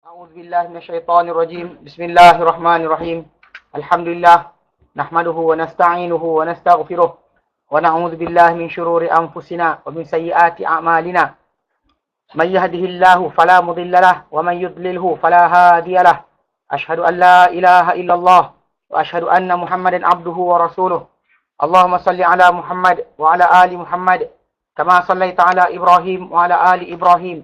أعوذ بالله من الشيطان الرجيم. بسم الله الرحمن الرحيم. الحمد لله نحمده ونستعينه ونستغفره ونعوذ بالله من شرور أنفسنا ومن سيئات أعمالنا. من يهده الله فلا مضل له ومن يضلله فلا هادي له. أشهد أن لا إله إلا الله وأشهد أن محمدا عبده ورسوله. اللهم صل على محمد وعلى آل محمد كما صليت على إبراهيم وعلى آل إبراهيم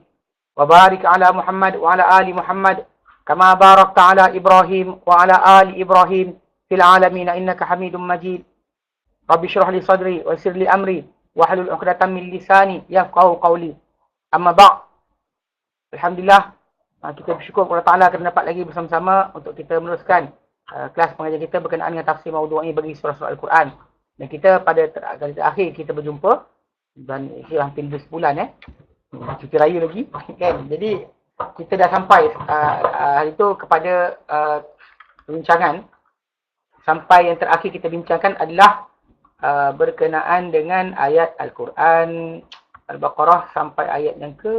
وبارك على محمد وعلى آل محمد كما باركت على إبراهيم وعلى آل إبراهيم في العالمين إنك حميد مجيد. رب اشرح لي صدري ويسر لي أمري واحلل عقدة من لساني يفقهوا قولي. Amma ba'. Alhamdulillah, kita bersyukur kepada Ta'ala kerana dapat lagi bersama-sama untuk kita meneruskan kelas pengajian kita berkenaan dengan tafsir maudhu' ini bagi surah-surah Al-Quran. Dan kita pada kali terakhir kita berjumpa dan ia hampir 2 bulan cuti raya lagi kan. Jadi kita dah sampai hari itu kepada perbincangan sampai yang terakhir kita bincangkan adalah berkenaan dengan ayat Al-Quran Al-Baqarah sampai ayat yang ke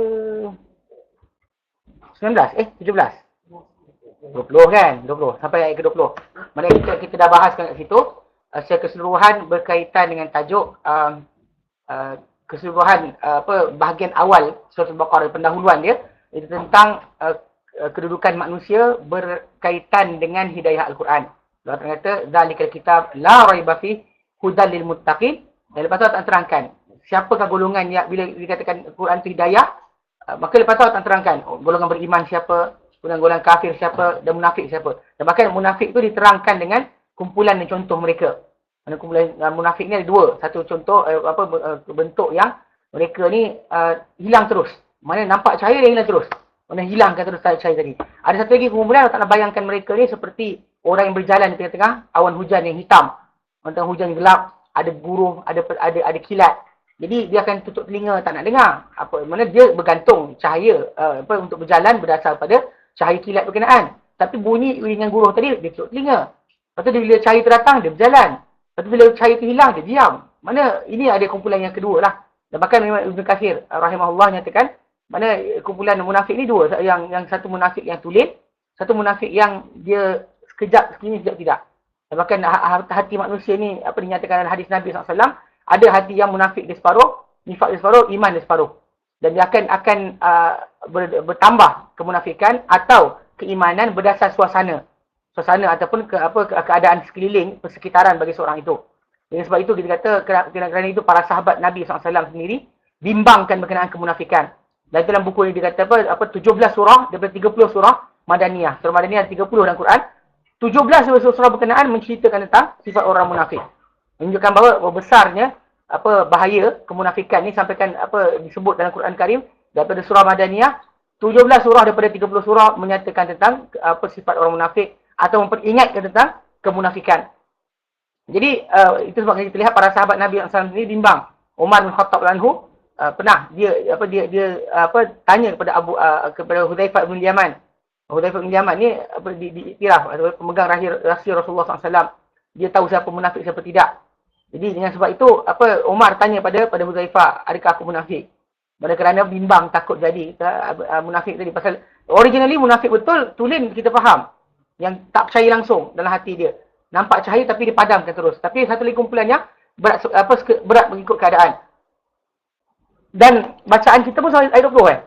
19, 17. 20 kan? 20 sampai ayat ke 20. Mana kita dah bahaskan kat situ secara keseluruhan berkaitan dengan tajuk keseluruhan bahagian awal surah Al-Baqarah, pendahuluan dia itu tentang kedudukan manusia berkaitan dengan hidayah Al-Quran. Allah kata zalikal kitab la raiba fi hudal lil muttaqin. Dan lepas tu Allah terangkan siapakah golongan yang bila dikatakan Al-Quran itu hidayah, maka lepas tu Allah terangkan golongan beriman siapa, golongan kafir siapa, dan munafik siapa. Dan bahkan munafik itu diterangkan dengan kumpulan dan contoh mereka. Kumpulan munafik ni ada 2. Satu contoh bentuk yang mereka ni hilang terus. Mana nampak cahaya dia hilang terus. Mana hilangkan terus cahaya tadi. Ada satu lagi kumpulan Allah Ta'ala bayangkan mereka ni seperti orang yang berjalan di tengah-tengah awan hujan yang hitam. Tengah hujan gelap, ada buruh, ada kilat. Jadi dia akan tutup telinga, tak nak dengar. Mana dia bergantung cahaya untuk berjalan berdasar pada cahaya kilat berkenaan. Tapi bunyi dengan guruh tadi dia tutup telinga. Lepas tu bila cahaya tu datang dia berjalan. Lepas tu bila cahaya tu hilang dia diam. Mana ini ada kumpulan yang kedua lah. Dan bahkan Ibn Katsir rahimahullah nyatakan mana kumpulan munafik ni 2. Yang satu munafik yang tulen, satu munafik yang dia sekejap sekini sekejap tidak. Dan bahkan hati manusia ni dinyatakan dalam hadis Nabi SAW, ada hati yang munafik dia separuh, nifak dia separuh, iman dia separuh. Dan dia akan bertambah kemunafikan atau keimanan berdasar suasana ataupun keadaan sekeliling, persekitaran bagi seorang itu. Dan sebab itu kita kata kerana itu para sahabat Nabi SAW sendiri bimbangkan berkenaan kemunafikan. Dan dalam buku ini dia kata 17 surah daripada 30 surah Madaniyah. Surah Madaniyah ada 30 dalam Quran. 17 surah berkenaan menceritakan tentang sifat orang munafik. Menunjukkan bahawa besarnya bahaya kemunafikan ni sampaikan disebut dalam Quran Karim daripada surah Madaniyah. 17 surah daripada 30 surah menyatakan tentang sifat orang munafik atau memperingatkan tentang kemunafikan. Jadi itu sebab kita lihat para sahabat Nabi SAW sendiri bimbang. Umar bin Khattab anhu pernah dia tanya kepada Hudzaifah bin Yaman. Hudzaifah bin Yaman ni diiktiraf pemegang rahsia Rasulullah SAW. Dia tahu siapa munafik siapa tidak. Jadi dengan sebab itu Umar tanya pada Hudzaifah, adakah aku munafik? Kerana bimbang takut jadi munafik tadi. Pasal originally munafik betul tulen kita faham. Yang tak percaya langsung dalam hati dia. Nampak cahaya tapi dia padamkan terus. Tapi satu lagi kumpulannya berat mengikut keadaan. Dan bacaan kita pun sampai ayat 20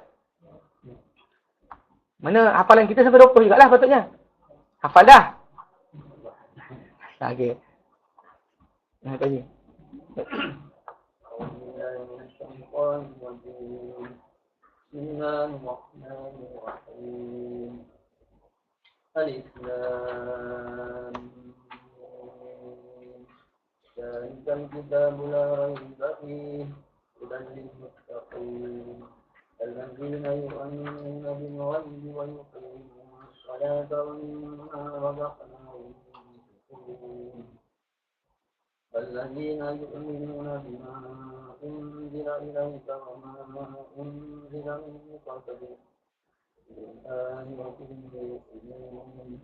Mana hafalan kita sampai 20 juga lah patutnya. Hafal dah. Okey. Nah, tadi. Alif Lam Mim. Zalikal kitabu la raiba fihi hudan lil muttaqin. الذين يؤمنون بالغيب ويقيمون الصلاة ومما رزقناهم ينفقون والذين يؤمنون بما أنزل إليك وما أنزل من قبلك بالآخرة هم يوقنون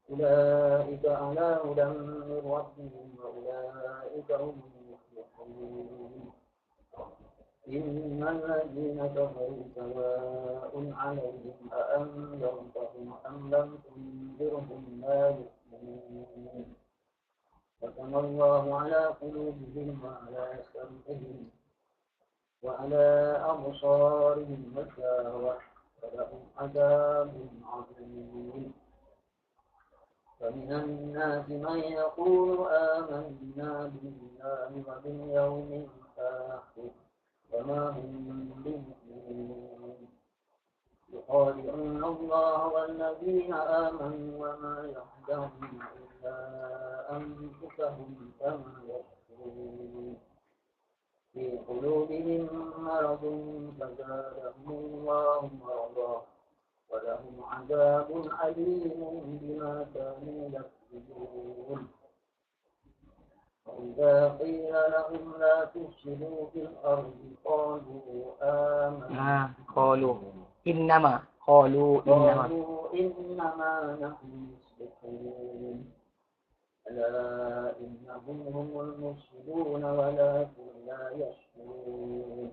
أولئك على هدى من ربهم وأولئك هم المفلحون إن الذين كفروا سواء عليهم أأنذرتهم أم لم تنذرهم لا يؤمنون ختم الله على قلوبهم وعلى سمعهم وعلى أبصارهم غشاوة ولهم عذاب عظيم فمن الناس من يقول آمنا بالله وباليوم الآخر وما هم بمؤمنين يخادعون الله والذين آمنوا وما يخدعون إلا أنفسهم كما يشعرون في قلوبهم مرض فزادهم الله مرضا ولهم عذاب أليم بما كانوا يكذبون وإذا قيل لهم لا تفسدوا في الأرض قالوا إنما إنما نحن مصلحون ألا إنهم هم المفسدون ولكن لا يشعرون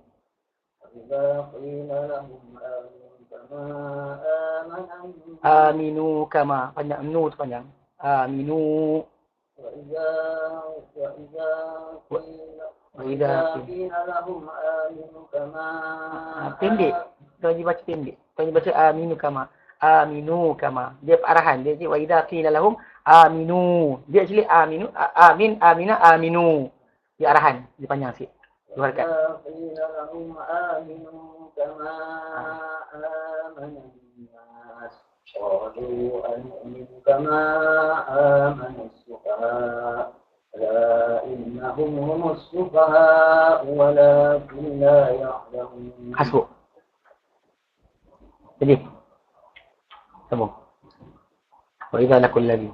وإذا قيل لهم آمنوا كما panjang آمنوا وإذا قيل لهم آمنوا كما pendek tuan baca pendek tuan baca aminu kama dia arahan dia wa idza qila lahum aminu dia actually aminu dia arahan dia panjang sikit dua harakat كما آمن الناس قالوا أنؤمن كما آمن السفهاء ألا إنهم هم السفهاء ولكن لا يعلمون حسبك jadi sambung وإذا لقوا الذي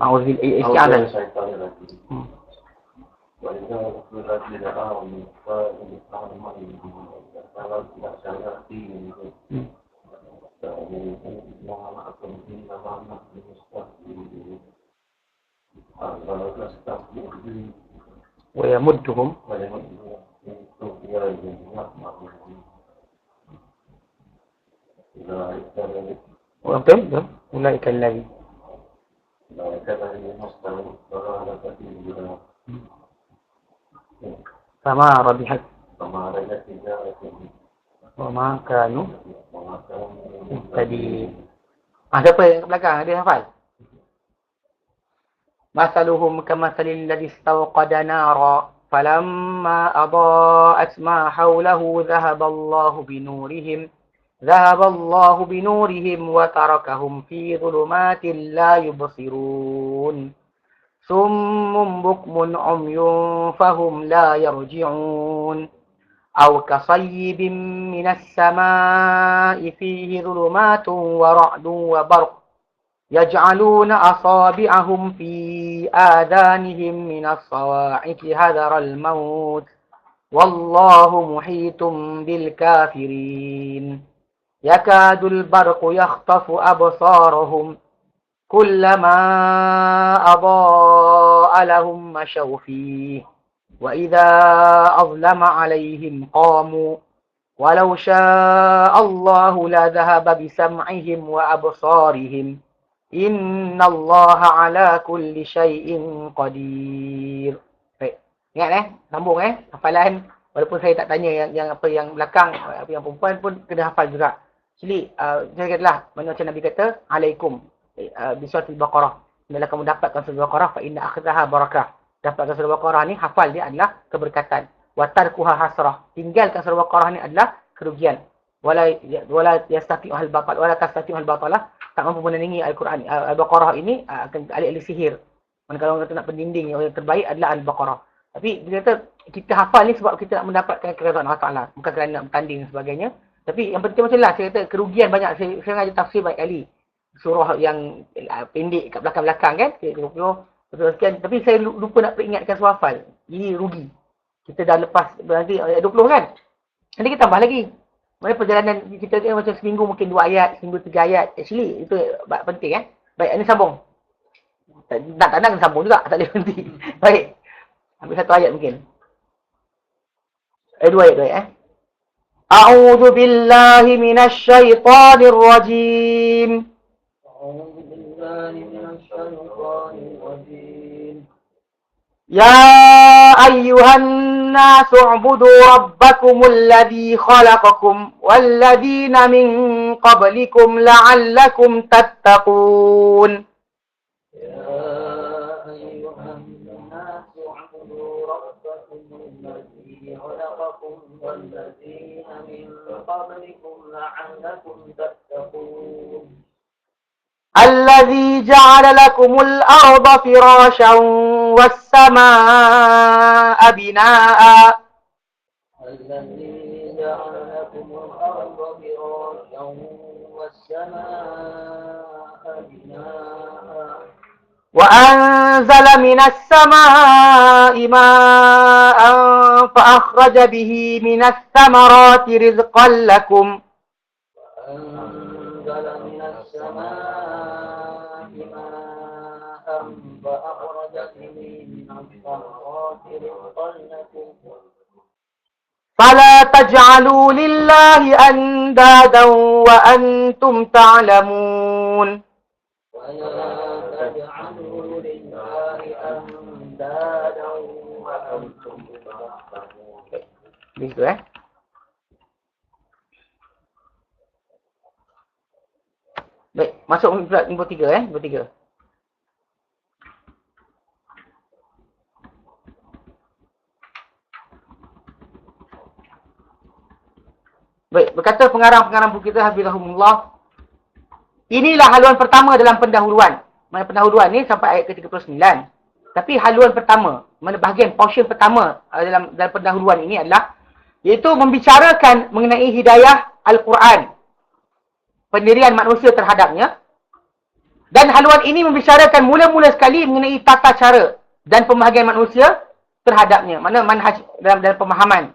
أعوذ بالله وإذا لقوا الذين آمنوا قالوا ويمدهم أولئك الذين فما ربحت تجارتهم وما كانوا مهتدين. Siapa yang kat belakang ada hafal? مثلهم كمثل الذي استوقد نارا فلما أضاءت ما حوله ذهب الله بنورهم وتركهم في ظلمات لا يبصرون صم بكم عمي فهم لا يرجعون أو كصيب من السماء فيه ظلمات ورعد وبرق يجعلون أصابعهم في آذانهم من الصواعق حذر الموت والله محيط بالكافرين يكاد البرق يخطف أبصارهم كلما أضاء لهم مشوا فيه وإذا أظلم عليهم قاموا ولو شاء الله لذهب بسمعهم وأبصارهم إن الله على كل شيء قدير. Baik. Ingat sambung hafalan walaupun saya tak tanya yang belakang yang perempuan pun kena hafal juga. Jadi saya katalah macam Nabi kata alaikum bi surah al-Baqarah. Bila kamu dapatkan surah al-Baqarah fa inna akhdaha barakah. Dapatkan surah al-Baqarah ni hafal dia adalah keberkatan. Wa tarkuha hasrah. Tinggalkan surah al-Baqarah ni adalah kerugian. Wala yastati'ul batal wala tastati'ul batalah. Tak mampu menandingi Al-Quran. Al-Baqarah ini akan alih-alih sihir. Kalau kita nak pendinding yang terbaik adalah Al-Baqarah. Tapi dia kata kita hafal ni sebab kita nak mendapatkan keridhaan Allah Ta'ala. Bukan kerana nak bertanding dan sebagainya. Tapi yang penting macam lah. Saya kata kerugian banyak. Saya ngaji tafsir banyak kali. Surah yang pendek kat belakang-belakang kan. 20 sekian. Tapi saya lupa nak peringatkan surah hafal. Jadi rugi. Kita dah lepas nanti ayat 20 kan. Nanti kita tambah lagi. Mana perjalanan kita ni macam seminggu mungkin 2 ayat, seminggu 3 ayat. Actually itu penting Baik, ini sambung. Tak nak sambung juga, tak boleh berhenti. Baik. Ambil 1 ayat mungkin. 2 ayat. A'udzu billahi minasy syaithanir rajim. أعوذ بالله من الشيطان الرجيم. يا أيها الناس اعبدوا ربكم الذي خلقكم والذين من قبلكم لعلكم تتقون. يا أيها الناس اعبدوا ربكم الذي خلقكم والذين من قبلكم لعلكم تتقون. الذي جعل لكم الأرض فراشا والسماء بناء. الذي جعل لكم الأرض فراشا والسماء بناء. وأنزل من السماء ماء فأخرج به من الثمرات رزقا لكم. وأنزل من السماء ماء فأخرج به من الثمرات رزقا لكم. فلا تجعلوا لله أندادا وأنتم تعلمون. ولا تجعلوا لله أندادا وأنتم تعلمون. Begitu Baik, masuk nombor 3 nombor 3. Baik, berkata pengarang-pengarang buku kita hafizahumullah, inilah haluan pertama dalam pendahuluan. Mana pendahuluan ni sampai ayat ke-39. Tapi haluan pertama, mana bahagian portion pertama dalam pendahuluan ini adalah iaitu membicarakan mengenai hidayah Al-Quran, pendirian manusia terhadapnya. Dan haluan ini membicarakan mula-mula sekali mengenai tata cara dan pembahagian manusia terhadapnya. Mana manhaj dalam pemahaman,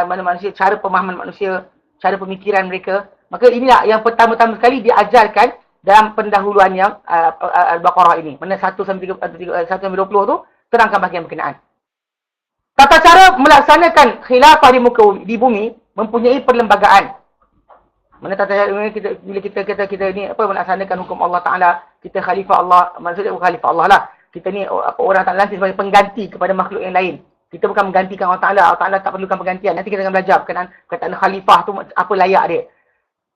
mana manusia, cara pemahaman manusia, cara pemikiran mereka. Maka inilah yang pertama-tama sekali diajarkan dalam pendahuluan yang Al-Baqarah ini. Mana 1 sampai 20 tu terangkan bahagian berkenaan. Tata cara melaksanakan khilafah di bumi mempunyai perlembagaan. Mana tata cara bila kita ni melaksanakan hukum Allah Taala, kita khalifah Allah, maksudnya khalifah Allah lah. Kita ni orang Taala sebagai pengganti kepada makhluk yang lain. Kita bukan menggantikan Allah Taala. Allah Taala tak perlukan penggantian. Nanti kita akan belajar berkenaan khalifah tu apa layak dia.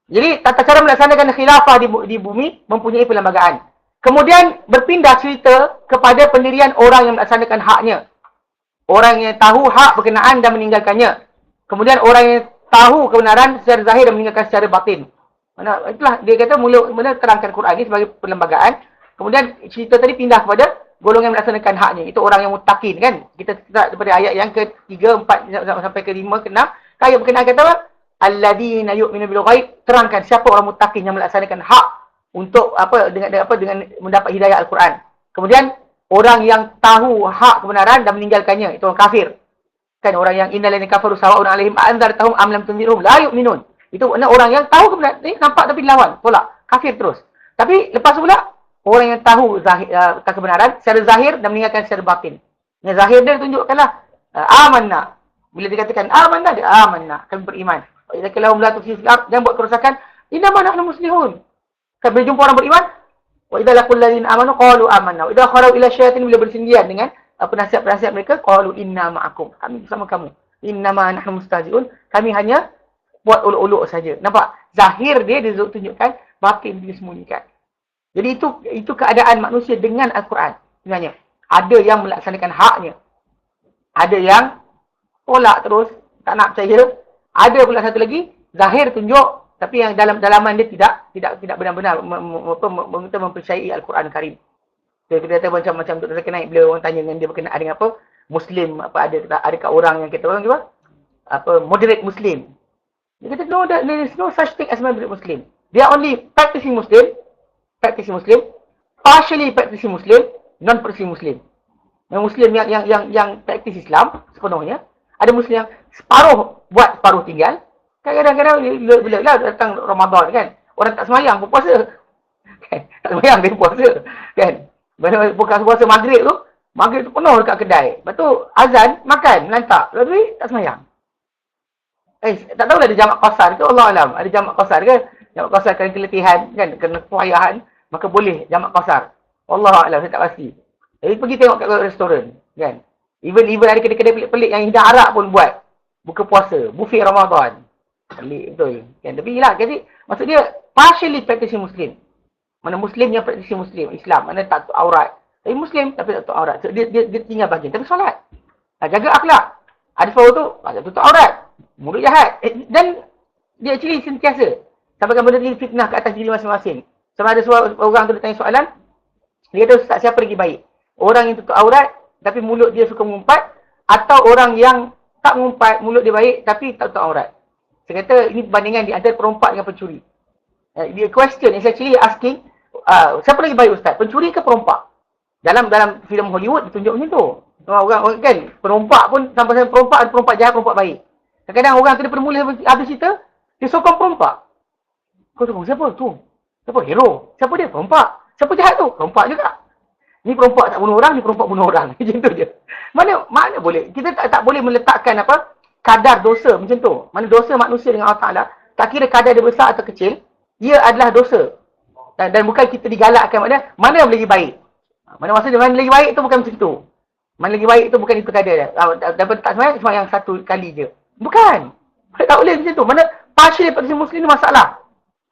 Jadi tata cara melaksanakan khilafah di bumi mempunyai perlembagaan. Kemudian berpindah cerita kepada pendirian orang yang melaksanakan haknya. Orang yang tahu hak berkenaan dan meninggalkannya. Kemudian orang yang tahu kebenaran secara zahir dan meninggalkan secara batin. Mana itulah dia kata mula terangkan Quran ini sebagai perlembagaan. Kemudian cerita tadi pindah kepada golongan yang melaksanakan haknya. Itu orang yang muttaqin kan. Kita daripada ayat yang ke-3, 4 sampai ke-5, ke-6. Ayat berkenaan kata apa? Alladzina yu'minu bil ghaib, terangkan siapa orang muttaqin yang melaksanakan hak untuk dengan mendapat hidayah Al-Quran. Kemudian orang yang tahu hak kebenaran dan meninggalkannya, itu orang kafir. Kan orang yang innal ladzina kafaru sawa'un 'alaihim a'anzartahum am lam tunzirhum la yu'minun. Itu orang yang tahu kebenaran, nampak tapi dilawan, tolak, kafir terus. Tapi lepas tu pula orang yang tahu kebenaran secara zahir dan meninggalkan secara batin. Yang zahir dia tunjukkanlah amanna. Bila dikatakan amanna, dia amanna, kami beriman. Kalau la tufsidul ard, jangan buat kerosakan. Innama nahnu muslihun. Kan bila jumpa orang beriman, wa idza laqul ladzina amanu qalu amanna. Wa idza khalu ila syayatin, bila bersendirian dengan penasihat-penasihat mereka, qalu inna ma'akum. Kami bersama kamu. Innama nahnu mustahzi'un. Kami hanya buat uluk-uluk saja. Nampak? Zahir dia tunjukkan, batin dia sembunyikan. Jadi itu keadaan manusia dengan Al-Quran. Sebenarnya ada yang melaksanakan haknya. Ada yang tolak terus, tak nak percaya. Ada pula satu lagi, zahir tunjuk, tapi yang dalaman dia tidak benar-benar mempercayai Al-Quran Karim. Kita kata macam-macam untuk terkena naik bila orang tanya dengan dia berkenaan dengan apa? Muslim, adakah orang yang kita orang juga? Moderate Muslim. Dia kata, no, there is no such thing as moderate Muslim. They are only practicing Muslim, partially practicing Muslim, non-practicing Muslim. Yang Muslim yang praktis Islam sepenuhnya, ada Muslim yang separuh buat, separuh tinggal. Kadang-kadang bila datang Ramadan kan, orang tak semayang pun puasa. Kan? Tak semayang dia puasa. Kan? Bukan puasa maghrib tu penuh dekat kedai. Lepas tu azan, makan, melantak. Lepas tu tak semayang. Tak tahulah ada jamak qasar ke, Allah alam. Ada jamak qasar ke? Jamak qasar kerana keletihan kan, kerana kepayahan, maka boleh jamak qasar. Allah alam, saya tak pasti. Jadi pergi tengok kat restoran kan. Even ada kedai-kedai pelik-pelik yang hidang Arab pun buat. Buka puasa, buffet Ramadan. Pelik betul kan. Tapi lah, jadi maksud dia partially practicing Muslim. Mana Muslim yang practicing Muslim, Islam, mana tak tutup aurat. Tapi Muslim tapi tak tutup aurat. So, dia tinggal bahagian tapi solat. Jaga akhlak. Ada seorang tu tak tutup aurat. Mulut jahat. Dan dia actually sentiasa sampaikan benda ni fitnah ke atas diri masing-masing. Sama ada orang tu dia tanya soalan, dia kata Ustaz, siapa lagi baik? Orang yang tutup aurat tapi mulut dia suka mengumpat, atau orang yang tak mengumpat, mulut dia baik tapi tak tutup aurat? Saya kata ini perbandingan di antara perompak dengan pencuri. The question is actually asking, siapa lagi baik Ustaz? Pencuri ke perompak? Dalam filem Hollywood ditunjuk macam tu. Orang kan, perompak pun sampai perompak, ada perompak jahat, perompak baik. Kadang-kadang orang tu daripada mula habis cerita, dia sokong perompak. Kau sokong siapa tu? Siapa? Hero. Siapa dia? Perompak. Siapa jahat tu? Perompak juga. Ni perompak tak bunuh orang, ni perompak bunuh orang. Macam tu je. Mana boleh? Kita tak boleh meletakkan kadar dosa macam tu. Mana dosa manusia dengan Allah Ta'ala, tak kira kadar dia besar atau kecil, ia adalah dosa. Dan bukan kita digalakkan mana yang lagi baik. Mana maksudnya mana lagi baik tu bukan macam tu. Mana lagi baik tu bukan itu kadar dia. Dapat tak semayang cuma yang satu kali je. Bukan. Tak boleh macam tu. Mana partially praktis Muslim ni masalah.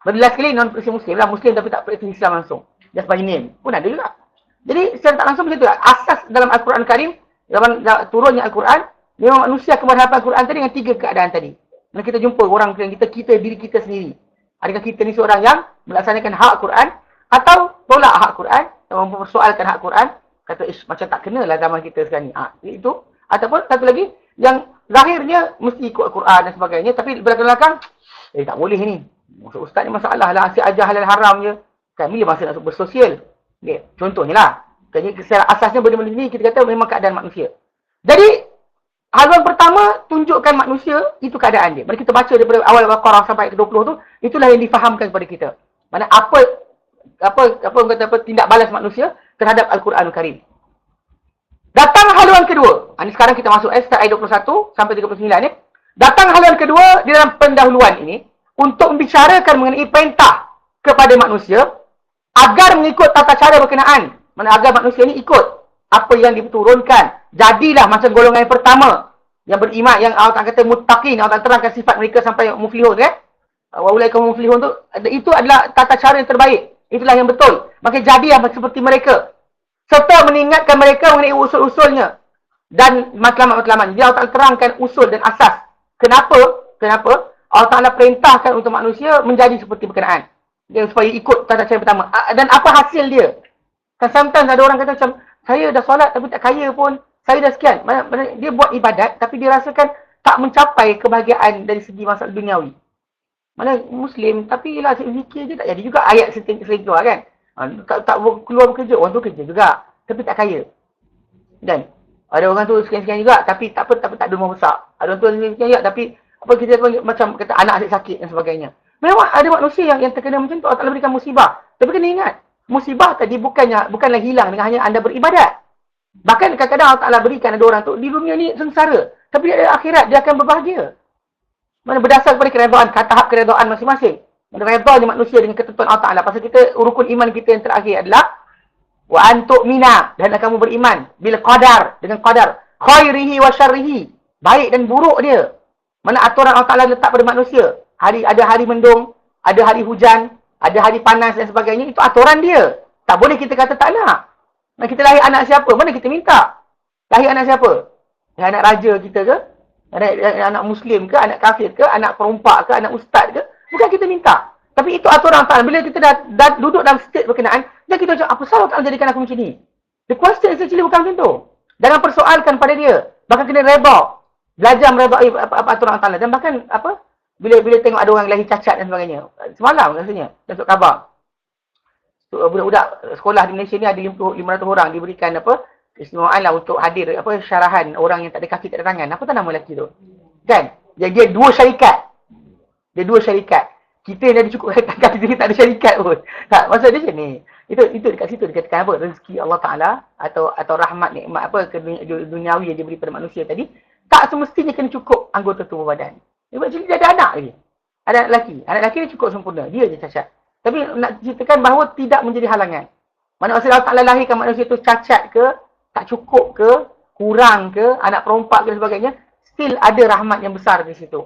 Berbelas sekali non-praktis Muslim lah. Muslim tapi tak praktis Islam langsung. Just by name. Pun ada juga. Jadi secara tak langsung macam tu lah. Asas dalam Al-Quran Karim, dalam turunnya Al-Quran, memang manusia akan menghadapi Al-Quran tadi dengan 3 keadaan tadi. Mana kita jumpa orang kita diri kita sendiri. Adakah kita ni seorang yang melaksanakan hak Quran atau tolak hak Quran, atau mempersoalkan hak Quran, kata macam tak kenalah zaman kita sekarang ni. Itu. Ataupun satu lagi yang zahirnya mesti ikut Quran dan sebagainya, tapi belakang-belakang tak boleh ni. Maksud ustaz ni masalah lah, asyik ajar halal haram je. Kan bila masa nak bersosial. Okay. Contohnya lah. Jadi secara asasnya benda-benda ni kita kata memang keadaan manusia. Jadi haluan pertama tunjukkan manusia itu keadaan dia. Mari kita baca daripada awal Al-Baqarah sampai ke 20 tu, itulah yang difahamkan kepada kita. Mana apa orang kata tindak balas manusia terhadap Al-Quranul Karim. Datang haluan kedua. Ini sekarang kita masuk start ayat 21 sampai 39 ni. Datang haluan kedua di dalam pendahuluan ini untuk membicarakan mengenai perintah kepada manusia agar mengikut tata cara berkenaan. Mana agar manusia ini ikut apa yang diturunkan. Jadilah macam golongan yang pertama yang beriman, yang Allah kata muttaqin, Allah terangkan sifat mereka sampai muflihun kan. Wa ulaika muflihun tu, itu adalah tata cara yang terbaik. Itulah yang betul. Maka jadilah seperti mereka. Serta mengingatkan mereka mengenai usul-usulnya dan matlamat-matlamat. Jadi Allah Ta'ala terangkan usul dan asas. Kenapa Allah Ta'ala perintahkan untuk manusia menjadi seperti berkenaan. Dia supaya ikut tata cara pertama. Dan apa hasil dia? Kan sometimes ada orang kata macam, saya dah solat tapi tak kaya pun. Saya dah sekian. Dia buat ibadat tapi dia rasakan tak mencapai kebahagiaan dari segi masalah duniawi. Mana Muslim tapi ialah zikir je tak jadi juga. Ayat sering keluar kan. Tak keluar bekerja. Orang tu kerja juga. Tapi tak kaya. Dan ada orang tu sekian-sekian juga tapi tak ada rumah besar. Ada orang tu sekian juga tapi kita macam kata anak asyik sakit dan sebagainya. Memang ada manusia yang terkena macam tu. Allah Ta'ala berikan musibah. Tapi kena ingat. Musibah tadi bukanlah hilang dengan hanya anda beribadat. Bahkan kadang-kadang Allah Ta'ala berikan ada orang tu di dunia ni sengsara. Tapi di akhirat dia akan berbahagia. Mana berdasar kepada keredaan, tahap keredaan masing-masing. Mana redanya manusia dengan ketentuan Allah Ta'ala. Pasal kita, rukun iman kita yang terakhir adalah wa antuk mina. Dan kamu beriman. Bila qadar. Dengan qadar. Khairihi wa syarrihi. Baik dan buruk dia. Mana aturan Allah Ta'ala letak pada manusia. Ada hari mendung. Ada hari hujan. Ada hari panas dan sebagainya. Itu aturan dia. Tak boleh kita kata tak nak. Nah, kita lahir anak siapa? Mana kita minta? Lahir anak siapa? Anak raja kita ke? Anak Muslim ke? Anak kafir ke? Anak perompak ke? Anak ustaz ke? Bukan kita minta. Tapi itu aturan Allah. Bila kita dah duduk dalam state berkenaan, dan kita macam, apa salah Allah jadikan aku macam ni? The question is actually bukan macam tu. Jangan persoalkan pada dia. Bahkan kena reba. Belajar meredai apa aturan Allah. Dan bahkan bila tengok ada orang lahir cacat dan sebagainya. Semalam rasanya. Dapat khabar. Budak-budak sekolah di Malaysia ni ada 500 orang diberikan keistimewaan lah untuk hadir syarahan orang yang tak ada kaki, tak ada tangan. Apa tak nama lelaki tu? Kan? Dia dua syarikat. Kita yang ada cukup kaki sini tak ada syarikat pun. Tak, maksud dia macam ni. Itu dekat situ dikatakan apa? Rezeki Allah Ta'ala atau rahmat nikmat duniawi yang diberi pada manusia tadi tak semestinya kena cukup anggota tubuh badan. Dia ada anak lagi. Ada anak lelaki. Anak lelaki dia cukup sempurna. Dia je cacat. Tapi nak ceritakan bahawa tidak menjadi halangan. Mana Allah Ta'ala lahirkan manusia itu cacat ke, tak cukup ke, kurang ke, anak perompak ke dan sebagainya, still ada rahmat yang besar di situ.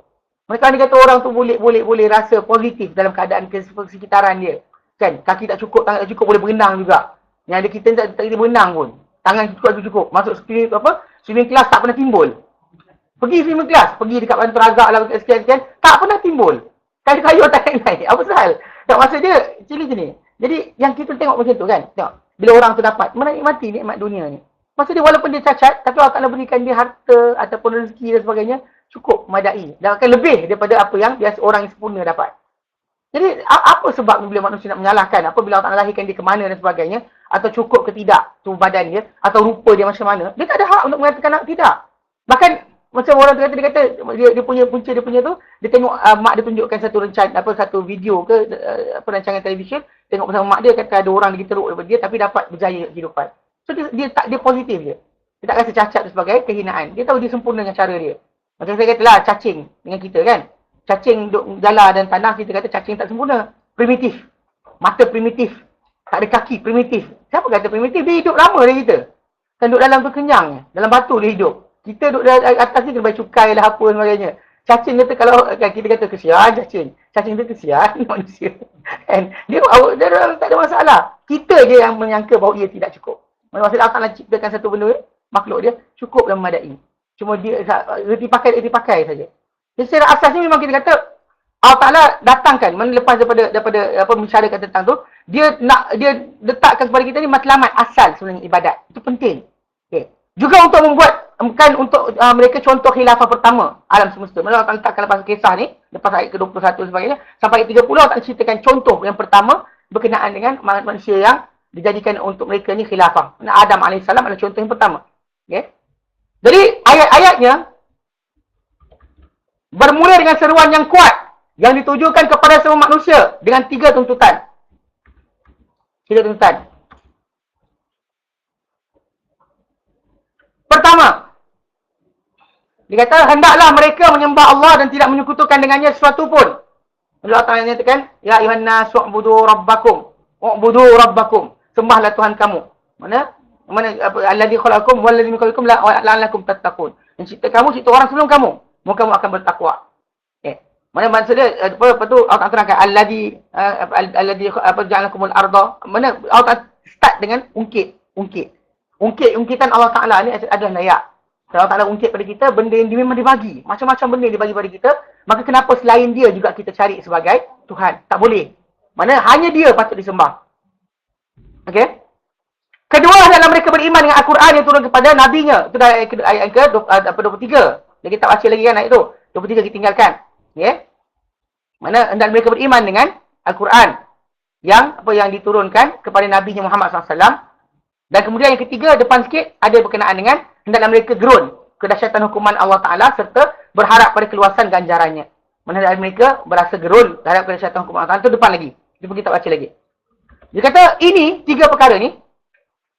Mereka ni kata orang tu boleh rasa positif dalam keadaan sekitaran dia. Kan? Kaki tak cukup, tangan tak cukup, boleh berenang juga. Yang ada kita tak boleh berenang pun. Tangan cukup. Masuk swimming class tak pernah timbul. Pergi swimming class, pergi dekat Bantul Razak lah, sekian-sekian, tak pernah timbul. Kayu-kayu tak naik. Apa pasal? Tak masa dia, cili-cili. Jadi, yang kita tengok macam tu kan, tengok. Bila orang tu dapat, menikmati nikmat dunia ni. Masa dia walaupun dia cacat, tapi Allah Ta'ala berikan dia harta ataupun rezeki dan sebagainya, cukup memadai. Dan akan lebih daripada apa yang biasa orang yang sempurna dapat. Jadi, apa sebab bila manusia nak menyalahkan? Apabila Allah Ta'ala lahirkan dia ke mana dan sebagainya, atau cukup ke tidak tubuh badan dia, atau rupa dia macam mana, dia tak ada hak untuk mengatakan tidak. Bahkan, macam orang tu dia kata, dia punya punca dia punya tu, dia tengok mak dia tunjukkan satu video ke, perancangan televisyen, tengok bersama mak dia, kata ada orang lagi teruk daripada dia, tapi dapat berjaya kehidupan. So, dia positif je. Dia tak rasa cacat sebagai kehinaan. Dia tahu dia sempurna dengan cara dia. Macam saya kata lah, cacing dengan kita kan. Cacing duduk jala dan tanah, kita kata cacing tak sempurna. Primitif. Mata primitif. Tak ada kaki, primitif. Siapa kata primitif? Dia hidup lama dari kita. Kan duduk dalam tu kenyang. Dalam batu dia hidup. Kita duduk atas ni kena bayar cukai lah apa sebagainya. Cacing kata kalau kita kata kesian cacing. Cacing tu kesian manusia. Kan? Dia tak ada masalah. Kita je yang menyangka bahawa ia tidak cukup. Maksudnya Allah Ta'ala ciptakan satu benda, makhluk dia cukup dan memadai. Cuma dia reti pakai saja. Jadi secara asasnya memang kita kata Allah Ta'ala datangkan, lepas daripada membicarakan tentang tu, dia letakkan kepada kita ni matlamat asal sebenarnya ibadat. Itu penting. Okay. Juga untuk membuat, bukan untuk mereka contoh khilafah pertama alam semesta. Maksudnya Allah Ta'ala letakkan lepas kisah ni, lepas ayat ke-21 sebagainya, sampai ayat 30 Allah Ta'ala ceritakan contoh yang pertama berkenaan dengan manusia yang dijadikan untuk mereka ni khilafah. Adam AS adalah contoh yang pertama. Okay. Jadi ayat-ayatnya bermula dengan seruan yang kuat yang ditujukan kepada semua manusia dengan tiga tuntutan. Pertama, dikata hendaklah mereka menyembah Allah dan tidak menyekutukan dengannya sesuatu pun. Allah Ta'ala nyatakan, ya ayuhan nas wa'budu rabbakum. Sembahlah Tuhan kamu. Mana alladzi khalaqakum walladzi min qablikum la'allakum tattaqun. Yang cipta kamu, cipta orang sebelum kamu. Maka kamu akan bertakwa. Mana maksud dia apa tu Allah Ta'ala terangkan alladzi ja'alakumul arda. Mana Allah Ta'ala start dengan ungkitan Allah Ta'ala ni adalah layak. Allah Ta'ala ungkit pada kita benda yang memang dibagi. Macam-macam benda yang dibagi pada kita. Maka kenapa selain dia juga kita cari sebagai Tuhan? Tak boleh. Mana hanya dia patut disembah. Okey. Kedua adalah mereka beriman dengan Al-Quran yang turun kepada nabinya. Itu dah ayat ke-23. Jadi kita baca lagi kan ayat tu. 23 kita tinggalkan. Okey. Mana hendak mereka beriman dengan Al-Quran yang diturunkan kepada nabinya Muhammad SAW. Dan kemudian yang ketiga depan sikit ada berkenaan dengan hendaklah mereka gerun kedahsyatan hukuman Allah Ta'ala serta berharap pada keluasan ganjarannya. Mana mereka berasa gerun terhadap kedahsyatan hukuman Allah Ta'ala. Itu depan lagi. Jom kita baca lagi. Dia kata ini, tiga perkara ni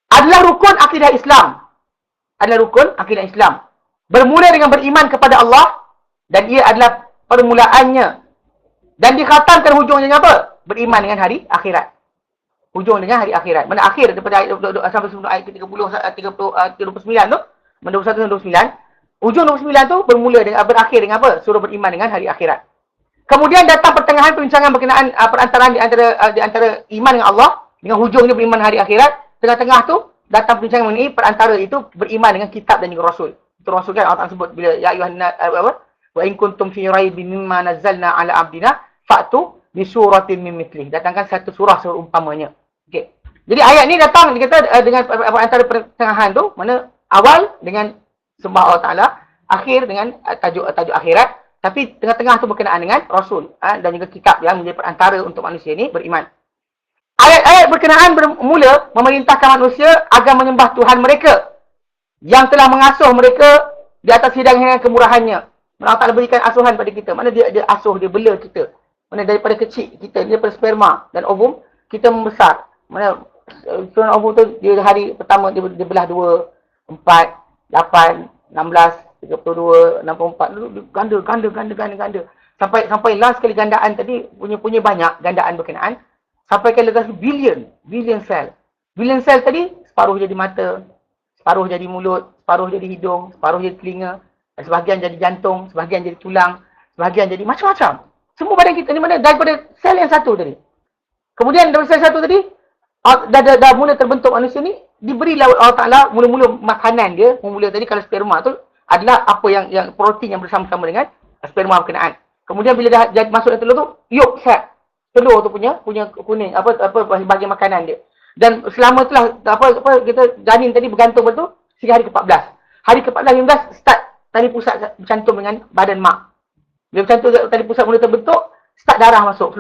adalah rukun akidah Islam. Bermula dengan beriman kepada Allah dan ia adalah permulaannya. Dan dikhatamkan hujungnya dengan apa? Beriman dengan hari akhirat. Hujung dengan hari akhirat. Mana akhir daripada ayat sampai sebelum ayat ke-30 29 tu, 21 dan 29. Hujung 29 tu berakhir dengan apa? Suruh beriman dengan hari akhirat. Kemudian datang pertengahan perbincangan berkenaan perantaraan di antara iman dengan Allah dengan hujungnya beriman hari akhirat. Tengah-tengah tu datang perbincangan mengenai perantara itu beriman dengan kitab dan juga rasul. Itu rasul kan Allah sebut bila ya ayuhan wa in kuntum fi raibin mimma nazzalna ala abdina fa'tu bi suratin min mithlih. Datangkan satu surah seumpamanya. Okey. Jadi ayat ni datang dikata dengan antara pertengahan tu mana awal dengan sembah Allah Taala, akhir dengan tajuk akhirat. Tapi tengah-tengah tu berkenaan dengan Rasul dan juga kitab yang menjadi perantara untuk manusia ini beriman. Ayat-ayat berkenaan bermula memerintahkan manusia agar menyembah Tuhan mereka yang telah mengasuh mereka di atas hidangan kemurahannya. Allah Ta'ala berikan asuhan pada kita. Mana dia asuh, dia bela kita. Mana daripada kecil kita, daripada sperma dan ovum, kita membesar. Mana ovum tu, dia hari pertama dia belah 2, 4, 8, 16, 32, 64, ganda. Sampai last kali gandaan tadi, punya banyak gandaan berkenaan. Sampai ke legas billion sel. Billion sel tadi, separuh jadi mata, separuh jadi mulut, separuh jadi hidung, separuh jadi telinga, sebahagian jadi jantung, sebahagian jadi tulang, sebahagian jadi macam-macam. Semua badan kita ni mana daripada sel yang satu tadi. Kemudian dari sel satu tadi, dah mula terbentuk manusia ni, diberilah Allah Ta'ala mula-mula makanan dia, mula tadi kalau sperma tu adalah apa yang protein yang bersama-sama dengan sperma berkenaan. Kemudian bila dah jadi masuk dalam telur tu, yolk sac. Telur tu punya kuning, bahagian makanan dia. Dan selama itulah kita janin tadi bergantung betul sehingga hari ke-14. Hari ke-14 15 start tali pusat bercantum dengan badan mak. Bila bercantum tali pusat mula terbentuk, start darah masuk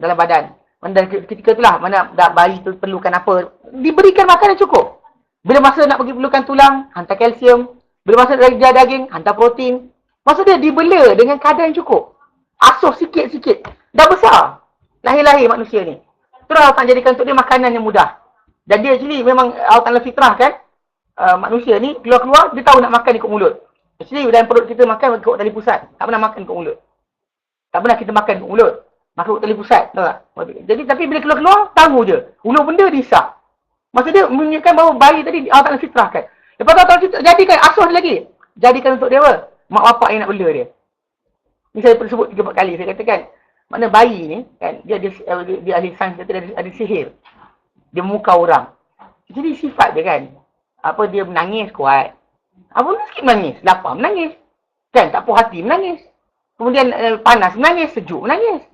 dalam badan. Dan ketika itulah mana bayi tu perlukan apa, diberikan makanan cukup. Bila masa nak perlukan tulang, hantar kalsium. Bila masa dia daging, hantar protein. Maksud dia dibela dengan kadar yang cukup. Asuh sikit-sikit. Dah besar. Lahir-lahir manusia ni. Terus Allah jadikan untuk dia makanan yang mudah. Dan dia actually memang Allah Ta'ala fitrah kan. Manusia ni keluar-keluar, dia tahu nak makan ikut mulut. Actually dalam perut kita makan ikut tali pusat. Tak pernah makan ikut mulut. Tak pernah kita makan ikut mulut. Makan ikut tali pusat. Tahu tak? Jadi tapi bila keluar-keluar, tahu je. Ulu benda dihisap. Maksud dia menunjukkan bahawa bayi tadi Allah Ta'ala fitrahkan. Lepas tu Allah Ta'ala jadikan asuh dia lagi. Jadikan untuk dia apa? Mak bapak yang nak bela dia. Ni saya pernah sebut 3-4 kali. Saya katakan, mana bayi ni, kan, dia ahli sains kata dia ada sihir. Dia memukau orang. Jadi sifat dia kan, dia menangis kuat. Sikit menangis, lapar menangis. Kan, tak puas hati menangis. Kemudian panas menangis, sejuk menangis.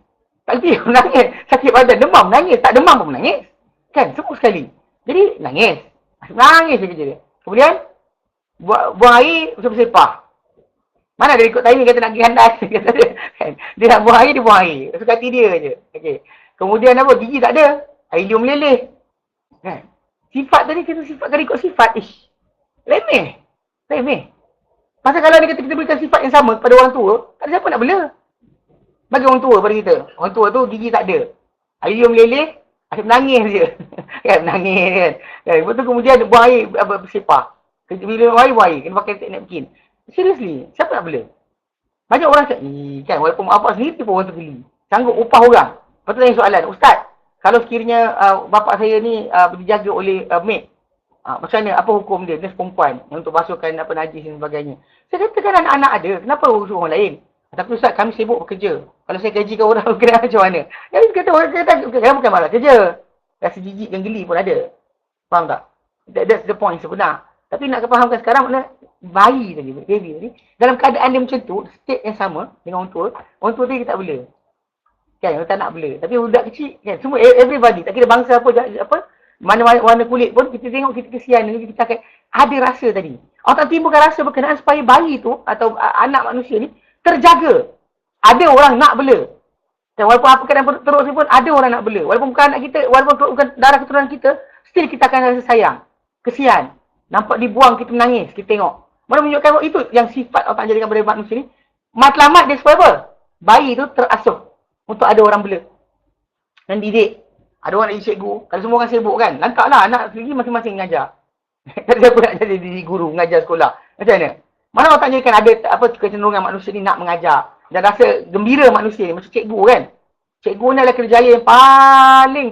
Tak lebih menangis. Sakit badan, demam menangis. Tak demam pun menangis. Kan, semua sekali. Jadi, nangis. Nangis je kerja dia. Kemudian, buang air, bersepah. Mana dia ikut timing kata nak pergi handas. Kata dia, kan? Dia nak buang air, dia buang air. Suka hati dia je. Okay. Kemudian apa? Gigi tak ada. Air liur meleleh. Kan? Sifat tadi kita sifat kalau ikut sifat. Remeh. Pasal kalau dia kata kita berikan sifat yang sama kepada orang tua, tak ada siapa nak bela. Bagi orang tua pada kita. Orang tua tu gigi tak ada. Air liur meleleh, asyik menangis je. Kan? Menangis kan. Lepas tu kemudian buang air bersepah. Bila buang air, kena pakai napkin. Seriously, siapa nak bela? Banyak orang cakap, kan, walaupun bapak sendiri pun orang tu geli. Sanggup upah orang. Lepas tu tanya soalan, Ustaz, kalau sekiranya bapak saya ni dijaga oleh maid, macam mana, apa hukum dia? Dia perempuan yang untuk basuhkan najis dan sebagainya. Saya katakan anak-anak ada, kenapa urus orang lain? Tapi Ustaz, kami sibuk bekerja. Kalau saya gajikan orang, kena macam mana? Yang kata orang kata, bukan malah kerja. Rasa jijik dan geli pun ada. Faham tak? That's the point sebenar. Tapi nak kepahamkan sekarang mana bayi tadi, baby tadi, dalam keadaan dia macam tu, state yang sama dengan orang tua tadi tak bela. Kan, orang tak nak bela. Tapi budak kecil, kan, semua, everybody, tak kira bangsa apa, mana warna kulit pun, kita tengok, kita kesian, kita akan ada rasa tadi. Allah tak timbulkan rasa berkenaan supaya bayi tu, atau anak manusia ni, terjaga. Ada orang nak bela. Dan walaupun apa keadaan teruk pun, ada orang nak bela. Walaupun bukan anak kita, walaupun bukan darah keturunan kita, still kita akan rasa sayang. Kesian. Nampak dibuang, kita menangis, kita tengok. Mana menunjukkan bahawa itu yang sifat Allah jadikan pada manusia ni. Matlamat dia supaya apa? Bayi tu terasuh untuk ada orang bela. Dan didik. Ada orang nak jadi cikgu. Kalau semua orang sibuk kan, lantaklah anak sendiri masing-masing mengajar. Tak ada siapa nak jadi guru, mengajar sekolah. Macam mana? Mana Allah jadikan ada kecenderungan manusia ni nak mengajar. Dan rasa gembira manusia ni, macam cikgu kan. Cikgu ni adalah kerjaya yang paling.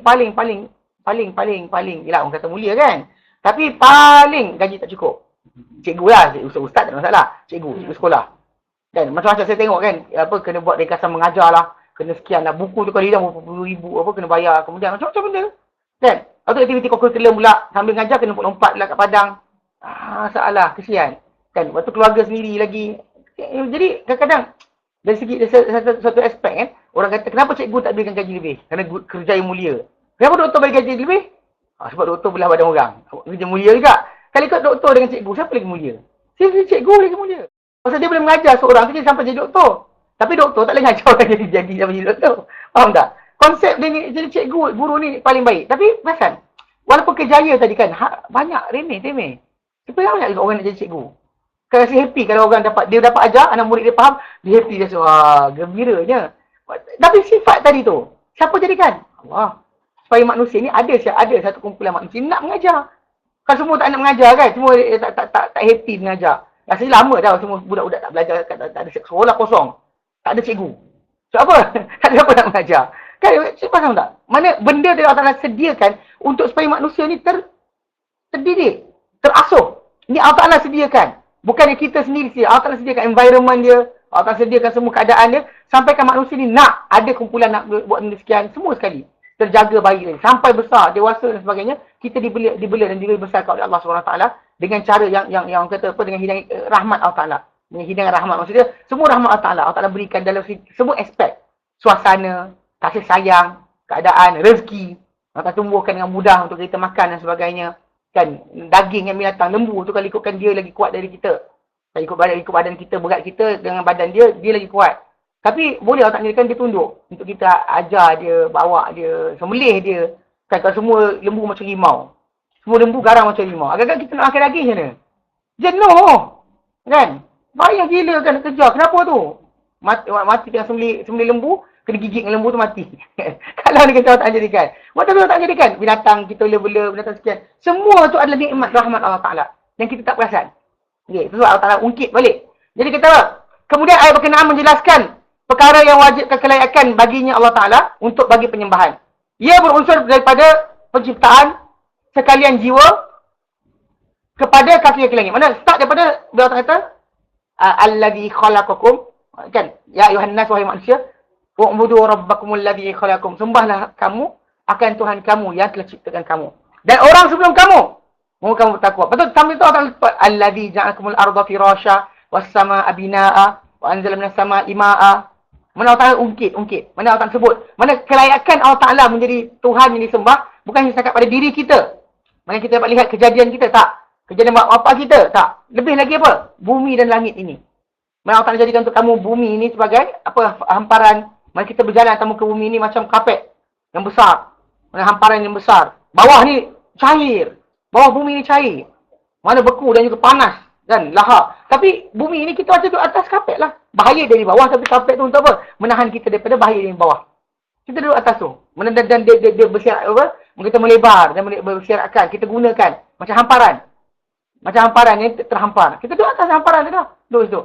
Yelah, orang kata mulia kan. Tapi paling gaji tak cukup. Cikgu lah, ustaz tak ada masalah. Cikgu sekolah. Dan macam-macam saya tengok kan, kena buat ringkasan mengajar lah. Kena sekian lah. Buku tu kalau hilang berpuluh ribu, kena bayar. Kemudian macam-macam benda. Kan? Atau aktiviti curriculum pula, sambil mengajar kena lompat pula kat padang. Salah, kesian. Kan? Waktu keluarga sendiri lagi. Jadi kadang-kadang, dari segi satu aspek kan, orang kata, kenapa cikgu tak berikan gaji lebih? Kerana kerja yang mulia. Kenapa doktor bagi gaji lebih? Sebab doktor belah badan orang. Kerja mulia juga. Kalau ikut doktor dengan cikgu, siapa lagi mulia? Cikgu lagi mulia. Pasal dia boleh mengajar seorang tu sampai jadi doktor. Tapi doktor tak boleh mengajar orang jadi sampai jadi doktor. Faham tak? Konsep dia ni, jadi cikgu, guru ni paling baik. Tapi pasal, walaupun kejaya tadi kan, banyak remeh. Tapi banyak juga orang nak jadi cikgu. Kalau rasa happy kalau orang dia dapat ajar, anak murid dia faham, dia happy, dia rasa, gembiranya. Tapi sifat tadi tu, siapa jadikan? Allah. Supaya manusia ni ada satu kumpulan manusia nak mengajar. Kan semua tak nak mengajar kan? Semua tak happy mengajar. Rasanya lama dah semua budak-budak tak belajar, tak ada sekolah kosong. Tak ada cikgu. Sebab apa? Tak ada apa nak mengajar. Kan, faham tak? Mana benda dia Allah Ta'ala sediakan untuk supaya manusia ni terdidik, terasuh. Ini Allah Ta'ala sediakan. Bukannya kita sendiri sih. Allah Ta'ala sediakan environment dia. Allah Ta'ala sediakan semua keadaan dia. Sampaikan manusia ni nak ada kumpulan nak buat benda sekian. Semua sekali. Terjaga bayi ni. Sampai besar, dewasa dan sebagainya. Kita dibela dan dibesarkan oleh Allah SWT. Dengan cara yang kata apa, dengan hidangan rahmat Allah Ta'ala. Dengan hidangan rahmat. Maksudnya, semua rahmat Allah Ta'ala. Allah Ta'ala berikan dalam semua aspek. Suasana, kasih sayang, keadaan, rezeki. Allah Ta'ala tumbuhkan dengan mudah untuk kita makan dan sebagainya. Kan, daging yang binatang, lembu tu kalau ikutkan dia lagi kuat dari kita. Kalau ikut badan kita, berat kita dengan badan dia lagi kuat. Tapi boleh Allah takdirkan dia tunduk. Untuk kita ajar dia, bawa dia, sembelih dia. Kan kalau semua lembu macam rimau. Semua lembu garang macam rimau. Agak-agak kita nak makan daging macam mana? Jenuh! Kan? Payah gila kan nak kejar. Kenapa tu? Mati tengah sembelih lembu, kena gigit dengan lembu tu mati. Kalau dia kata Allah tak jadikan. Macam tu Allah tak jadikan. Binatang kita bela-bela, binatang sekian. Semua tu adalah nikmat rahmat Allah Ta'ala. Yang kita tak perasan. Okay, itu Allah Ta'ala ungkit balik. Jadi kata, kemudian ayat berkenaan menjelaskan perkara yang wajibkan kelayakan baginya Allah Ta'ala untuk bagi penyembahan. Ia berunsur daripada penciptaan sekalian jiwa kepada kaki langit. Mana start daripada dia Allah kata, alladhi khalaqakum, kan? Ya ayuhan nas, wahai manusia, wa'budu rabbakumul ladzi khalaqakum. Sembahlah kamu akan Tuhan kamu yang telah ciptakan kamu. Dan orang sebelum kamu, moga kamu bertakwa. Betul, sambil tu Allah alladzi ja'alakumul arda firasya was samaa binaa wa anzala minas samaa'i maa'a. Mana Allah Ta'ala ungkit. Mana Allah Ta'ala sebut. Mana kelayakan Allah Ta'ala menjadi Tuhan yang disembah bukan hanya setakat pada diri kita. Mana kita dapat lihat kejadian kita, tak. Kejadian bapa kita, tak. Lebih lagi apa? Bumi dan langit ini. Mana Allah Ta'ala jadikan untuk kamu bumi ini sebagai apa, hamparan. Mana kita berjalan atas muka bumi ini macam kapet yang besar. Mana hamparan yang besar. Bawah ni cair. Bawah bumi ni cair. Mana beku dan juga panas. Kan? Lahar. Tapi bumi ini kita macam tu atas kapet lah. Bahaya dari bawah, tapi kapet tu untuk apa? Menahan kita daripada bahaya dari bawah. Kita duduk atas tu. Dan dia bersirat apa? Kita melebar dan bersiratkan. Kita gunakan. Macam hamparan. Macam hamparan yang terhampar. Kita duduk atas hamparan tu dah. Duduk situ.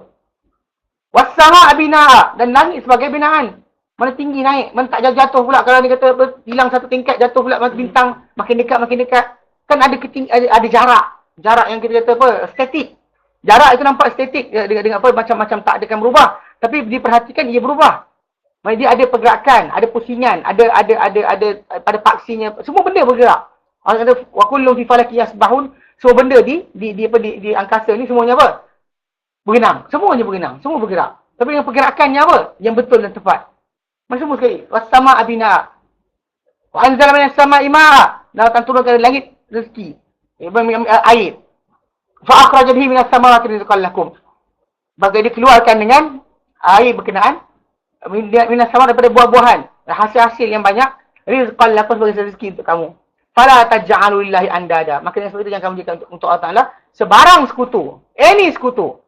Wassamaa binaa. Dan langit sebagai binaan. Mana tinggi naik. Mana tak jatuh pula. Kalau dia kata hilang satu tingkat, jatuh pula bintang. Makin dekat. Kan ada jarak. Jarak yang kita kata apa? Statik. Jarak itu nampak estetik dengan apa, macam-macam tak akan berubah, tapi diperhatikan ia berubah. Maksudnya dia ada pergerakan, ada pusingan, ada pada paksinya, semua benda bergerak. Allah kata wa kullun fi falaki yasbahun, semua benda di angkasa ni semuanya apa? Berenang, semuanya berenang, semua bergerak. Tapi yang pergerakannya apa? Yang betul dan tepat. Macam semua sekali. Was-samaa binaa. Wa anzala minas samaa'i maa'a. Dan akan turunkan dari langit rezeki, air. Fa'akhraja bihi minas samarati rizqan lakum. Bagi dia keluarkan dengan air berkenaan minas samar daripada buah-buahan, hasil-hasil yang banyak, rizqan lakum sebagai rezeki untuk kamu. Fala taj'alu lillahi andada. Maka sebab itu jangan kamu jadikan untuk Allah Ta'ala sebarang sekutu, any sekutu.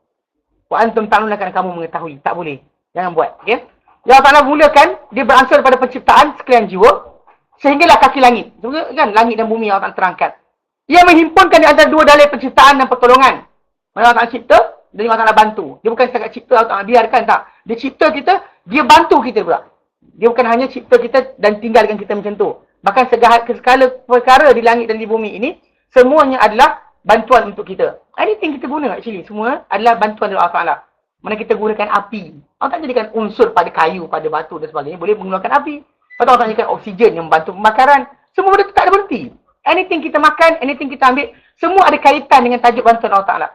Wa antum ta'lamun, akan kamu mengetahui. Tak boleh. Jangan buat. Okey. Allah Ta'ala mulakan dia beransur pada penciptaan sekalian jiwa sehinggalah kaki langit. Sebenarnya kan langit dan bumi Allah Ta'ala terangkan. Ia menghimpunkan di antara dua dalil penciptaan dan pertolongan. Allah Ta'ala cipta, dan Allah Ta'ala bantu. Dia bukan setakat cipta, Allah Ta'ala biarkan, tak. Dia cipta kita, dia bantu kita pula. Dia bukan hanya cipta kita dan tinggalkan kita macam tu. Bahkan segala perkara di langit dan di bumi ini, semuanya adalah bantuan untuk kita. Anything kita guna actually, semua adalah bantuan dari Allah Ta'ala. Mana kita gunakan api. Allah tak jadikan unsur pada kayu, pada batu dan sebagainya. Boleh menggunakan api. Atau Allah tak jadikan oksigen yang membantu pembakaran. Semua benda tu tak ada berhenti. Anything kita makan, anything kita ambil, semua ada kaitan dengan tajuk bantuan Allah Ta'ala.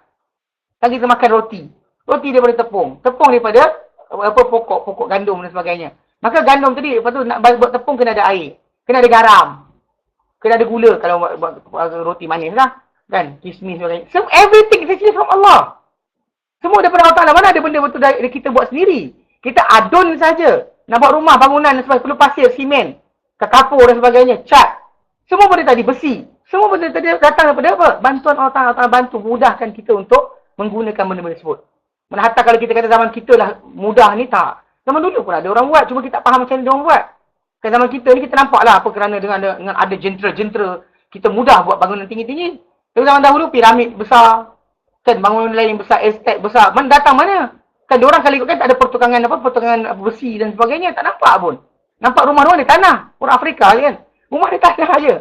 Kalau kita makan roti. Roti daripada tepung. Tepung daripada pokok gandum dan sebagainya. Maka gandum tadi, lepas tu nak buat tepung kena ada air. Kena ada garam. Kena ada gula kalau buat roti manis lah. Kan? Kismis sebagainya. So, everything is actually from Allah. Semua daripada Allah Ta'ala. Mana ada benda betul dari kita buat sendiri. Kita adun saja. Nak buat rumah, bangunan dan sebagainya. Perlu pasir, simen, kapur dan sebagainya. Cat. Semua benda tadi, besi. Semua benda tadi datang daripada apa? Bantuan Allah Ta'ala bantu, mudahkan kita untuk menggunakan benda-benda tersebut. Mana hatta kalau kita kata zaman kita lah mudah ni, tak. Zaman dulu pun ada orang buat, cuma kita tak faham macam mana dia orang buat. Kan zaman kita ni kita nampak lah apa kerana dengan ada jentera-jentera, kita mudah buat bangunan tinggi-tinggi. Tapi zaman dahulu piramid besar, Kan bangunan lain besar, estate besar. Mana datang mana? Kan diorang kalau ikut kan tak ada pertukangan besi dan sebagainya. Tak nampak pun. Nampak rumah-rumah di tanah. Orang Afrika kan. Rumah di tanah aja.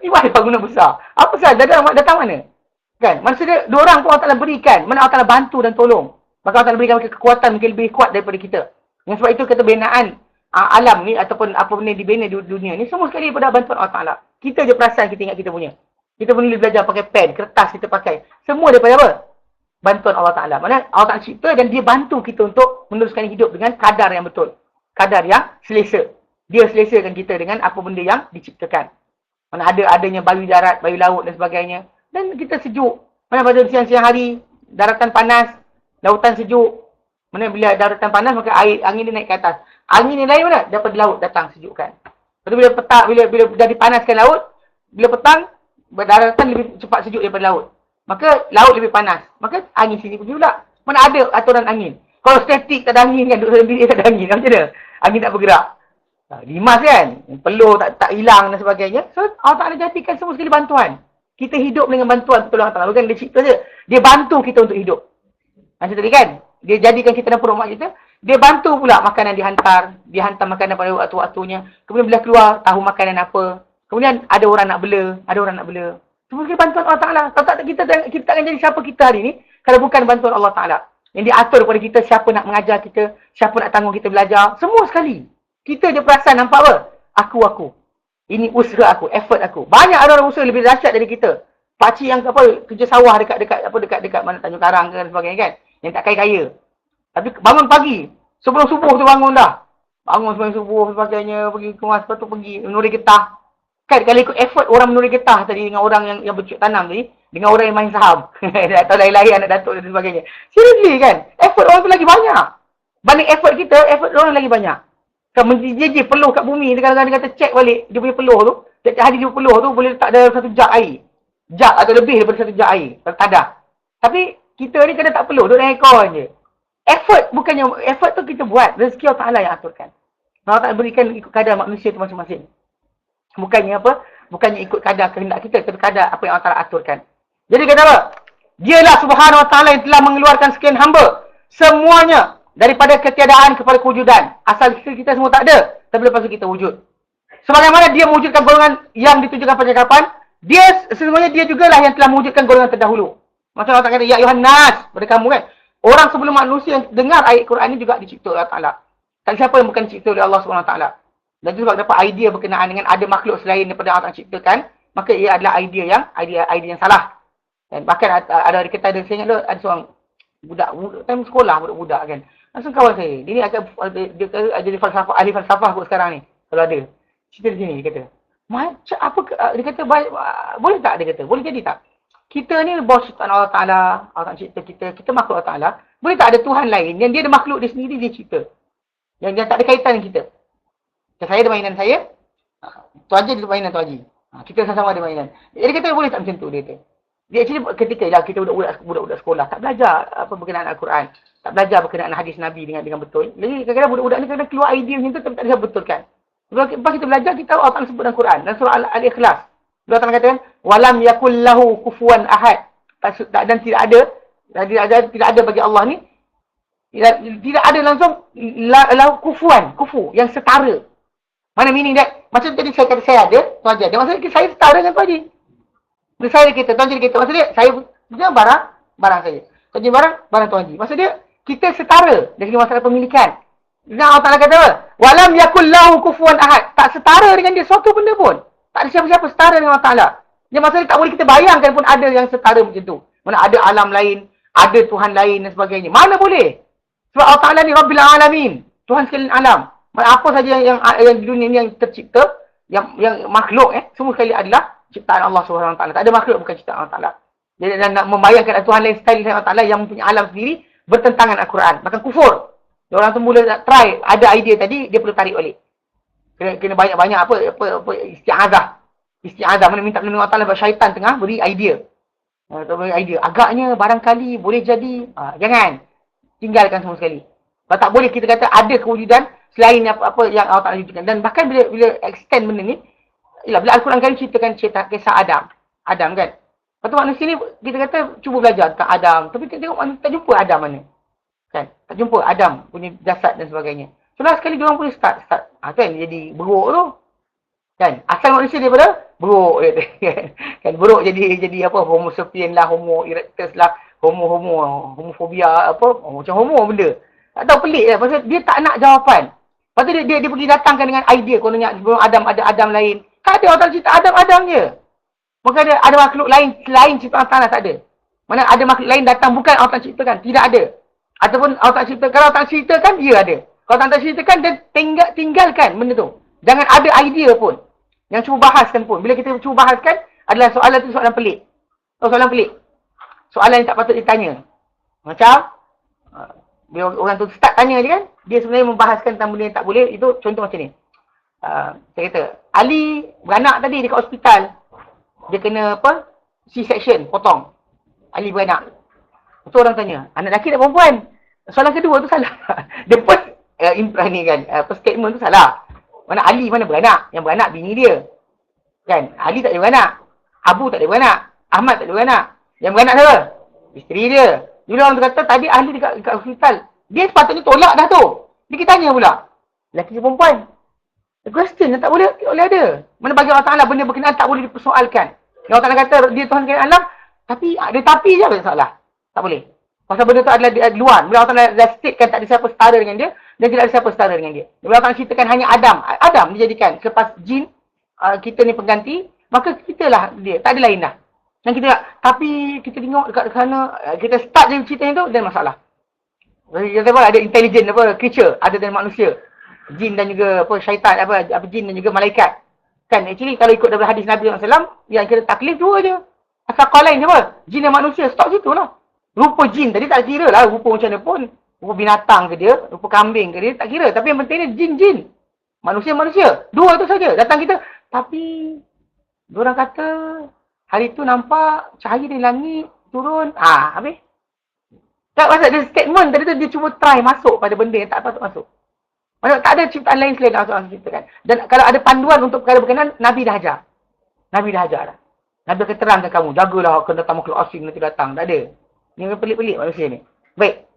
Tiba ada bangunan besar. Apa sahaja datang mana? Kan? Maksudnya diorang pun Allah Ta'ala berikan. Mana Allah Ta'ala bantu dan tolong. Maka Allah Ta'ala berikan kekuatan mungkin lebih kuat daripada kita. Yang sebab itu kata binaan alam ni ataupun apa benda dibina di dunia ni semua sekali daripada bantuan Allah Ta'ala. Kita je perasan kita ingat kita punya. Kita pun boleh belajar pakai pen, kertas kita pakai. Semua daripada apa? Bantuan Allah Ta'ala. Mana Allah Ta'ala cipta dan dia bantu kita untuk meneruskan hidup dengan kadar yang betul. Kadar yang selesa. Dia selesakan kita dengan apa benda yang diciptakan. Mana adanya bayu darat, bayu laut dan sebagainya. Dan kita sejuk. Mana pada siang-siang hari, daratan panas, lautan sejuk. Mana bila daratan panas, maka angin dia naik ke atas. Angin yang lain mana? Daripada laut datang sejukkan. Lepas tu bila petang, bila dah dipanaskan laut, bila petang, daratan lebih cepat sejuk daripada laut. Maka laut lebih panas. Maka angin sini pergi pula. Mana ada aturan angin. Kalau statik tak ada angin kan, duduk dalam bilik tak ada angin. Macam mana? Angin tak bergerak. Limas kan? Peluh tak hilang dan sebagainya. So Allah Ta'ala jadikan semua sekali bantuan. Kita hidup dengan bantuan pertolongan Allah Ta'ala. Bukan dia cipta je. Dia bantu kita untuk hidup. Macam tadi kan? Dia jadikan kita dalam perut mak kita. Dia bantu pula makanan dihantar. Dia hantar makanan pada waktu-waktunya. Kemudian bila keluar, tahu makanan apa. Kemudian ada orang nak bela. Ada orang nak bela. Semua sekali bantuan Allah Ta'ala. Kalau tak kita akan jadi siapa kita hari ni. Kalau bukan bantuan Allah Ta'ala. Yang diatur kepada kita siapa nak mengajar kita. Siapa nak tanggung kita belajar. Semua sekali. Kita je perasan nampak apa? Aku. Ini usaha aku, effort aku. Banyak ada orang usaha lebih dahsyat dari kita. Pakcik yang kerja sawah dekat mana Tanjung Karang ke dan sebagainya kan. Yang tak kaya-kaya. Tapi bangun pagi. Sebelum subuh tu bangun dah. Bangun sebelum subuh sebagainya, pergi kemas, lepas tu pergi menuri getah. Kan kalau ikut effort orang menuri getah tadi dengan orang yang bercuk tanam tadi, dengan orang yang main saham. Atau lain-lain anak datuk dan sebagainya. Seriously kan? Effort orang tu lagi banyak. Banding effort kita, effort orang lagi banyak. Kan menjijik peluh kat bumi, kadang-kadang dia kata check balik dia punya peluh tu. Setiap hari dia peluh tu boleh letak dalam 1 jug air. Jug atau lebih daripada 1 jug air. Tadah. Tapi kita ni kadang tak peluh, duduk dalam aircon je. Effort tu kita buat. Rezeki Allah Ta'ala yang aturkan. Allah Ta'ala berikan ikut kadar manusia tu masing-masing. Bukannya apa? Bukannya ikut kadar kehendak kita, tapi kadar apa yang Allah Ta'ala aturkan. Jadi kata apa? Dialah Subhanahu Wa Ta'ala yang telah mengeluarkan sekian hamba. Semuanya daripada ketiadaan kepada kewujudan. Asal kita semua tak ada, tapi lepas tu kita wujud. Sebagaimana dia mewujudkan golongan yang ditujukan percakapan, sesungguhnya dia jugalah yang telah mewujudkan golongan terdahulu. Macam Allah Ta'ala kata, ya ayuhan nas, pada kamu kan. Orang sebelum manusia yang dengar ayat Quran ini juga dicipta oleh Allah Ta'ala. Tak siapa yang bukan dicipta oleh Allah Subhanahu Wa Ta'ala. Dan itu sebab dapat idea berkenaan dengan ada makhluk selain daripada Allah Ta'ala ciptakan, maka ia adalah idea yang salah. Dan bahkan ada kita ada, saya ingat ada seorang budak time sekolah, budak-budak kan. Langsung kawan saya. Dia ni dia jadi ahli falsafah kot sekarang ni. Kalau ada. Cerita di sini, dia kata. Macam apa, dia kata, boleh tak dia kata? Boleh jadi tak? Kita ni bos ciptaan Allah Ta'ala. Allah Ta'ala cipta kita makhluk Allah Ta'ala. Boleh tak ada Tuhan lain yang dia ada makhluk dia sendiri, dia cipta. Yang dia tak ada kaitan dengan kita. Saya ada mainan saya. Tuan Haji ada mainan Tuan Haji. Kita sama-sama ada mainan. Jadi kata boleh tak macam tu dia kata. Dia actually ketika kita budak-budak sekolah tak belajar apa berkenaan Al-Quran. Tak belajar berkenaan hadis Nabi dengan betul. Jadi kadang-kadang budak-budak ni kadang keluar idea macam tu tapi tak bisa betulkan. Lepas kita belajar, kita tahu Allah Ta'ala sebut dalam Quran. Dan surah Al-Ikhlas. Allah Ta'ala katakan, walam yakul lahu kufuwan ahad. Dan tidak ada bagi Allah ni. Tidak ada langsung lahu kufu yang setara. Mana meaning that? Maksud tadi saya kata saya ada, Tuan Haji ada. Maksudnya saya setara dengan Tuan Haji. Bila saya kita, Tuan Haji kita. Maksudnya saya punya barang saya. Tuan Haji barang Tuan Haji. Maksudnya kita setara dari masalah pemilikan. Dan Allah Ta'ala kata apa? Walam yakul lahu kufuwan ahad. Tak setara dengan dia suatu benda pun. Tak ada siapa-siapa setara dengan Allah Ta'ala. Yang maksudnya tak boleh kita bayangkan pun ada yang setara macam tu. Mana ada alam lain, ada Tuhan lain dan sebagainya. Mana boleh? Sebab Allah Ta'ala ni Rabbil Alamin. Tuhan sekalian alam. Apa saja yang di dunia ni yang tercipta, yang makhluk semua sekali adalah ciptaan Allah Subhanahu Wa Ta'ala. Tak ada makhluk bukan ciptaan Allah Ta'ala. Jadi dan nak membayangkan Tuhan lain sekali Allah Ta'ala yang mempunyai alam sendiri bertentangan Al-Quran. Bahkan kufur. Orang tu mula nak try, ada idea tadi, dia perlu tarik balik. Kena banyak-banyak apa isti'azah. Mana minta perlindungan Allah Ta'ala sebab syaitan tengah beri idea. Agaknya barangkali boleh jadi. Jangan. Tinggalkan semua sekali. Sebab tak boleh kita kata ada kewujudan selain apa yang Allah Ta'ala wujudkan. Dan bahkan bila extend benda ni, bila Al-Quran kali ceritakan kisah Adam kan. Lepas tu manusia ni, kita kata cuba belajar tentang Adam. Tapi kita tengok tak jumpa Adam mana. Kan? Tak jumpa Adam punya jasad dan sebagainya. So lah sekali diorang boleh start. Kan jadi beruk tu. Kan? Asal manusia daripada beruk dia. Kan? Beruk jadi apa? Homo sapien lah, homo erectus lah, homofobia apa? Macam homo benda. Tak tahu pelik lah. Pasal dia tak nak jawapan. Lepas tu dia pergi datangkan dengan idea. Kononnya sebelum Adam ada Adam lain. Kan ada orang cerita Adam je. Maka ada makhluk lain selain ciptaan tanah, tak ada. Mana ada makhluk lain datang bukan Allah ciptakan. Tidak ada. Ataupun Allah ciptakan. Kalau Allah ciptakan, dia ada. Kalau Allah ciptakan, dia tinggalkan benda tu. Jangan ada idea pun. Yang cuba bahaskan pun. Bila kita cuba bahaskan, adalah soalan tu soalan pelik. Soalan pelik. Soalan yang tak patut ditanya. Macam, bila orang tu start tanya je kan, dia sebenarnya membahaskan tentang benda yang tak boleh. Itu contoh macam ni. Saya kata, Ali beranak tadi dekat hospital. Dia kena apa? C-section, potong. Ali beranak. Itu orang tanya, anak lelaki atau perempuan? Soalan kedua tu salah. The first ni kan, first statement tu salah. Mana Ali mana beranak? Yang beranak bini dia. Kan? Ali tak ada beranak. Abu tak ada beranak. Ahmad tak ada beranak. Yang beranak siapa? Isteri dia. Bila orang tu kata tadi ahli dekat hospital. Dia sepatutnya tolak dah tu. Dia tanya pula. Lelaki ke perempuan? The question yang tak boleh ada. Mana bagi Allah Ta'ala benda berkenaan tak boleh dipersoalkan. Yang Allah Ta'ala kata dia Tuhan sekalian alam. Tapi ada tapi je apa salah. Tak boleh. Pasal benda tu adalah di luar. Bila Allah Ta'ala dah statekan tak ada siapa setara dengan dia. Dan tidak ada siapa setara dengan dia. Bila Allah Ta'ala ceritakan hanya Adam. Adam dijadikan. Selepas jin kita ni pengganti. Maka kita lah dia. Tak ada lain dah. Dan kita tapi kita tengok dekat sana. Kita start je ceritanya tu. Dan masalah. Kita apa, ada intelligent apa creature. Ada dari manusia. Jin dan juga apa syaitan. Apa jin dan juga malaikat. Kan actually kalau ikut daripada hadis Nabi SAW. Yang kita taklif dua je. Asal kau lain je apa. Jin dan manusia. Stop situ lah. Rupa jin tadi tak kira lah. Rupa macam mana pun. Rupa binatang ke dia. Rupa kambing ke dia. Tak kira. Tapi yang pentingnya jin-jin. Manusia-manusia. Dua tu saja. Datang kita. Tapi. Diorang kata. Hari tu nampak. Cahaya dari langit. Turun. Habis. Tak pasal dia statement. Tadi tu dia cuba try masuk pada benda yang tak patut masuk. Maksudnya tak ada ciptaan lain selain Allah ciptakan. Dan kalau ada panduan untuk perkara berkenaan. Nabi dah ajar. Nabi dah ajar dah. Nabi akan terangkan kamu. Jagalah kena datang makhluk asing nanti datang. Tak ada. Ini pelik-pelik manusia ni. Baik.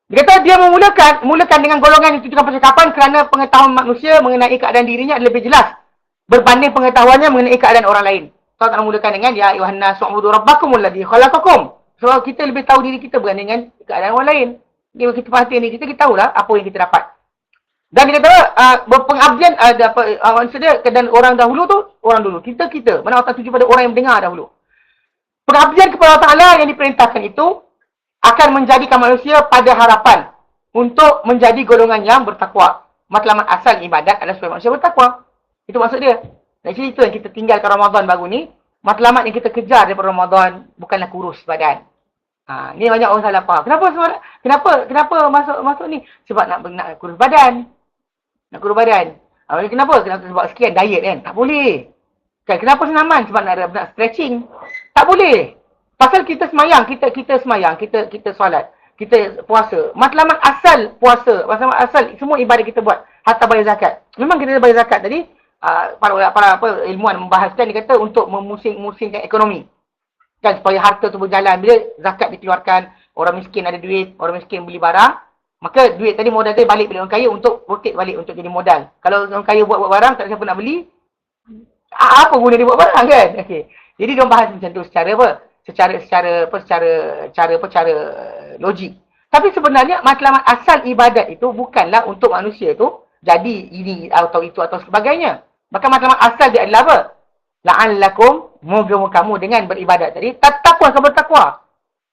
Dia kata dia mulakan dengan golongan yang tujukan percakapan kerana pengetahuan manusia mengenai keadaan dirinya adalah lebih jelas berbanding pengetahuannya mengenai keadaan orang lain. So, tak mulakan dengan ya ayuhan nas u'budu rabbakumul ladzi khalaqakum. So kita lebih tahu diri kita berbanding dengan keadaan orang lain. Bila kita perhatian diri kita tahulah apa yang kita dapat. Dan dia kata berpengabdian maksudnya dan orang dahulu tu orang dulu. Kita mana Allah tuju pada orang yang mendengar dahulu. Pengabdian kepada Allah Ta'ala yang diperintahkan itu akan menjadikan manusia pada harapan untuk menjadi golongan yang bertakwa. Matlamat asal ibadat adalah supaya manusia bertakwa. Itu maksud dia. Jadi itu yang kita tinggalkan Ramadan baru ni. Matlamat yang kita kejar daripada Ramadan bukanlah kurus badan. Ni banyak orang salah faham. Kenapa masuk ni? Sebab nak kurus badan. Nak kurus badan. Kenapa? Sebab sekian diet kan? Tak boleh. Kenapa senaman? Sebab nak stretching. Tak boleh. Pasal kita semayang, kita semayang, kita solat, kita puasa. Matlamat asal puasa, matlamat asal semua ibadat kita buat. Hatta bayar zakat. Memang kita bayar zakat tadi, para ilmuwan membahaskan, dia kata untuk memusingkan ekonomi. Kan supaya harta tu berjalan. Bila zakat dikeluarkan, orang miskin ada duit, orang miskin beli barang, maka duit tadi modal dia balik bila orang kaya untuk rotate balik untuk jadi modal. Kalau orang kaya buat barang, tak ada siapa nak beli, apa guna dia buat barang kan? Okey. Jadi dia bahas macam tu secara apa? Secara logik. Tapi sebenarnya matlamat asal ibadat itu bukanlah untuk manusia tu jadi ini atau itu atau sebagainya. Maka matlamat asal dia adalah apa? La'allakum, moga kamu dengan beribadat tadi takwa kepada takwa.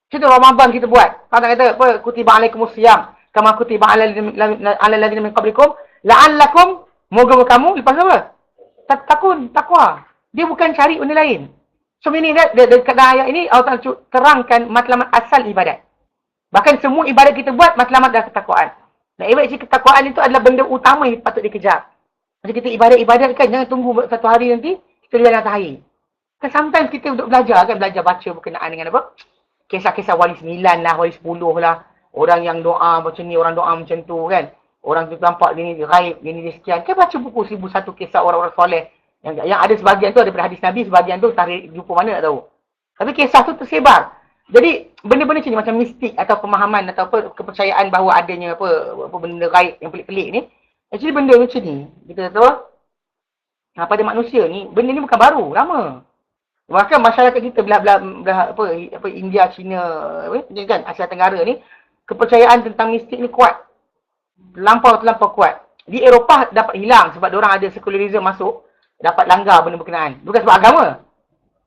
Itu Ramadan kita buat. Kalau kata apa? Kutiba alaikumus siyam kama kutiba alal ladzina min qablikum la'allakum, moga kamu lepas apa? Takwa. Dia bukan cari benda lain. So ini dekat ayat ini Allah Ta'ala terangkan matlamat asal ibadat. Bahkan semua ibadat kita buat matlamat adalah ketakwaan. Dan ibadat ketakwaan itu adalah benda utama yang patut dikejar. Macam kita ibadat kan, jangan tunggu satu hari nanti kita lihat atas hari. Kan sometimes kita untuk belajar baca berkenaan dengan apa? Kisah-kisah wali 9 lah, wali 10 lah. Orang yang doa macam ni, orang doa macam tu kan. Orang tu nampak gini, raib, gini dia sekian. Kan baca buku 1001 kisah orang-orang soleh. Yang ada sebahagian tu daripada hadis Nabi, sebahagian tu tarik jumpa mana tak tahu. Tapi kisah tu tersebar. Jadi benda-benda macam ni, macam mistik atau pemahaman atau apa kepercayaan bahawa adanya apa benda gaib yang pelik-pelik ni, actually benda macam ni kita tahu pada manusia ni benda ni bukan baru, lama. Bahkan masyarakat kita belah apa India, China, kan Asia Tenggara ni, kepercayaan tentang mistik ni kuat. Terlampau kuat. Di Eropah dapat hilang sebab diorang ada secularism masuk, dapat langgar benda berkenaan. Bukan sebab agama,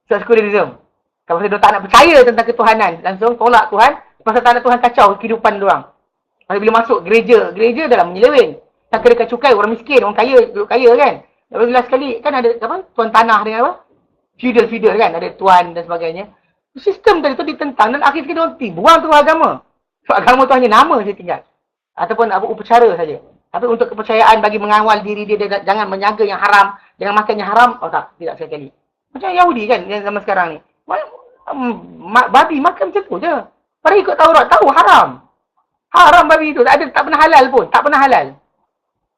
sebab secularism. Kalau dia tak nak percaya tentang ketuhanan, langsung tolak Tuhan, pasal tak nak Tuhan kacau kehidupan diorang. Kalau bila masuk gereja dalam menyeleweng. Tak kena dekat cukai, orang miskin, orang kaya, duduk kaya kan. Lepas last sekali kan ada apa? Tuan tanah dengan apa? Feudal kan, ada tuan dan sebagainya. Sistem tadi tu ditentang dan akhir sekali diorang buang tu agama. Sebab agama tu hanya nama saja tinggal. Ataupun apa upacara saja. Tapi untuk kepercayaan bagi mengawal diri dia jangan menjaga yang haram, jangan makan yang haram, tidak sekali. Macam Yahudi kan yang zaman sekarang ni. Babi makan macam tu je. Pada ikut Taurat tahu haram. Haram babi tu, tak pernah halal pun, tak pernah halal.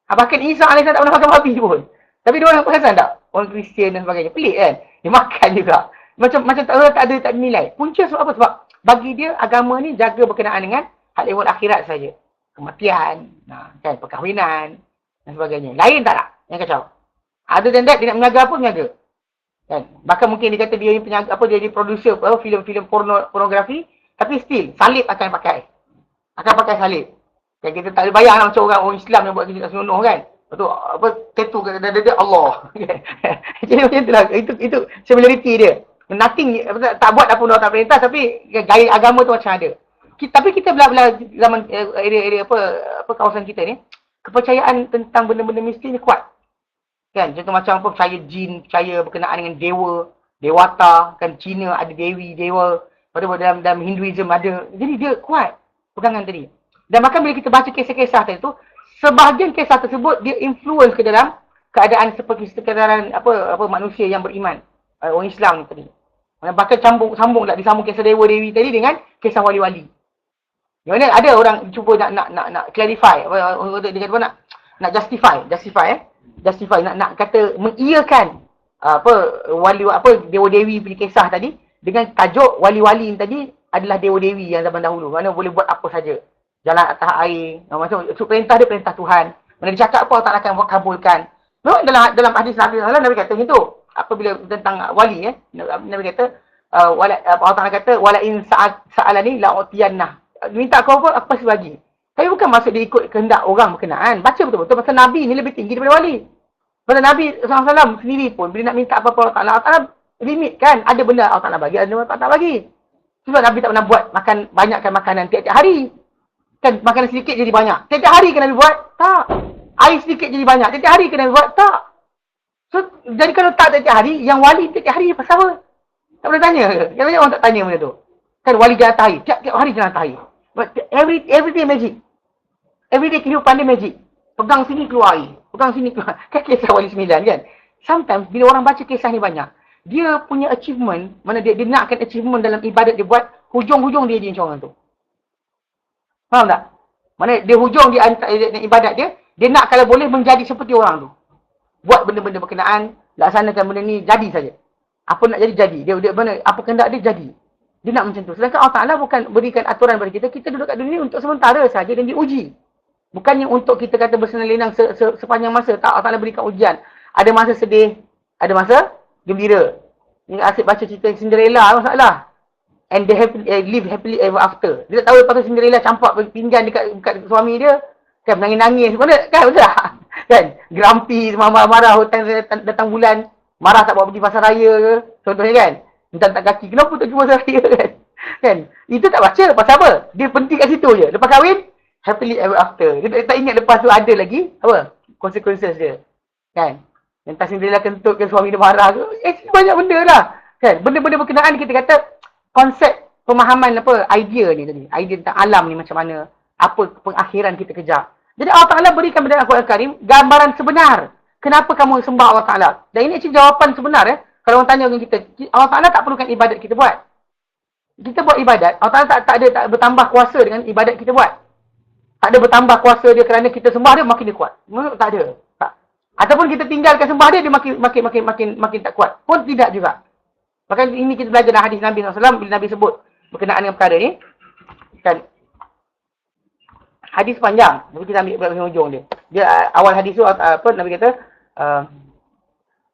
Bahkan Isa AS tak pernah makan babi pun. Tapi dia orang perasan tak? Orang Kristian dan sebagainya. Pelik kan? Dia makan juga. Macam tak ada nilai. Punca sebab apa? Sebab bagi dia agama ni jaga berkenaan dengan hal ehwal akhirat saja. Kematian, kan, perkahwinan dan sebagainya. Lain tak nak? Yang kacau. Other than that, dia nak menjaga apa? Menjaga. Kan? Bahkan mungkin dia kata dia ni penjaga, dia ni producer filem-filem pornografi, tapi still salib akan pakai. Akan pakai salib. Kan kita tak boleh bayang macam orang Islam yang buat kerja kat senonoh kan. Lepas tu apa tattoo kat dada Allah. Jadi macam itulah. Itu similarity dia. Nothing, tak buat apa orang tak perintah, tapi gaya agama tu macam ada. Tapi kita belah zaman area apa kawasan kita ni, kepercayaan tentang benda-benda mistik ni kuat. Kan, contoh macam apa percaya jin, percaya berkenaan dengan dewa, dewata, kan Cina ada dewi, dewa, pada dalam Hinduism ada. Jadi dia kuat pegangan tadi. Dan bahkan bila kita baca kisah-kisah tadi tu, sebahagian kisah tersebut dia influence ke dalam keadaan seperti sekadaran apa manusia yang beriman, orang Islam ni tadi. Bahkan sambung kisah dewa dewi tadi dengan kisah wali-wali. Yang mana ada orang cuba nak clarify, dia kata nak justify nak kata mengiyakan wali dewa dewi punya kisah tadi dengan tajuk wali-wali tadi adalah dewa dewi yang zaman dahulu. Mana boleh buat apa saja. Jalan atas air, macam perintah dia perintah Tuhan. Mana dia cakap apa Allah Taala akan kabulkan. No, dalam hadis Nabi sallallahu Nabi kata macam tu. Apabila tentang wali Nabi kata Allah Taala kata wala in sa'alani la utiyanna. Minta kau apa aku pasti bagi. Tapi bukan maksud dia ikut kehendak orang berkenaan. Baca betul-betul pasal Nabi ni lebih tinggi daripada wali. Pasal Nabi SAW sendiri pun bila nak minta apa-apa Allah Taala limit kan. Ada benda Allah Taala bagi, ada benda Allah tak bagi. Sebab Nabi tak pernah buat banyakkan makanan tiap-tiap hari. Kan makanan sedikit jadi banyak. Tiap-tiap hari kena Nabi buat? Tak. Air sedikit jadi banyak. Tiap-tiap hari kena Nabi buat? Tak. So, jadi kalau tak tiap-tiap hari, yang wali tiap-tiap hari pasal apa? Tak boleh tanya ke? Kan banyak orang tak tanya benda tu. Kan wali jalan atas air. Tiap-tiap hari jalan atas air. But every day magic. Every day kehidupan dia magic. Pegang sini keluar air. Pegang sini keluar. Kan kisah wali 9 kan? Sometimes bila orang baca kisah ni banyak, dia punya achievement, mana dia nakkan achievement dalam ibadat dia buat, hujung-hujung dia macam orang tu. Faham tak? Mana dia hujung dia ibadat dia nak kalau boleh menjadi seperti orang tu. Buat benda-benda berkenaan, laksanakan benda ni jadi saja. Apa nak jadi. Dia mana apa kehendak dia jadi. Dia nak macam tu. Sedangkan Allah Taala bukan berikan aturan pada kita. Kita duduk kat dunia untuk sementara saja dan diuji. Bukannya untuk kita kata bersenang-lenang sepanjang masa. Tak, Allah Taala berikan ujian. Ada masa sedih, ada masa gembira. Ni asyik baca cerita Cinderella masalah. And they live happily ever after. Dia tak tahu lepas tu Cinderella campak pinggan dekat suami dia. Kan menangis-nangis. Mana? Kan betul tak? Kan? Grumpy, marah-marah hutang datang bulan. Marah tak bawa pergi pasar raya ke. Contohnya kan? Minta tak kaki. Kenapa tak pergi pasar raya kan? Kan? Itu tak baca. Pasal apa? Dia berhenti kat situ je. Lepas kahwin, happily ever after. Dia tak ingat lepas tu ada lagi. Apa? Consequences dia. Kan? Entah Cinderella kentut ke suami dia marah ke. Banyak benda lah. Kan? Benda-benda berkenaan kita kata konsep pemahaman idea ni tadi. Idea tentang alam ni macam mana. Apa pengakhiran kita kejar. Jadi Allah Ta'ala berikan pada Al-Quran Karim gambaran sebenar. Kenapa kamu sembah Allah Ta'ala. Dan ini actually jawapan sebenar Kalau orang tanya dengan kita, Allah Ta'ala tak perlukan ibadat kita buat. Kita buat ibadat, Allah Ta'ala tak bertambah kuasa dengan ibadat kita buat. Tak ada bertambah kuasa dia kerana kita sembah dia makin dia kuat. Tak ada. Tak. Ataupun kita tinggalkan sembah dia makin tak kuat. Pun tidak juga. Bahkan ini kita belajar dalam hadis Nabi SAW bila Nabi sebut berkenaan dengan perkara ni. Kan? Hadis panjang. Tapi kita ambil dari hujung dia. Dia awal hadis tu apa Nabi kata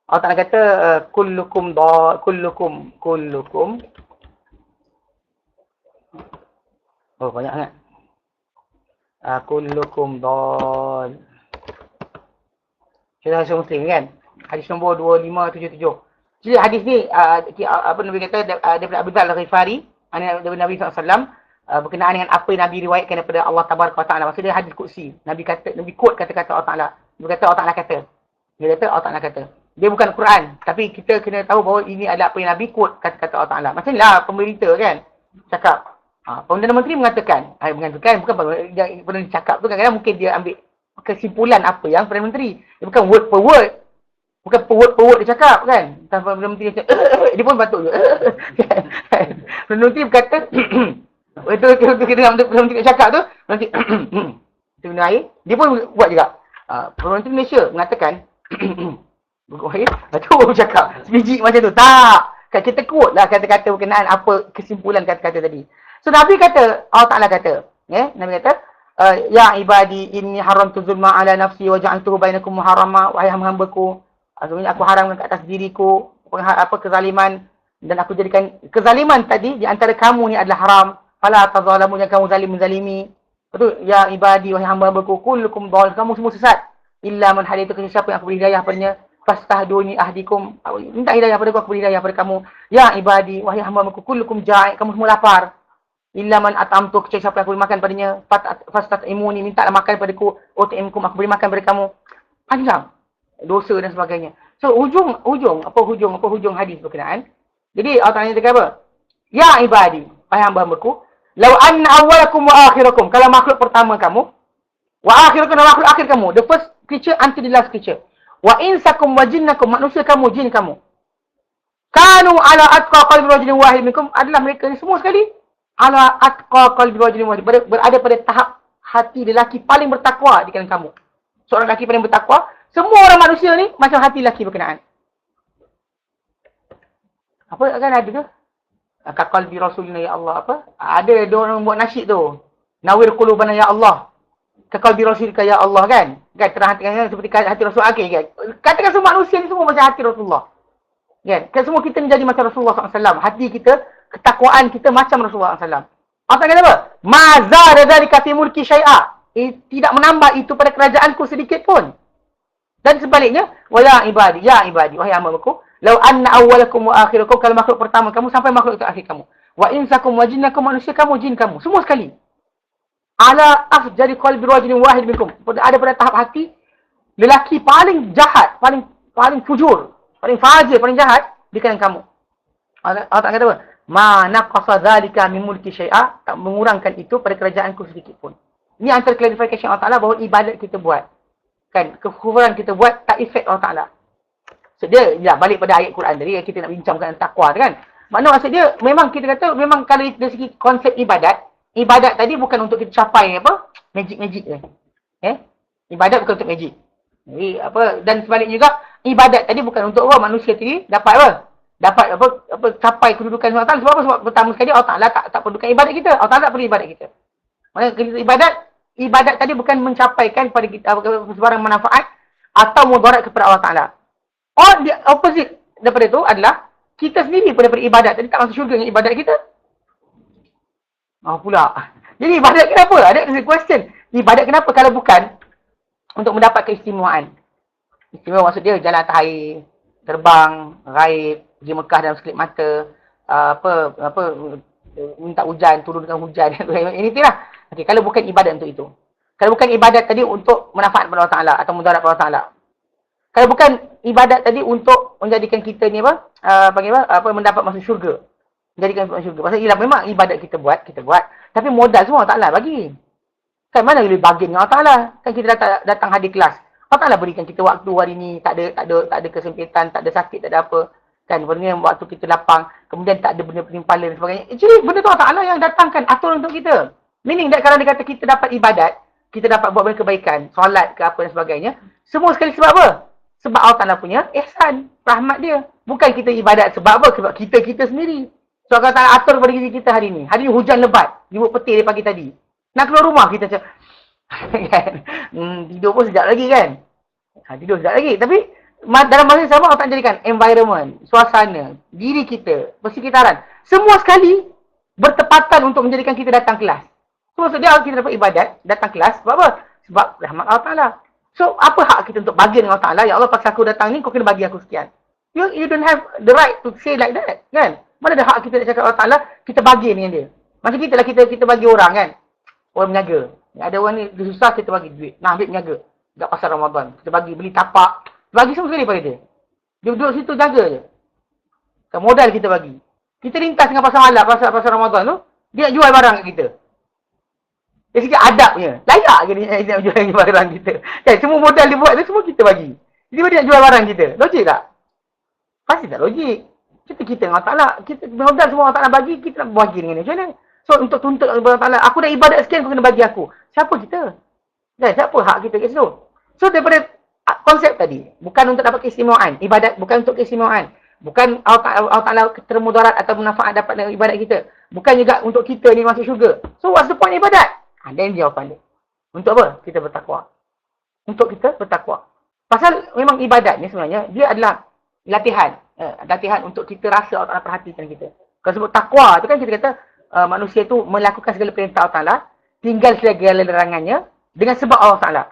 Allah Ta'ala kata kullukum oh banyak sangat. Kullukum dal. Cerita hadis Muslim kan? Hadis nombor 2577. Jadi hadis ni apa Nabi kata daripada Abu Dzar Al-Ghifari, daripada Nabi SAW berkenaan dengan apa yang Nabi riwayatkan daripada Allah Tabaraka wa Taala. Maksudnya hadis qudsi. Nabi quote kata-kata Allah Taala. Nabi kata Allah Taala kata. Dia kata Allah Taala kata. Dia bukan Quran, tapi kita kena tahu bahawa ini adalah apa yang Nabi quote kata-kata Allah Taala. Macamlah pemberita kan cakap. Perdana Menteri mengatakan, bukan Perdana Menteri cakap tu kadang-kadang mungkin dia ambil kesimpulan apa yang Perdana Menteri. Dia bukan word per word. Bukan per word dia cakap kan. Tanpa Perdana Menteri cakap, dia pun batuk je. Perdana Menteri berkata, itu kita Perdana Menteri cakap tu, Perdana Menteri, itu minum air, dia pun buat juga. Perdana Menteri Malaysia mengatakan, bukan air, tu cakap, sebiji macam tu. Tak. Kita quote lah kata-kata berkenaan apa kesimpulan kata-kata tadi. So Nabi kata, Allah Ta'ala kata, Nabi kata, ya ibadi inni haramtu zulma ala nafsi wa ja'altuhu bainakum muharrama, wahai hamba-hambaku, maksudnya aku haramkan ke atas diriku apa kezaliman, dan aku jadikan kezaliman tadi di antara kamu ni adalah haram. Fala tazalamu, yang kamu zalimi. Betul? Ya ibadi, wahai hamba-hambaku, kullukum dhal, kamu semua sesat. Illa man hadaitu, siapa yang aku beri hidayah padanya. Fastahduni ahdikum, minta hidayah padaku, aku beri hidayah pada kamu. Ya ibadi, wahai hamba-hambaku, kullukum ja'i, kamu semua lapar. Illa man at'amtu, kecuali siapa yang aku beri makan padanya. Fastat'imuni, mintalah makan padaku. Ut'imkum, aku beri makan pada kamu. Panjang. Dosa dan sebagainya. So hujung hadis berkenaan. Jadi Allah Ta'ala kata apa? Ya ibadi, wahai hamba-hambaku, law anna awwalakum wa akhirakum, kalau makhluk pertama kamu, wa akhirakum dan makhluk akhir kamu, the first creature until the last creature, wa insakum wa jinnakum, manusia kamu, jin kamu, kanu ala atqa qalbi rajulin wahid minkum, adalah mereka ni semua sekali ala atqa qalbi rajulin wahid, berada pada tahap hati lelaki paling bertakwa di kalangan kamu. Seorang lelaki paling bertakwa, semua orang manusia ni macam hati lelaki berkenaan. Apa kan ada tu? Kakal bi rasulina ya Allah apa? Ada orang buat nasyid tu. Nawir qulubana ya Allah. Kakal bi rasulika ya Allah kan? Kan terang hati kan seperti hati Rasul akhir kan. Katakan semua manusia ni semua macam hati Rasulullah. Kan semua kita ni jadi macam Rasulullah SAW. Hati kita, ketakwaan kita macam Rasulullah SAW. Allah kata apa? Ma zada dzalika fi mulki syai'a. Tidak menambah itu pada kerajaanku sedikit pun. Dan sebaliknya, ya ibadi, wahai hamba-hambaku, lau anna awwalakum wa akhirakum, kalau makhluk pertama kamu sampai makhluk terakhir kamu, wa insakum wa jinnakum, manusia kamu, jin kamu, semua sekali. Ala afjari qalbi rajulin wahid minkum, ada pada tahap hati lelaki paling jahat, paling fujur, paling fajir, paling jahat di kalangan kamu. Allah kata apa? Ma naqasa dzalika min mulki syai'a, tak mengurangkan itu pada kerajaanku sedikit pun. Ini antara clarification Allah Ta'ala bahawa ibadat kita buat, kan, kekufuran kita buat tak efek Allah Ta'ala. So dia balik pada ayat Quran tadi, kita nak bincang tentang takwa kan. Maknanya maksud dia, memang kita kata, memang kalau dari segi konsep ibadat tadi bukan untuk kita capai apa? Magic je. Ibadat bukan untuk magic. Jadi apa, dan sebaliknya juga, ibadat tadi bukan untuk apa? Manusia tadi dapat apa? Dapat apa capai kedudukan Allah Ta'ala. Sebab pertama sekali Allah Ta'ala tak perlukan ibadat kita. Allah Ta'ala tak perlu ibadat kita. Maknanya ibadat tadi bukan mencapaikan pada kita sebarang manfaat atau mudarat kepada Allah Ta'ala. The opposite daripada itu adalah kita sendiri daripada ibadat tadi tak masuk syurga dengan ibadat kita. Pula. Jadi ibadat kenapa? Ada question. Ibadat kenapa kalau bukan untuk mendapat keistimewaan? Istimewa maksud dia jalan atas air, terbang, raib, pergi Mekah dalam sekelip mata, minta hujan, turun dengan hujan. Ini lah. Okay, kalau bukan ibadat untuk itu. Kalau bukan ibadat tadi untuk manfaat pada Allah Ta'ala atau mudarat pada Allah Ta'ala. Kalau bukan ibadat tadi untuk menjadikan kita ni mendapat masuk syurga. Menjadikan masuk syurga. Pasal ialah memang ibadat kita buat. Tapi modal semua Allah Ta'ala bagi. Kan mana lebih bahagia dengan Allah Ta'ala. Kan kita datang hadir kelas. Allah Ta'ala berikan kita waktu hari ni, tak ada kesempitan, tak ada sakit, tak ada apa. Kan sebenarnya waktu kita lapang, kemudian tak ada benda penimpalan dan sebagainya. Jadi benda tu Allah Ta'ala yang datangkan aturan untuk kita. Meaning that kalau dia kata kita dapat ibadat, kita dapat buat banyak kebaikan, solat ke apa dan sebagainya, semua sekali sebab apa? Sebab Allah Ta'ala punya ihsan, rahmat dia. Bukan kita ibadat sebab apa? Sebab kita sendiri. So Allah Ta'ala atur kepada diri kita hari ni. Hari ni hujan lebat. Jemput petir dari pagi tadi. Nak keluar rumah kita macam kan? Tidur pun sekejap lagi kan? Tidur sekejap lagi. Tapi dalam masa yang sama Allah Ta'ala jadikan environment, suasana, diri kita, persekitaran. Semua sekali bertepatan untuk menjadikan kita datang kelas. So maksud dia kita dapat ibadat, datang kelas. Sebab apa? Sebab rahmat Allah Ta'ala. So, apa hak kita untuk bagi dengan Allah Ta'ala? Ya Allah, paksa aku datang ni, kau kena bagi aku sekian. You don't have the right to say like that, kan? Mana ada hak kita nak cakap Allah Ta'ala, kita bagi dengan dia. Macam kita lah, kita bagi orang, kan? Orang berniaga. Ada orang ni, dia susah, kita bagi duit. Nah, ambil berniaga. Dekat pasar Ramadan. Kita bagi, beli tapak. Bagi semua sekali pada dia. Dia duduk situ, jaga je. Modal kita bagi. Kita lintas dengan pasar malam, pasar Ramadan tu, dia nak jual barang kat kita. Dari segi adabnya. Layak ke dia nak jual barang kita? Kan, semua modal dia buat tu semua kita bagi. Jadi dia nak jual barang kita. Logik tak? Pasti tak logik. Kita dengan Allah Ta'ala. Kita modal semua Allah Ta'ala bagi, kita nak bagi dengan dia. Macam mana? So, untuk tuntut Allah Ta'ala, aku dah ibadat sekian, kau kena bagi aku. Siapa kita? Dan siapa hak kita kat situ? So, daripada konsep tadi, bukan untuk dapat keistimewaan. Ibadat bukan untuk keistimewaan. Bukan Allah Ta'ala termudarat atau manfaat dapat dengan ibadat kita. Bukan juga untuk kita ni masuk syurga. So, what's the point ibadat? Dan jawapan dia. Untuk apa? Kita bertakwa. Untuk kita bertakwa. Pasal memang ibadat ni sebenarnya, dia adalah latihan. Latihan untuk kita rasa Allah Ta'ala perhatikan kita. Kalau sebut takwa tu kan kita kata, manusia tu melakukan segala perintah Allah Ta'ala, tinggal segala larangannya, dengan sebab Allah Ta'ala.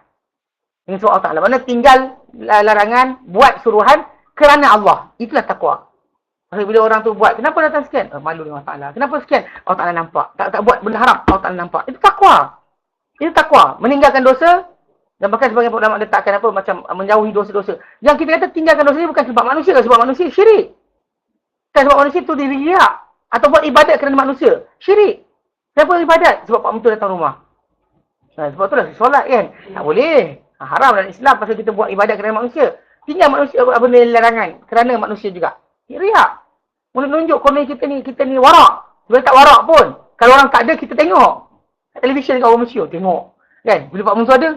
Dengan sebab Allah Ta'ala. Mana tinggal larangan, buat suruhan, kerana Allah. Itulah takwa. Maksudnya bila orang tu buat, kenapa datang sekian? Malu dengan Allah Ta'ala. Kenapa sekian? Allah Ta'ala nampak. Tak buat benda haram, Allah Ta'ala nampak. Itu takwa. Itu takwa. Meninggalkan dosa, dan bahkan sebagian ulama letakkan apa, macam menjauhi dosa-dosa. Yang kita kata tinggalkan dosa ni bukan sebab manusia, sebab manusia syirik. Kan sebab manusia tu diri riak. Atau buat ibadat kerana manusia. Syirik. Kenapa ibadat? Sebab Pak Mentua datang rumah. Sebab tu lah solat kan. Tak boleh. Haram dalam Islam pasal kita buat ibadat kerana manusia. Tinggal manusia benda larangan kerana manusia juga. Riak. Menunjuk komen kita ni warak. Bila tak warak pun. Kalau orang tak ada, kita tengok. Kat televisyen kat orang Malaysia, tengok. Kan? Bila Pak Mentua ada.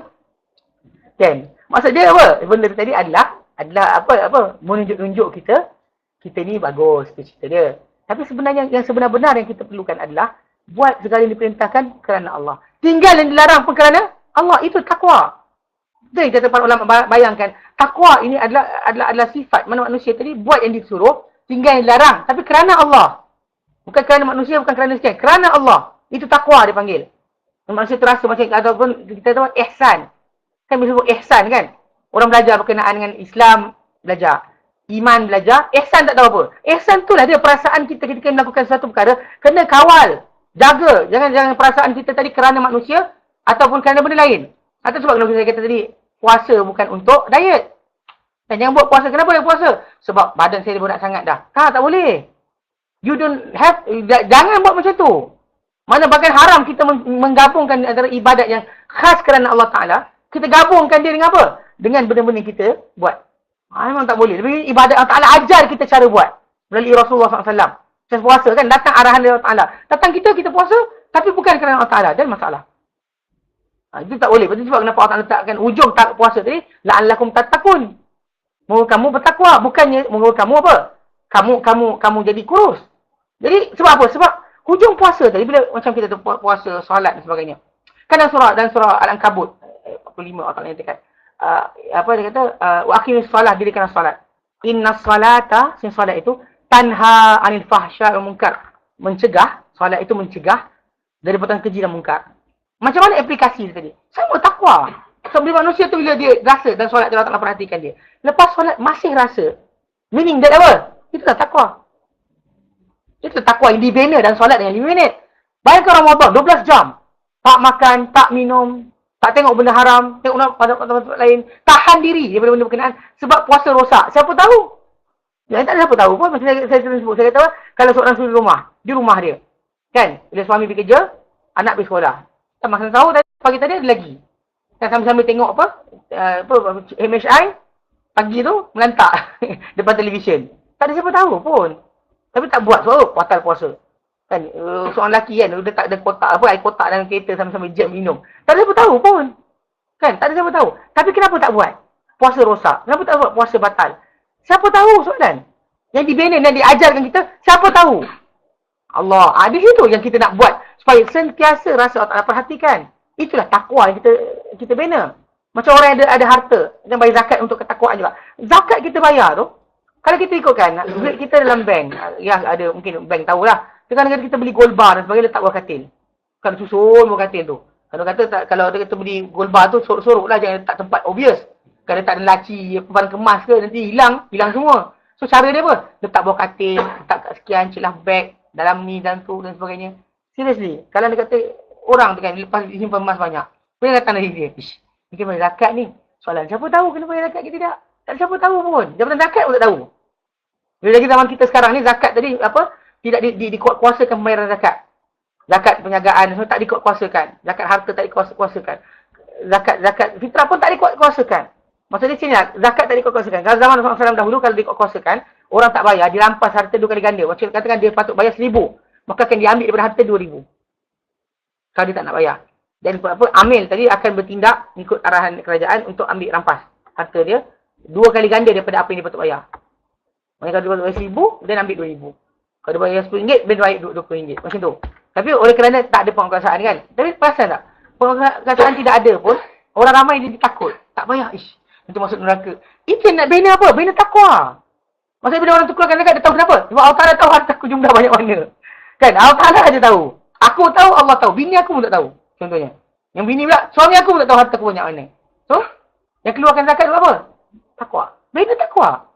Kan? Maksud dia apa? Benda tadi adalah apa? Menunjuk-nunjuk kita ni bagus. Itu cerita dia. Tapi sebenarnya yang sebenar-benar yang kita perlukan adalah buat segala yang diperintahkan kerana Allah. Tinggal yang dilarang pun kerana Allah. Itu takwa. Itu yang kata para ulama bayangkan. Takwa ini adalah sifat mana manusia tadi buat yang disuruh, tinggal yang dilarang. Tapi kerana Allah. Bukan kerana manusia, bukan kerana sekian. Kerana Allah. Itu takwa dia panggil. Manusia terasa macam ataupun kita tahu ihsan. Kan bila sebut ihsan kan. Orang belajar berkenaan dengan Islam, belajar. Iman belajar. Ihsan tak tahu apa. Ihsan itulah dia perasaan kita ketika melakukan sesuatu perkara. Kena kawal. Jaga. Jangan perasaan kita tadi kerana manusia. Ataupun kerana benda lain. Atau sebab kalau saya kata tadi. Puasa bukan untuk diet. Dan jangan buat puasa. Kenapa dia puasa? Sebab badan saya berat sangat dah. Tak boleh. You don't have. Jangan buat macam tu. Mana bahkan haram kita menggabungkan antara ibadat yang khas kerana Allah Ta'ala. Kita gabungkan dia dengan apa? Dengan benda-benda kita buat. Memang tak boleh. Tapi ibadat Allah Ta'ala ajar kita cara buat. Melalui Rasulullah SAW. Macam puasa kan. Datang arahan dari Allah Ta'ala. Datang kita puasa. Tapi bukan kerana Allah Ta'ala. Dan masalah. Itu tak boleh. Betul sebab kenapa Allah Ta'ala letakkan ujung tak puasa tadi. La'allakum tattaqun. Moga kamu bertakwa. Bukannya moga kamu apa? Kamu jadi kurus. Jadi sebab apa? Sebab hujung puasa tadi. Bila macam kita tu puasa, solat dan sebagainya. Kan dalam surah Al-Ankabut. 45 Allah Ta'ala nyatakan. Apa dia kata? Wa aqimis solat. Dirikanlah solat. Inna salata. Solat itu. Tanha anil fahsya wal munkar. Mencegah. Solat itu mencegah. Dari perbuatan keji dan munkar. Macam mana aplikasi tadi? Sama takwa. So, bila manusia tu bila dia rasa dan solat dia Allah Ta'ala perhatikan dia. Lepas solat masih rasa. Meaning that apa? Itulah takwa. Itu takwa yang dibina dan solat dengan 5 minit. Bayangkan Ramadan 12 jam. Tak makan, tak minum, tak tengok benda haram, tengok pada tempat lain. Tahan diri daripada benda berkenaan. Sebab puasa rosak. Siapa tahu? Ya, tak ada siapa tahu pun. Macam saya sebut. Saya kata kalau seorang suri di rumah dia. Kan? Bila suami pergi kerja, anak pergi sekolah. Tak makan sahur, pagi tadi ada lagi. Dan sambil-sambil tengok MHI, pagi tu melantak depan televisyen. Tak ada siapa tahu pun. Tapi tak buat sebab batal puasa. Kan, seorang lelaki kan, dia tak ada kotak, air kotak dalam kereta sambil-sambil jam minum. Tak ada siapa tahu pun. Kan, tak ada siapa tahu. Tapi kenapa tak buat? puasa rosak? Kenapa tak buat puasa batal? Siapa tahu soalan? Yang dibina dan diajarkan kita, siapa tahu? Allah. Di situ yang kita nak buat supaya sentiasa rasa Allah Ta'ala perhatikan. Itulah takwa yang kita bina. Macam orang yang ada harta dan bayar zakat untuk ketakwaan juga. Zakat kita bayar tu, kalau kita ikutkan, duit kita dalam bank, ya ada mungkin bank tahulah. Kadang-kadang kita beli gold bar dan sebagainya letak bawah katil. Kalau susun bawah katil tu. Kalau kita beli gold bar tu, sorok-sorok lah, jangan letak tempat obvious. Kalau tak ada laci, barang kemas ke, nanti hilang semua. So cara dia apa? Letak bawah katil, letak kat sekian, celah beg, dalam ni dan tu dan sebagainya. Seriously, kalau dia kata orang tu kan lepas simpan emas banyak, dia datang dari dia. Ish, ni kan bayar zakat ni. Soalan, siapa tahu kena bayar zakat ke tidak? Tak siapa tahu pun. Jabatan zakat pun tak tahu. Bila lagi zaman kita sekarang ni, zakat tadi apa? Tidak dikuatkuasakan pembayaran zakat. Zakat perniagaan semua tak dikuatkuasakan. Zakat harta tak dikuatkuasakan. Zakat fitrah pun tak dikuatkuasakan. Maksudnya sini lah, zakat tak dikuatkuasakan. Kalau zaman Rasulullah SAW dahulu, kalau dikuatkuasakan, orang tak bayar, dirampas harta 2 kali ganda. Macam katakan dia patut bayar 1,000, maka akan diambil daripada harta 2,000. Kalau dia tak nak bayar. Dan amil tadi akan bertindak ikut arahan kerajaan untuk ambil rampas harta dia 2 kali ganda daripada apa yang dia patut bayar. Maksudnya kalau dia bayar 1,000, dia ambil 2,000. Kalau dia bayar RM10, dia bayar RM20. Macam tu. Tapi oleh kerana tak ada penguasaan kan. Tapi perasan tak? Penguasaan tidak ada pun, orang ramai dia takut. Tak bayar. Ish, nanti masuk neraka. Itu yang nak bina apa? Bina takwa. Maksudnya bila orang tu keluarkan zakat, dia tahu kenapa? Sebab Allah Ta'ala tahu harta aku jumlah banyak mana. Kan? Allah Ta'ala aja tahu. Aku tahu, Allah tahu. Bini aku pun tak tahu. Contohnya. Yang bini pula, suami aku pun tak tahu harta aku banyak mana. So, yang keluarkan zakat itu apa? Takwa. Bina takwa.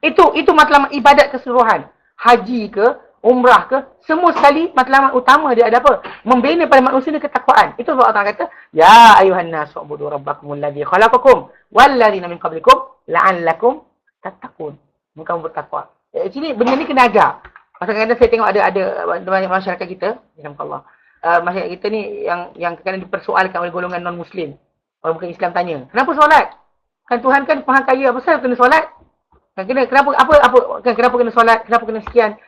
Itu matlamat ibadat keseluruhan. Haji ke, umrah ke, semua sekali matlamat utama dia ada apa? Membina pada manusia ni ketakwaan. Itu sebab Allah kata, ya ayuhan nas wa'budu rabbakumul ladzi khalaqakum wal ladzina min qablikum la'allakum tattaqun. Kamu bertakwa. Sini benda ni kena ajar. Kadang-kadang saya tengok ada banyak masyarakat kita, alhamdulillah. Masyarakat kita ni yang kadang dipersoalkan oleh golongan non-muslim. Orang bukan Islam tanya, kenapa solat? Kan Tuhan kan Maha Kaya, apa sebab kena solat? Kan kenapa kena solat? Kenapa kena sekian?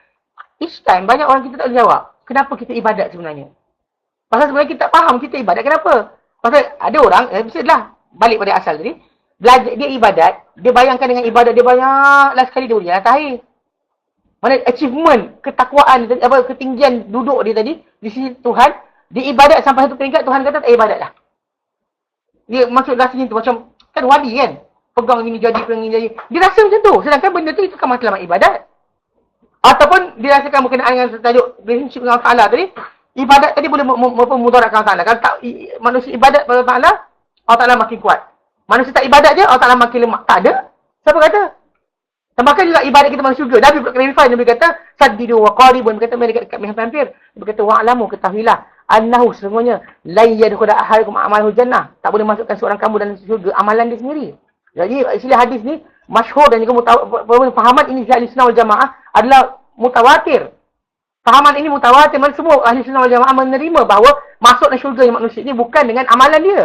Each time banyak orang kita tak boleh jawab. Kenapa kita ibadat sebenarnya? Pasal sebenarnya kita tak faham kita ibadat kenapa? Pasal ada orang, mestilah balik pada asal tadi, belajar dia ibadat, dia bayangkan dengan ibadat dia banyaklah sekali dia boleh atas air. Mana achievement, ketakwaan, ketinggian duduk dia tadi di sisi Tuhan, dia ibadat sampai satu peringkat Tuhan kata tak ibadat lah. Dia maksud rasanya tu macam kan wali kan, pegang ini jadi, pegang ini jadi. Dia rasa macam tu, sedangkan benda tu itu kan matlamat ibadat. Ataupun dirasakan berkenaan dengan tajuk relationship dengan Allah Ta'ala tadi, ibadat tadi boleh memudaratkan Allah Ta'ala. Kalau tak manusia ibadat pada Allah Ta'ala, Allah Ta'ala makin kuat. Manusia tak ibadat je, Allah Ta'ala makin lemah. Tak ada. Siapa kata? Dan bahkan juga ibadat kita masuk syurga. Nabi clarify, Nabi kata, saddidu wa qaribun. Nabi kata, mereka dekat hampir. Nabi kata, wa'alamu, ketahuilah. Annahu, sesungguhnya, la yadkhulu ahadukum a'malahu jannah. Tak boleh masukkan seorang kamu dalam syurga amalan dia sendiri. Jadi, istilah hadis ni, masyhur dan juga fahaman ini ahli sunnah wal jamaah adalah mutawatir. Fahaman ini mutawatir. Mana semua ahli sunnah wal jamaah menerima bahawa masuk dalam syurga yang manusia ini bukan dengan amalan dia.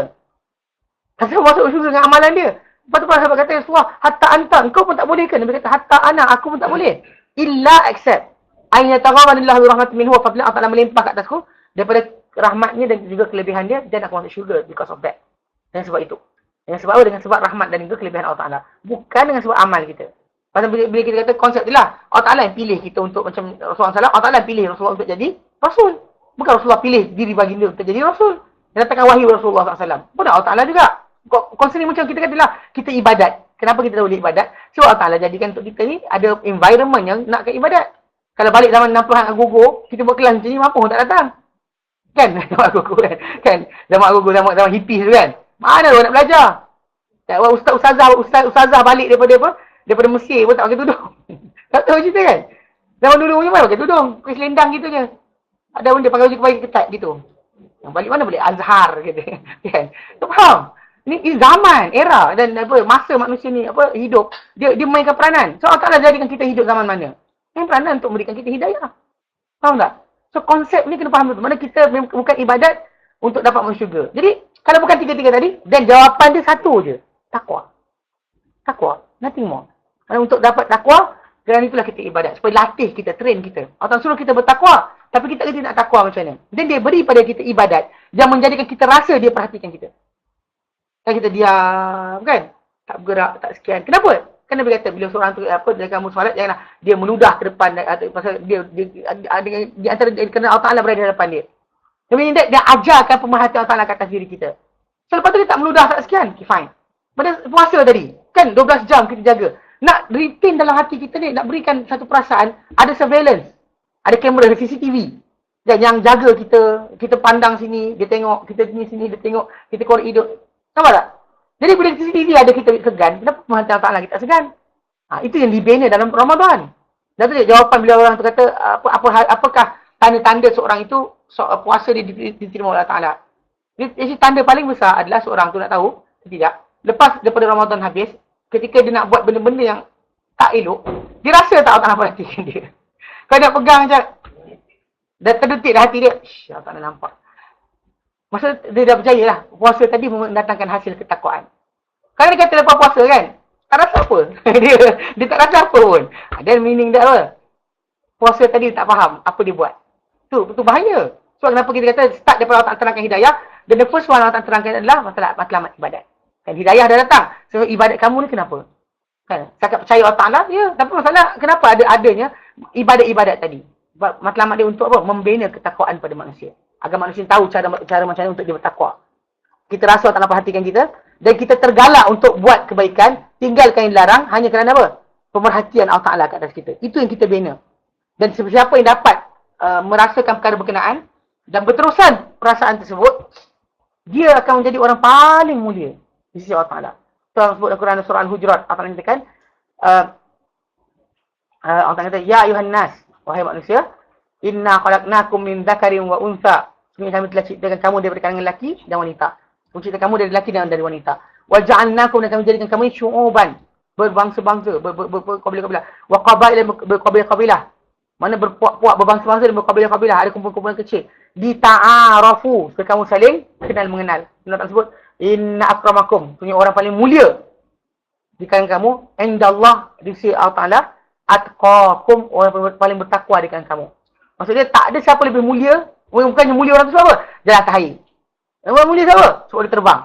Kenapa masuk syurga dengan amalan dia? Lepas tu para sahabat kata, Rasulullah, hatta anta, engkau pun tak boleh ke? Nabi kata, hatta ana, aku pun tak boleh. Illa except. Ayat taghawanillahu rahmat minhu wa fadlin, Allah Ta'ala melimpah kat atasku daripada rahmatnya dan juga kelebihan dia, dan aku masuk syurga because of that. Dengan sebab itu. Dengan sebab apa? Dengan sebab rahmat dan juga kelebihan Allah Ta'ala. Bukan dengan sebab amal kita. Pasal bila kita kata konsep tu lah, Allah Ta'ala yang pilih kita untuk macam Rasulullah SAW, Allah Ta'ala yang pilih Rasulullah untuk jadi Rasul. Bukan Rasulullah pilih diri baginda untuk jadi Rasul. Dia datangkan wahyu Rasulullah SAW. Pun Allah Ta'ala juga. Konsep ni macam kita katalah, kita ibadat. Kenapa kita tak boleh ibadat? Sebab Allah Ta'ala jadikan untuk kita ni ada environment yang nakkan ibadat. Kalau balik zaman 60-an agogo, kita buat kelas macam ni, mampu pun tak datang. Kan? Zaman agogo kan? Zaman agogo, zaman hippies tu kan? Mana orang nak belajar? Ustazah balik daripada apa? Daripada Mesir pun tak pakai tudung. Tak tahu cerita kan? Zaman dulu punya mana pakai tudung? Pakai selendang gitu je. Ada pun dia pakai baju kebaya ketat gitu. Yang balik mana boleh? Azhar gitu. Kan? Tak faham? Ini zaman, era dan apa masa manusia ni apa hidup. Dia mainkan peranan. So Allah Ta'ala jadikan kita hidup zaman mana? Main peranan untuk memberikan kita hidayah. Faham tak? So konsep ni kena faham betul. Mana kita bukan ibadat untuk dapat masuk syurga. Jadi kalau bukan tiga-tiga tadi, dan jawapan dia satu je. Takwa. Takwa. Nothing more. Mana untuk dapat takwa, dan itulah kita ibadat. Supaya latih kita, train kita. Allah suruh kita bertakwa. Tapi kita kata nak takwa macam mana. Dan dia beri pada kita ibadat. Yang menjadikan kita rasa dia perhatikan kita. Kan kita diam, kan? tak bergerak, tak sekian. Kenapa? Kan Nabi kata bila seorang tu dalam kamu solat, janganlah dia meludah ke depan pasal dia di antara kerana Allah Taala berada di hadapan dia. Nabi dia ajarkan pemerhatian Allah Taala ke atas diri kita. So, lepas tu dia tak meludah tak sekian, okay, fine. Pada puasa tadi, kan 12 jam kita jaga. Nak retain dalam hati kita ni, nak berikan satu perasaan, ada surveillance. Ada kamera, ada CCTV. Dan yang jaga kita pandang sini, dia tengok, kita sini, dia tengok, kita korek hidup. Nampak tak? Jadi bila CCTV ada kita segan, kenapa pemerhatian Allah kita tak segan? Itu yang dibina dalam Ramadan. Dan tu jawapan bila orang tu kata, apakah tanda-tanda seorang itu, puasa dia diterima oleh Allah Ta'ala. Jadi tanda paling besar adalah seorang tu nak tahu, tidak, lepas daripada Ramadan habis, ketika dia nak buat benda-benda yang tak elok, dia rasa tak Allah Ta'ala perhatikan dia. Kalau dia pegang macam, dah terdetik dah hati dia, Allah Ta'ala nampak. Masa dia dah percaya lah, puasa tadi mendatangkan hasil ketakwaan. Kalau dia kata lepas puasa kan, tak rasa apa. dia tak rasa apa pun. Then meaning dia apa? Puasa tadi tak faham apa dia buat. Tu bahaya. So kenapa kita kata start daripada Allah Ta'ala terangkan hidayah, dan the first one Allah Ta'ala terangkan adalah matlamat ibadat. Dan hidayah dah datang. So ibadat kamu ni kenapa? Kan? Cakap percaya Allah Ta'ala, ya. Tapi masalah kenapa adanya ibadat-ibadat tadi? Matlamat dia untuk apa? Membina ketakwaan pada manusia. Agar manusia tahu cara macam mana untuk dia bertakwa. Kita rasa Allah Ta'ala perhatikan kita, dan kita tergalak untuk buat kebaikan, tinggalkan yang dilarang, hanya kerana apa? Pemerhatian Allah Ta'ala kat atas kita. Itu yang kita bina. Dan siapa yang dapat merasakan perkara berkenaan, dan berterusan perasaan tersebut, dia akan menjadi orang paling mulia di sisi Allah Ta'ala. Itu Allah sebut dalam Quran surah Al-Hujurat. Allah Ta'ala katakan, Allah Ta'ala kata, Ya ayuhan nas, wahai manusia, Inna khalaqnakum min dzakarin wa untha. Sebenarnya kami telah ciptakan kamu daripada kalangan lelaki dan wanita. Menciptakan kamu dari lelaki dan dari wanita. Wa ja'alnakum, dan kami jadikan kamu syu'uban, berbangsa-bangsa, berkabilah-kabilah. Wa qabaila, berkabilah-kabilah. Mana berpuak-puak, berbangsa-bangsa dan berkabilah-kabilah. Ada kumpulan-kumpulan kecil. Dita'arafu, supaya kamu saling kenal mengenal. Allah Ta'ala sebut, Inna akramakum, punya orang paling mulia di kalangan kamu, indallah, di sisi Allah Ta'ala, atqakum, orang paling bertakwa di kalangan kamu. Maksudnya tak ada siapa lebih mulia, bukannya mulia orang tu siapa? Jalan atas air. Orang mulia siapa? Sebab dia terbang.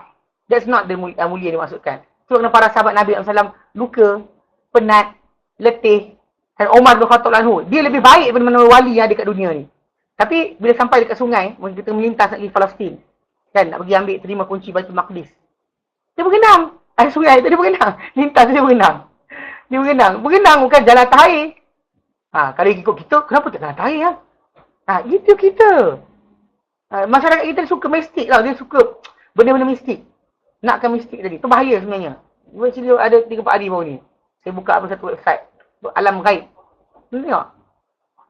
That's not the mulia dimaksudkan. Sebab kerana para sahabat Nabi SAW luka, penat, letih. Dan Umar bin Khattab anhu, dia lebih baik daripada mana wali yang ada kat dunia ni. Tapi bila sampai dekat sungai, kita melintas nak pergi Palestin. Kan, nak pergi ambil terima kunci Baitul Maqdis. Dia bergenang. Sungai tu dia bergenang. Lintas dia bergenang. Dia bergenang. Bergenang bukan jalan atas air. Kalau ikut kita, kenapa tak jalan atas air? Itu kita. Masyarakat kita suka mistik tau. Dia suka benda-benda mistik. Nakkan mistik tadi. Itu bahaya sebenarnya. Actually ada 3-4 hari baru ni. Saya buka satu website. Alam Ghaib. Tengok.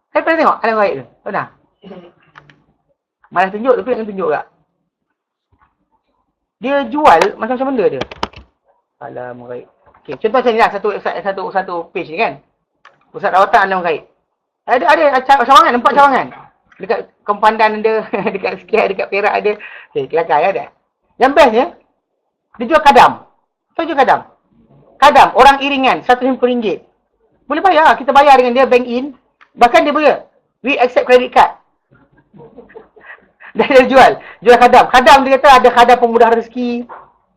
Saya pernah tengok Alam Ghaib tu. Pernah? Malah tunjuk tapi yang tunjuk tak. Dia jual macam-macam benda dia. Alam Ghaib. Okay, contoh macam ni lah. Satu website, satu page ni kan. Pusat rawatan Alam Ghaib. Ada cawangan, 4 cawangan. Dekat Kempandan ada, dekat Sekiat, dekat Perak ada. Okay, Kelakar ada. Yang bestnya, dia jual kadam. Tahu jual kadam? Kadam, orang iringan, RM150. Boleh bayar, kita bayar dengan dia bank in. Bahkan dia boleh, we accept credit card. Dan dia jual kadam. Kadam dia kata ada kadam pemudah rezeki,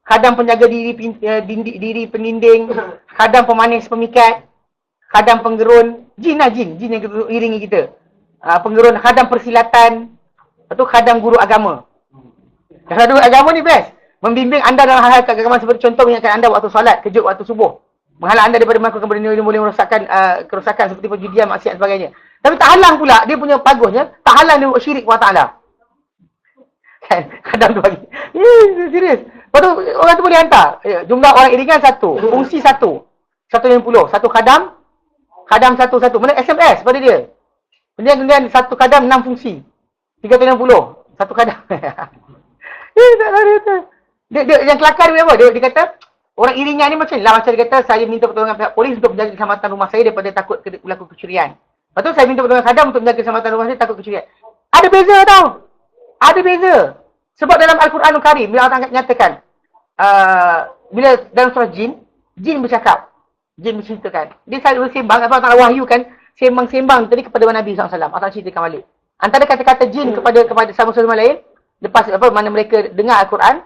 kadam penjaga diri pendinding, kadam pemanis pemikat, kadam penggerun, jin yang iringi kita. Penggerun, kadam persilatan, atau kadam guru agama. Kadam guru agama ni best. Membimbing anda dalam hal-hal keagamaan seperti contoh mengingatkan anda waktu solat, kejut waktu subuh. Menghalang anda daripada melakukan benda yang boleh merosakkan kerosakan seperti perjudian, maksiat dan sebagainya. Tapi tak halang pula, dia punya bagusnya, tak halang dia buat syirik kepada Allah Ta'ala. Kan? Kadang tu bagi. Serius. Lepas tu, orang tu boleh hantar. Jumlah orang iringan 1. Fungsi 1. 150. Satu kadam. Kadam 1. Mana SMS pada dia. Kemudian 1 kadam 6 fungsi. 360. 1 kadam. Tak lari tu. Dia yang kelakar dia apa? Dia kata, orang iringan ni macam dia kata, saya minta pertolongan pihak polis untuk menjaga keselamatan rumah saya daripada takut berlaku kecurian. Lepas tu saya minta pertolongan kadam untuk menjaga keselamatan rumah saya takut kecurian. Ada beza tau. Ada beza. Sebab dalam Al-Quranul Karim, bila Allah nyatakan, bila dalam surah Jin bercakap. Jin berceritakan. Dia selalu bersembang, Allah Ta'ala wahyukan sembang-sembang tadi kepada Nabi SAW. Allah ceritakan balik. Antara kata-kata jin kepada sama-sama lain, lepas mana mereka dengar Al-Quran,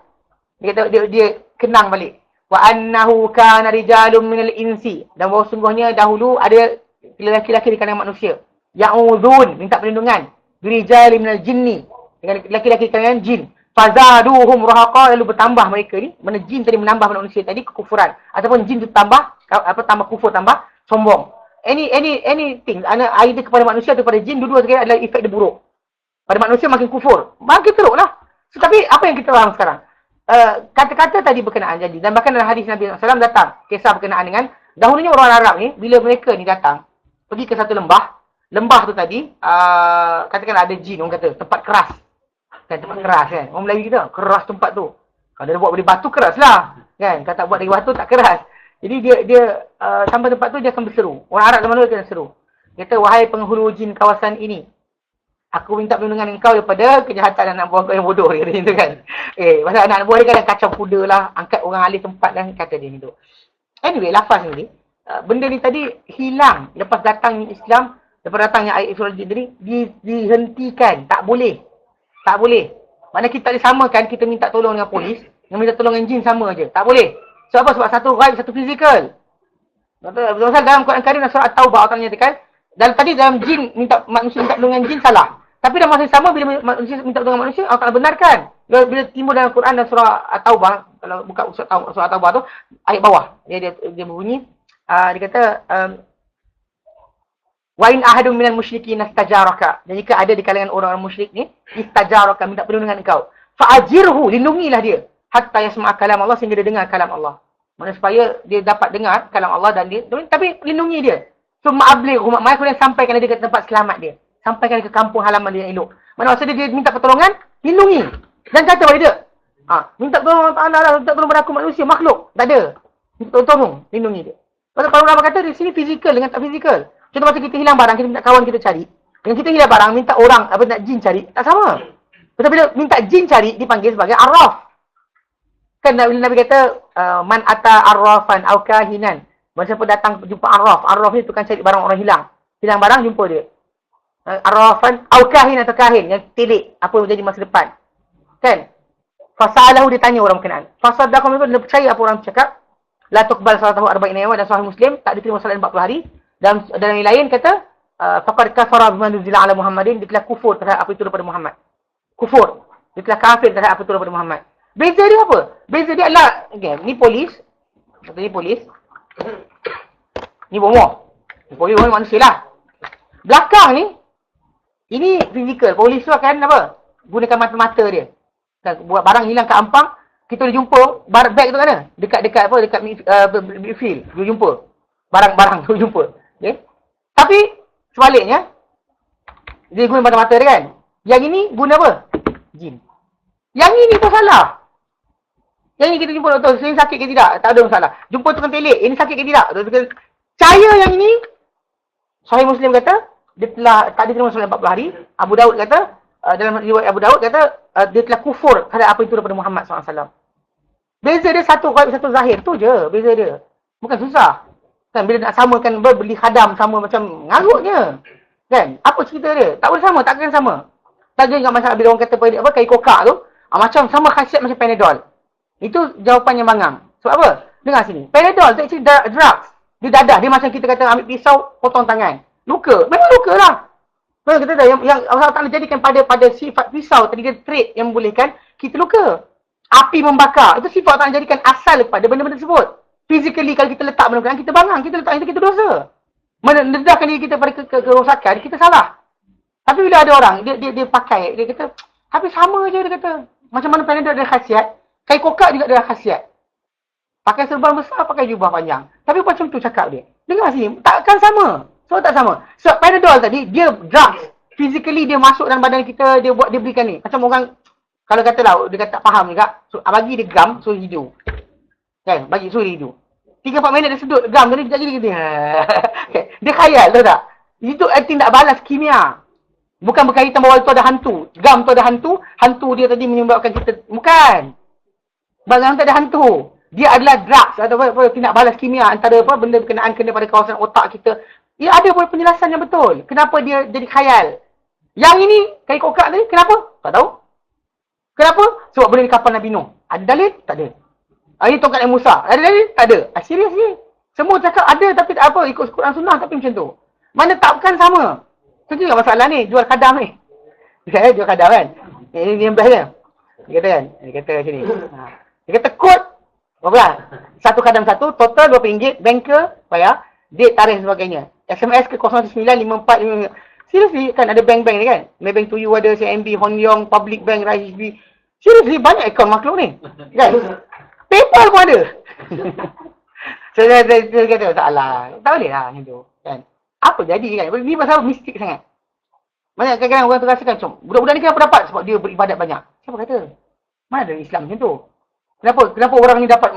dia kenang balik. Wa annahu kana rijalun minal insi. Dan bahawa sungguhnya dahulu ada lelaki-lelaki di kalangan manusia. Ya'udhun, minta perlindungan. Birijali minal jinni. Dengan lelaki-lelaki di kalangan jin. Fazaduhum rahaqa, lalu bertambah mereka ni. Mana jin tadi menambah manusia tadi kekufuran. Ataupun jin tu tambah kufur, tambah sombong. Anything, either kepada manusia atau kepada jin, dua-dua sekali adalah efek dia buruk. Pada manusia makin kufur, makin teruk lah. Tetapi apa yang kita faham sekarang? Kata-kata tadi berkenaan janji. Dan bahkan dalam hadis Nabi SAW datang kisah berkenaan dengan dahulunya orang Arab ni, bila mereka ni datang pergi ke satu lembah tu tadi katakan ada jin, orang kata tempat keras kan, tempat keras kan, orang Melayu kita keras tempat tu. Kalau dia buat dari batu keras lah kan, kalau tak buat dari batu tak keras. Jadi dia sampai tempat tu dia akan berseru. Orang Arab zaman dulu akan seru, kata, wahai penghulu jin kawasan ini, aku minta perlindungan engkau daripada kejahatan anak buah kau yang bodoh, dia kata macam tu kan. Pasal anak buah dia kan kacau kuda lah, angkat orang alih tempat dan kata dia macam tu. Anyway, lafaz ni, benda ni tadi hilang lepas datangnya Islam, lepas datangnya ayat surah Al-Jin tadi, dihentikan. Tak boleh. Maknanya kita tak boleh samakan kita minta tolong dengan polis, dengan minta tolong dengan jin sama je. Tak boleh. Sebab apa? Sebab satu ghaib, satu fizikal. Betul dalam Quran Karim dan surah At-Taubah Allah nyatakan, dalam jin manusia minta tolong dengan jin salah. Tapi dalam masa yang sama bila manusia minta tolong dengan manusia, Allah Ta'ala benarkan. Bila timbul dalam Quran dan surah At-Taubah, kalau buka surah At-Taubah tu, ayat bawah, dia berbunyi, dia kata, wa in ahadun minal musyrikin istajaraka. Dan jika ada di kalangan orang-orang musyrik ni, istajaraka, minta perlindungan engkau, fa'ajirhu, lindungilah dia, hatta yasma'a kalam Allah, sehingga dia dengar kalam Allah. Maksudnya supaya dia dapat dengar kalam Allah dan dia, tapi lindungi dia. So ma'ablighu, maknanya kemudian sampaikan dia ke tempat selamat dia. Sampaikan dia ke kampung halaman dia yang elok. Maksudnya dia minta pertolongan, lindungi. Dan kata pada dia, minta tolong Allah Ta'ala lah, minta tolong pada aku manusia, makhluk. Tak ada. Minta tolong, lindungi dia. Pasal para ulama kata di sini fizikal dengan tak fizikal. Contoh masa kita hilang barang, kita minta kawan kita cari. Dengan kita hilang barang, minta orang, nak jin cari, tak sama. Pasal bila minta jin cari, dipanggil sebagai arraf. Kan Nabi kata, man ata arrafan au kahinan. Masa siapa datang jumpa arraf. Arraf ni tukang cari barang orang hilang. Hilang barang, jumpa dia. Arrafan au kahin atau kahin, yang telik apa yang jadi masa depan. Kan? Fasalahu, dia tanya orang berkenaan. Fasadaqam itu dia percaya apa orang cakap. La tuqbal salatahu arba'ina yawman, dan sahih Muslim, tak diterima salat 40 hari. Dan yang lain kata, faqad kafara bima nuzila ala Muhammadin, dia telah kufur terhadap apa itu daripada Muhammad. Kufur. Dia telah kafir terhadap apa itu daripada Muhammad. Beza dia apa? Beza dia adalah, okay, ni polis. Ni polis. Ni bomoh. Ni polis manusia lah. Belakang ni, ini fizikal. Polis tu akan apa? Gunakan mata-mata dia. Buat barang hilang kat Ampang, kita boleh jumpa bag tu mana? Dekat midfield. Dia jumpa. Barang-barang tu jumpa. Okay? Tapi, sebaliknya, dia guna mata-mata dia kan? Yang ini guna apa? Jin. Yang ini pun salah. Yang ini kita jumpa doktor, ini sakit ke tidak? Tak ada masalah. Jumpa tukang telik, ini sakit ke tidak? Percaya yang ini, Sahih Muslim kata, dia telah tak diterima selama 40 hari. Abu Daud kata, dalam riwayat Abu Daud kata, dia telah kufur terhadap apa itu daripada Muhammad SAW. Beza dia satu ghaib, satu zahir. Tu je beza dia. Bukan susah. Kan bila nak samakan beli khadam sama macam ngarutnya. Kan? Apa cerita dia? Tak boleh sama, takkan sama. Tak ada masalah bila orang kata apa kain kokak tu, macam sama khasiat macam Panadol. Itu jawapan yang bangang. Sebab apa? Dengar sini. Panadol tu actually drugs. Dia dadah. Dia macam kita kata ambil pisau, potong tangan. Luka. Memang luka lah. Memang kita tahu yang Allah Ta'ala jadikan pada sifat pisau tadi dia trait yang membolehkan kita luka. Api membakar. Itu sifat Allah Ta'ala jadikan asal pada benda-benda tersebut. Physically kalau kita letak benda-benda kita bangang. Kita letak kita dosa. Mendedahkan diri kita pada kerosakan, kita salah. Tapi bila ada orang, dia pakai, dia kata, tapi sama je dia kata. Macam mana Panadol ada khasiat, kain kokak juga ada khasiat. Pakai serban besar, pakai jubah panjang. Tapi macam tu cakap dia. Dengar sini, takkan sama. So tak sama. So Panadol tadi, dia drugs. Physically dia masuk dalam badan kita, dia berikan ni. Macam orang, kalau katalah, dia kata tak faham juga, so, bagi dia gam, so hidup. Kan, bagi suruh hidup. 3-4 minit dia sedut gam tadi, sekejap lagi dia. Dia khayal, tahu tak? Itu acting tak balas kimia. Bukan berkaitan bahawa itu ada hantu. Gam tu ada hantu, hantu dia tadi menyebabkan kita. Bukan. Barang tu ada hantu. Dia adalah drugs atau apa, tindak balas kimia antara apa benda berkenaan kena pada kawasan otak kita. Ia ada pun penjelasan yang betul. Kenapa dia jadi khayal. Yang ini, kain kokak tadi, kenapa? Tak tahu. Kenapa? Sebab boleh di kapal Nabi Nuh. Ada dalil? Tak ada. Ini tongkat yang Musa. Ada dari? Tak ada. Serius ni. Semua cakap ada tapi tak apa. Ikut Quran Sunnah tapi macam tu. Mana takkan sama. Itu juga masalah ni. Jual kadang ni. Dia jual kadang kan. Ini yang best dia. Dia kata kan. Dia kata macam ni. Dia kata kod. Berapa? Satu kadang satu. Total RM20. Banker bayar. Date, tarikh sebagainya. SMS ke 095455. Seriously kan ada bank-bank ni kan. Maybank to you ada. CMB, Hon Leong, Public Bank, RHB. Seriously banyak akaun makhluk ni. Kan? PayPal pun ada. Saya kata taklah. Tak boleh lah macam tu. Kan? Apa jadi kan? Ni pasal mistik sangat. Banyak kadang-kadang orang tu rasakan macam budak-budak ni kenapa dapat? Sebab dia beribadat banyak. Siapa kata? Mana ada Islam macam tu? Kenapa orang ni dapat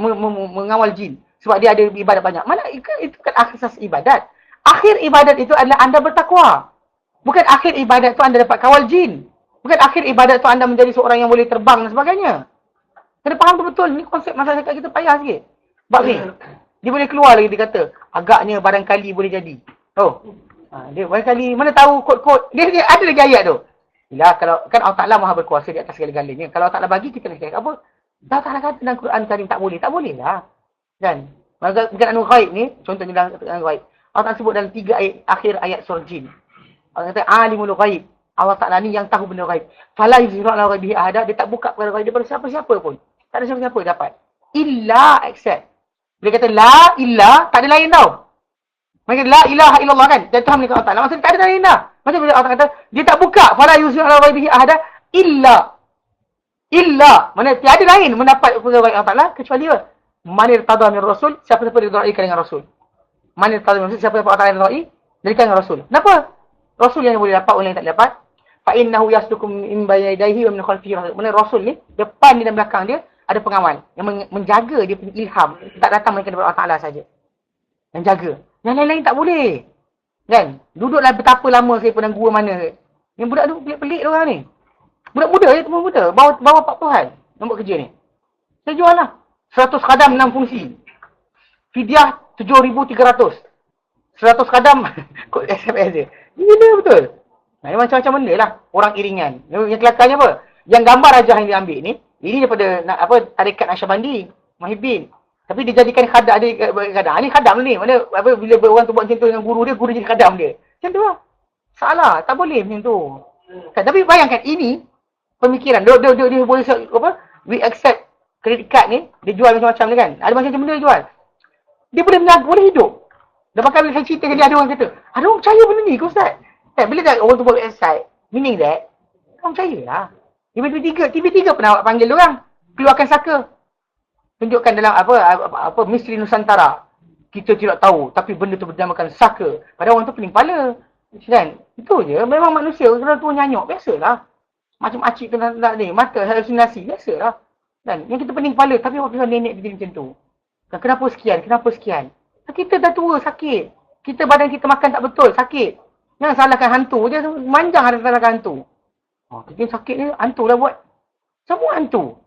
mengawal jin? Sebab dia ada ibadat banyak. Mana itu kan asas ibadat. Akhir ibadat itu adalah anda bertakwa. Bukan akhir ibadat itu anda dapat kawal jin. Bukan akhir ibadat itu anda menjadi seorang yang boleh terbang dan sebagainya. Kena faham betul-betul. Ni konsep masyarakat kita payah sikit. Sebab ni, dia boleh keluar lagi, dia kata, agaknya barangkali boleh jadi. Oh, dia barangkali, mana tahu kod-kod. Dia ada lagi ayat tu. Bila kalau kan Allah Ta'ala maha berkuasa di atas segala-galanya. Kalau Allah Ta'ala bagi, kita nak cakap apa? Allah Ta'ala kata dalam Quran Karim tak boleh. Tak boleh lah. Kan? Berkaitan anu ghaib ni, contohnya dalam anu ghaib. Allah Ta'ala sebut dalam 3 ayat, akhir ayat surah Jin. Allah kata, alimul ghaib. Allah Ta'ala ni yang tahu benda ghaib. Fala yuzhiru ala ghaibihi ahada. Dia tak buka perkara ghaib daripada siapa-siapa pun. Tak ada siapa-siapa yang dapat. Illa except. Bila kata la illa, tak ada lain tau. Maksudnya la ilaha illallah kan. Dan Tuhan milik Allah Ta'ala. Maksudnya tak ada lain dah. Macam bila Allah kata, dia tak buka. Fala yuzhiru ala ghaibihi ahada. Illa. Maksudnya tiada lain mendapat perkara ghaib Allah Ta'ala. Kecuali apa? Manir tada min rasul. Siapa-siapa didoaikan dengan rasul. Manir tada min rasul. Siapa-siapa Allah Ta'ala didoai. Jadikan dengan rasul. Kenapa? Rasul yang boleh dapat, orang yang tak dapat. Fa'innahu yasdukum min bayni yadayhi wa min khalfihi. Maksudnya rasul ni, depan dia dan belakang dia, ada pengawal yang menjaga dia punya ilham. Tak datang mereka daripada Allah Ta'ala saja. Yang jaga. Yang lain-lain tak boleh. Kan? Duduklah betapa lama saya pernah gua mana. Yang budak tu pelik-pelik orang ni. Budak muda je, teman muda. Bawa 40-an yang buat kerja ni. Saya jual lah. 100 khadam 6 fungsi. Fidyah 7,300. 100 khadam kod SMS dia. Gila betul. Nah, macam-macam benda lah. Orang iringan. Yang kelakarnya apa? Yang gambar aja yang dia ambil ni. Ini daripada tarikat Nasyabandi, Muhyiddin. Tapi dia jadikan khadam dia khadam. Ini khadam ni. Mana bila orang tu buat macam tu dengan guru dia jadi khadam dia. Macam tu lah. Salah, tak boleh macam tu. Kan, tapi bayangkan ini pemikiran. Dia boleh apa? We accept credit card ni, dia jual macam-macam ni kan. Ada macam-macam benda dia jual. Dia boleh hidup. Dan bahkan bila saya cerita dia ada orang kata, ada orang percaya benda ni ke Ustaz? Kan, bila tak orang tu buat website, meaning that, orang percaya lah. TV3 pernah panggil orang, keluarkan saka. Tunjukkan dalam apa misteri Nusantara. Kita tidak tahu, tapi benda tu bernamakan saka. Pada orang tu pening kepala. Kan? Itu je, memang manusia, kalau tu nyanyuk, biasalah. Macam acik tu nak ni, mata halusinasi, biasalah. Dan yang kita pening kepala, tapi waktu nenek dia jadi macam tu. Kenapa sekian? Kita dah tua, sakit. Badan kita makan tak betul, sakit. Jangan salahkan hantu je, manjang ada salahkan hantu. Kita sakit ni, hantu lah buat. Semua hantu.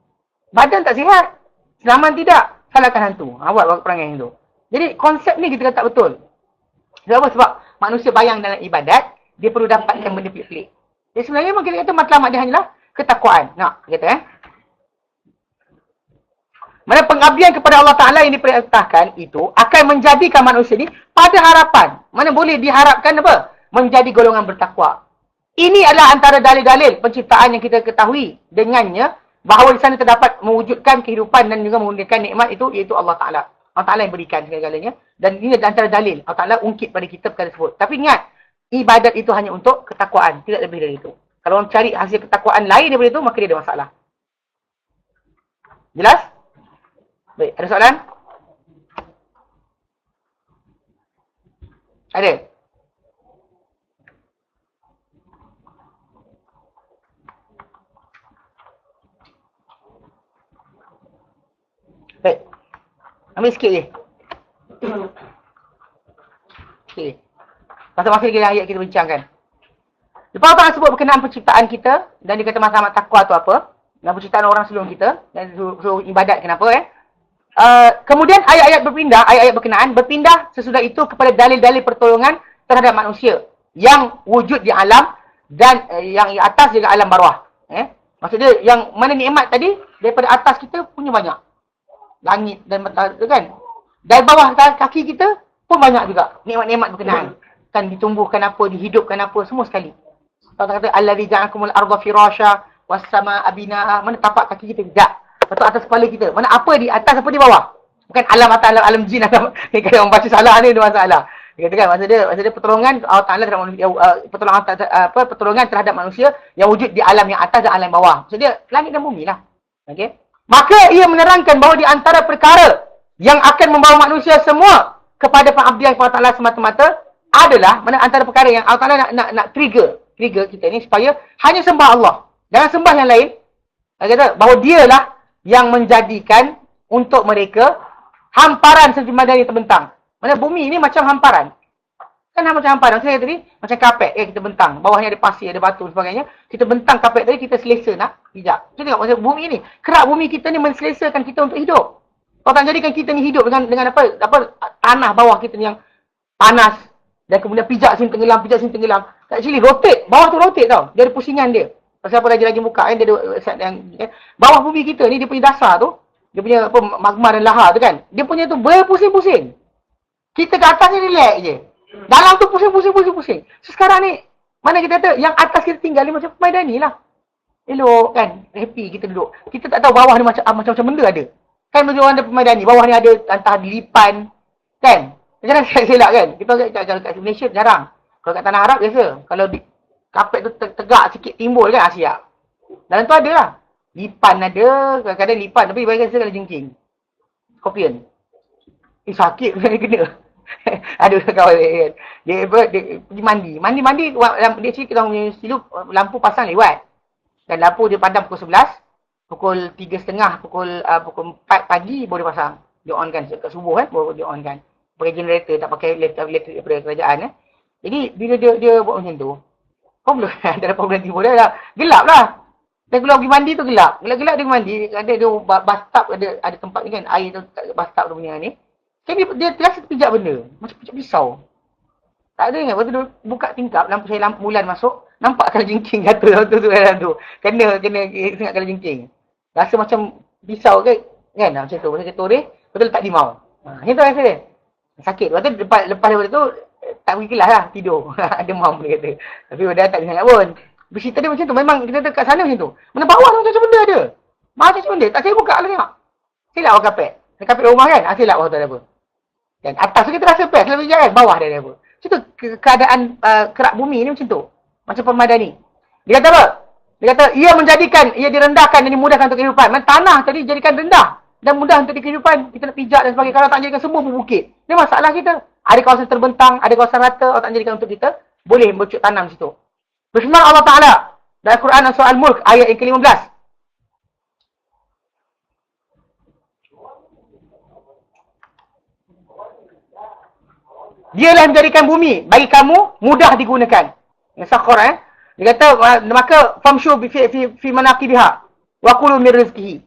Badan tak sihat, selamat tidak, salahkan hantu. Buat perangai itu. Jadi konsep ni kita kata tak betul. Sebab manusia bayang dalam ibadat, dia perlu dapatkan benda pelik-pelik. Jadi sebenarnya memang kita kata matlamat dia hanyalah ketakwaan. Kata mana pengabdian kepada Allah Ta'ala yang diperintahkan itu akan menjadikan manusia ni pada harapan. Mana boleh diharapkan apa? Menjadi golongan bertakwa. Ini adalah antara dalil-dalil penciptaan yang kita ketahui dengannya bahawa di sana terdapat mewujudkan kehidupan dan juga menggunakan nikmat itu iaitu Allah Ta'ala. Allah Ta'ala yang berikan segala-galanya. Dan ini antara dalil. Allah Ta'ala ungkit pada kita perkara tersebut. Tapi ingat, ibadat itu hanya untuk ketakwaan. Tidak lebih dari itu. Kalau orang cari hasil ketakwaan lain daripada itu, maka dia ada masalah. Jelas? Baik, ada soalan? Ada? Baik. Ambil sikit je. Okey. Masa-masa lagi ayat kita bincangkan. Lepas Allah sebut berkenaan penciptaan kita dan dia kata masalah takwa tu apa? Dan penciptaan orang sebelum kita dan suruh ibadat kenapa kemudian ayat-ayat berkenaan berpindah sesudah itu kepada dalil-dalil pertolongan terhadap manusia yang wujud di alam dan yang di atas juga alam bawah. Maksudnya yang mana nikmat tadi daripada atas kita punya banyak. langit dan matahari tu kan. Dari bawah kaki kita pun banyak juga nikmat-nikmat berkenaan. Kan ditumbuhkan apa, dihidupkan apa, semua sekali. Allah kata allazi ja'akumul arda firasya was samaa binaa. Mana tapak kaki kita tidak. Lepas tu atas kepala kita. Mana apa di atas apa di bawah. Bukan alam atas alam jin alam. Kalau orang baca salah ni ada masalah. Dia kata kan masa dia pertolongan Allah Taala terhadap manusia, pertolongan terhadap manusia yang wujud di alam yang atas dan alam yang bawah. Maksud dia langit dan bumi lah. Okey. Maka ia menerangkan bahawa di antara perkara yang akan membawa manusia semua kepada pengabdian kepada Allah semata-mata adalah mana antara perkara yang Allah Taala nak trigger kita ni supaya hanya sembah Allah. Jangan sembah yang lain. Dia kata bahawa dialah yang menjadikan untuk mereka hamparan sejumlah dari terbentang. Mana bumi ni macam hamparan. Kan macam hamparan. Saya tadi macam kapet kita bentang. Bawahnya ada pasir, ada batu dan sebagainya. Kita bentang kapet tadi, kita selesa nak pijak. Macam tengok macam bumi ni. Kerak bumi kita ni menselesakan kita untuk hidup. Kalau tak jadikan kita ni hidup dengan apa tanah bawah kita ni yang panas. Dan kemudian pijak sini tenggelam. Actually rotate. Bawah tu rotate tau. Dia ada pusingan dia. Pasal apa lagi buka dia ada website yang bawah bumi kita ni dia punya dasar tu. Dia punya apa magma dan lahar tu kan. Dia punya tu berpusing-pusing. Kita ke atas ni relax je. Dalam tu pusing. So sekarang ni, mana kita kata, yang atas kita tinggal ni macam Permaidani lah. Elok kan, happy kita duduk. Kita tak tahu bawah ni macam-macam benda ada. Kan macam orang ada Permaidani, bawah ni ada entah dilipan. Kan? Macam mana selak kan? Kita kat Malaysia jarang. Kalau kat tanah Arab biasa. Kalau kapet tu tegak sikit timbul kan, siap. Dalam tu ada lah. Lipan ada, kadang-kadang lipan. Tapi baikkan saya kena jengking. Scorpion. Sakit kena. Aduh kawan kan. Dia pergi mandi. Mandi dia cerita kita punya silu lampu pasang lewat. Dan lampu dia padam pukul 11, pukul 3.30, pukul 4 pagi baru dia pasang. Dia on kan kat subuh kan baru dia on kan. Pakai generator, tak pakai elektrik daripada kerajaan Jadi bila dia buat macam tu, problem ada problem timbul dah. Gelap lah. Dan kalau pergi mandi tu gelap. Gelap-gelap dia mandi, ada bathtub, ada tempat ni kan air tu bathtub tu punya ni. Kan dia terasa pijak benda. Macam pijak pisau. Tak ada ingat. Lepas tu dia buka tingkap. Lampu bulan masuk. Nampak kala jengking kata. Tu. Kena sangat kala jengking. Rasa macam pisau ke. Kan macam tu. Macam toreh. Lepas tu letak limau. Macam tu rasa dia. Sakit. Lepas tu lepas daripada tu. Tak pergi kelas lah. Tidur. Demam dia kata. Tapi dah tak sangat pun. Bercerita dia macam tu. Memang kita dekat sana macam tu. Mana bawah tu macam benda ada. Macam benda. Tak saya buka lah tengok. Silap bawah kapet. Kapet rumah kan. Silap bawah tu ada apa. Dan atas tu kita rasa best, lebih kan? Bawah dia ada apa. Macam tu keadaan kerak bumi ni macam tu. Macam Permaidani. Dia kata apa? Dia kata ia direndahkan dan dimudahkan untuk kehidupan. Tanah tadi jadikan rendah dan mudah untuk kehidupan. Kita nak pijak dan sebagainya. Kalau tak jadikan semua berbukit. Ini masalah kita. Ada kawasan terbentang, ada kawasan rata. Kalau tak jadikan untuk kita, boleh bercuk tanam situ. Berfirman Allah Ta'ala dalam Quran surah Al-Mulk ayat yang ke-15. Dialah menjadikan bumi bagi kamu mudah digunakan. Yang sakhar Dia kata maka famshu fi manaqibiha wa kulu min rizqihi.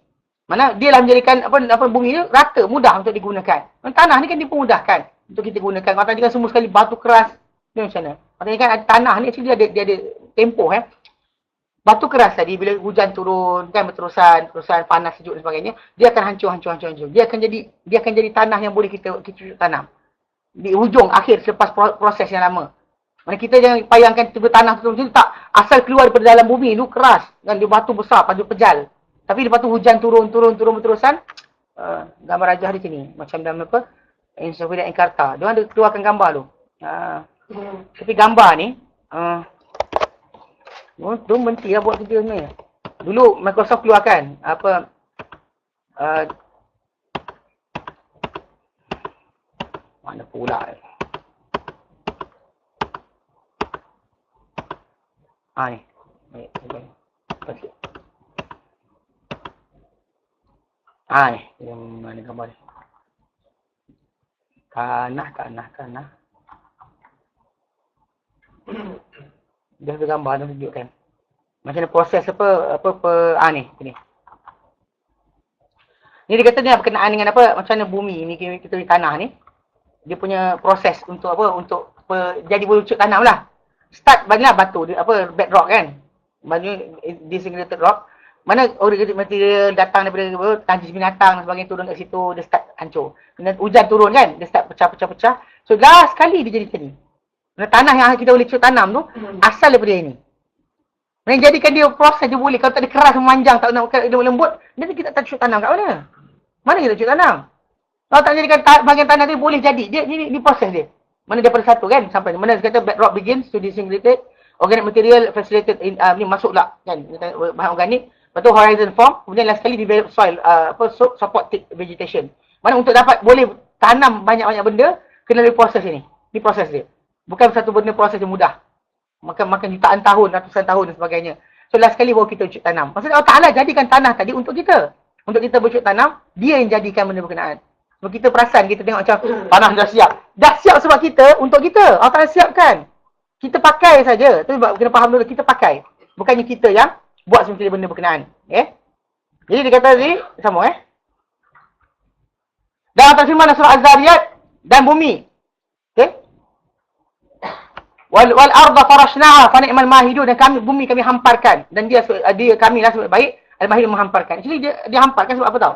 Mana dialah menjadikan apa bumi ni rata, mudah untuk digunakan. Tanah ni kan dipermudahkan untuk kita gunakan. Kalau tadi kan semua sekali batu keras. Ni macam mana? Maksudnya kan tanah ni actually dia ada tempoh Batu keras tadi bila hujan turun kan berterusan panas sejuk dan sebagainya, dia akan hancur. Dia akan jadi tanah yang boleh kita tanam. Di hujung akhir selepas proses yang lama. Mana kita jangan bayangkan tiba tanah tu tak asal keluar daripada dalam bumi tu keras kan, dia batu besar, batu pejal. Tapi lepas tu hujan turun berterusan. Gambar rajah di sini macam dalam apa Encyclopedia Encarta. Dia ada keluarkan gambar tu. Tapi gambar ni tu menti lah buat kerja sebenarnya. Dulu Microsoft keluarkan apa mana pula ni. Ni. Yang mana gambar ni? Tanah. Dia ada gambar tu tunjukkan. Macam mana proses ni. Ni dia kata ni berkenaan dengan apa? Macam mana bumi ni kita di tanah ni. Dia punya proses untuk jadi boleh wujud tanam lah. Start banyaklah batu, bedrock kan. Maksudnya disintegrated rock. Mana organik material datang daripada tanjis binatang dan sebagainya turun kat situ, dia start hancur. Kemudian hujan turun kan, dia start pecah-pecah-pecah. So last sekali dia jadi macam ni. Tanah yang kita boleh tanam tu asal daripada ini. Yang jadikan dia proses dia boleh. Kalau tak ada keras memanjang, tak nak dia lembut, nanti kita tak cuk tanam kat mana? Mana kita cuk tanam? Kalau tak jadikan bahagian tanah dia boleh jadi. Dia ni proses dia. Mana daripada satu kan sampai mana kata bedrock begins to disintegrate, organic material facilitated ni masuklah kan bahan organik. Lepas tu horizon form, kemudian last sekali develop soil support vegetation. Mana untuk dapat boleh tanam banyak-banyak benda kena lalui proses ini. Ni proses dia. Bukan satu benda proses yang mudah. Makan jutaan tahun, ratusan tahun dan sebagainya. So last sekali baru kita ucuk tanam. Maksudnya Allah Ta'ala jadikan tanah tadi untuk kita. Untuk kita bercuk tanam, dia yang jadikan benda berkenaan. So kita perasan, kita tengok macam tanah dah siap. Dah siap sebab kita, untuk kita. Allah Ta'ala siapkan. Kita pakai saja. Tapi kena faham dulu, kita pakai. Bukannya kita yang buat semestinya benda berkenaan. Jadi dia kata tadi, sama Dan Allah Ta'ala firman surah Az-Zariyat dan bumi. Wal arda farashnaha fa ni'mal mahidun, dan bumi kami hamparkan, dan dia kami lah sebab baik al-mahidun menghamparkan. Actually dia hamparkan sebab apa tahu?